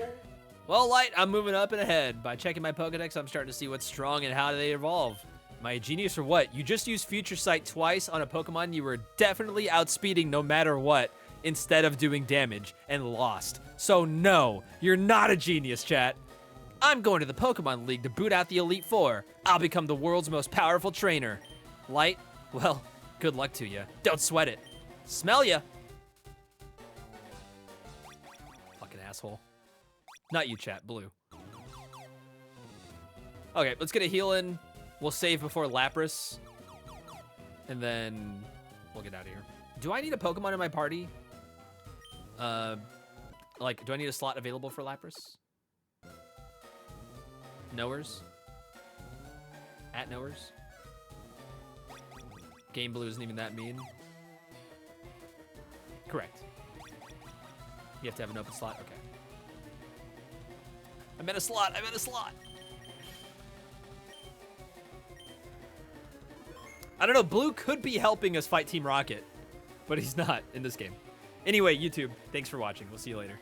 Well, Light, I'm moving up and ahead. By checking my Pokedex, I'm starting to see what's strong and how they evolve. Am I a genius or what? You just used Future Sight twice on a Pokemon you were definitely outspeeding no matter what instead of doing damage and lost. So no, you're not a genius, chat. I'm going to the Pokemon League to boot out the Elite Four. I'll become the world's most powerful trainer. Light, well, good luck to you. Don't sweat it. Smell ya. Fucking asshole. Not you, chat. Blue. Okay, let's get a heal in. We'll save before Lapras. And then we'll get out of here. Do I need a Pokemon in my party? Like, do I need a slot available for Lapras? Knowers? At Knowers? Game Blue isn't even that mean. Correct. You have to have an open slot? Okay. I meant a slot! I meant a slot! I don't know, Blue could be helping us fight Team Rocket, but he's not in this game. Anyway, YouTube, thanks for watching. We'll see you later.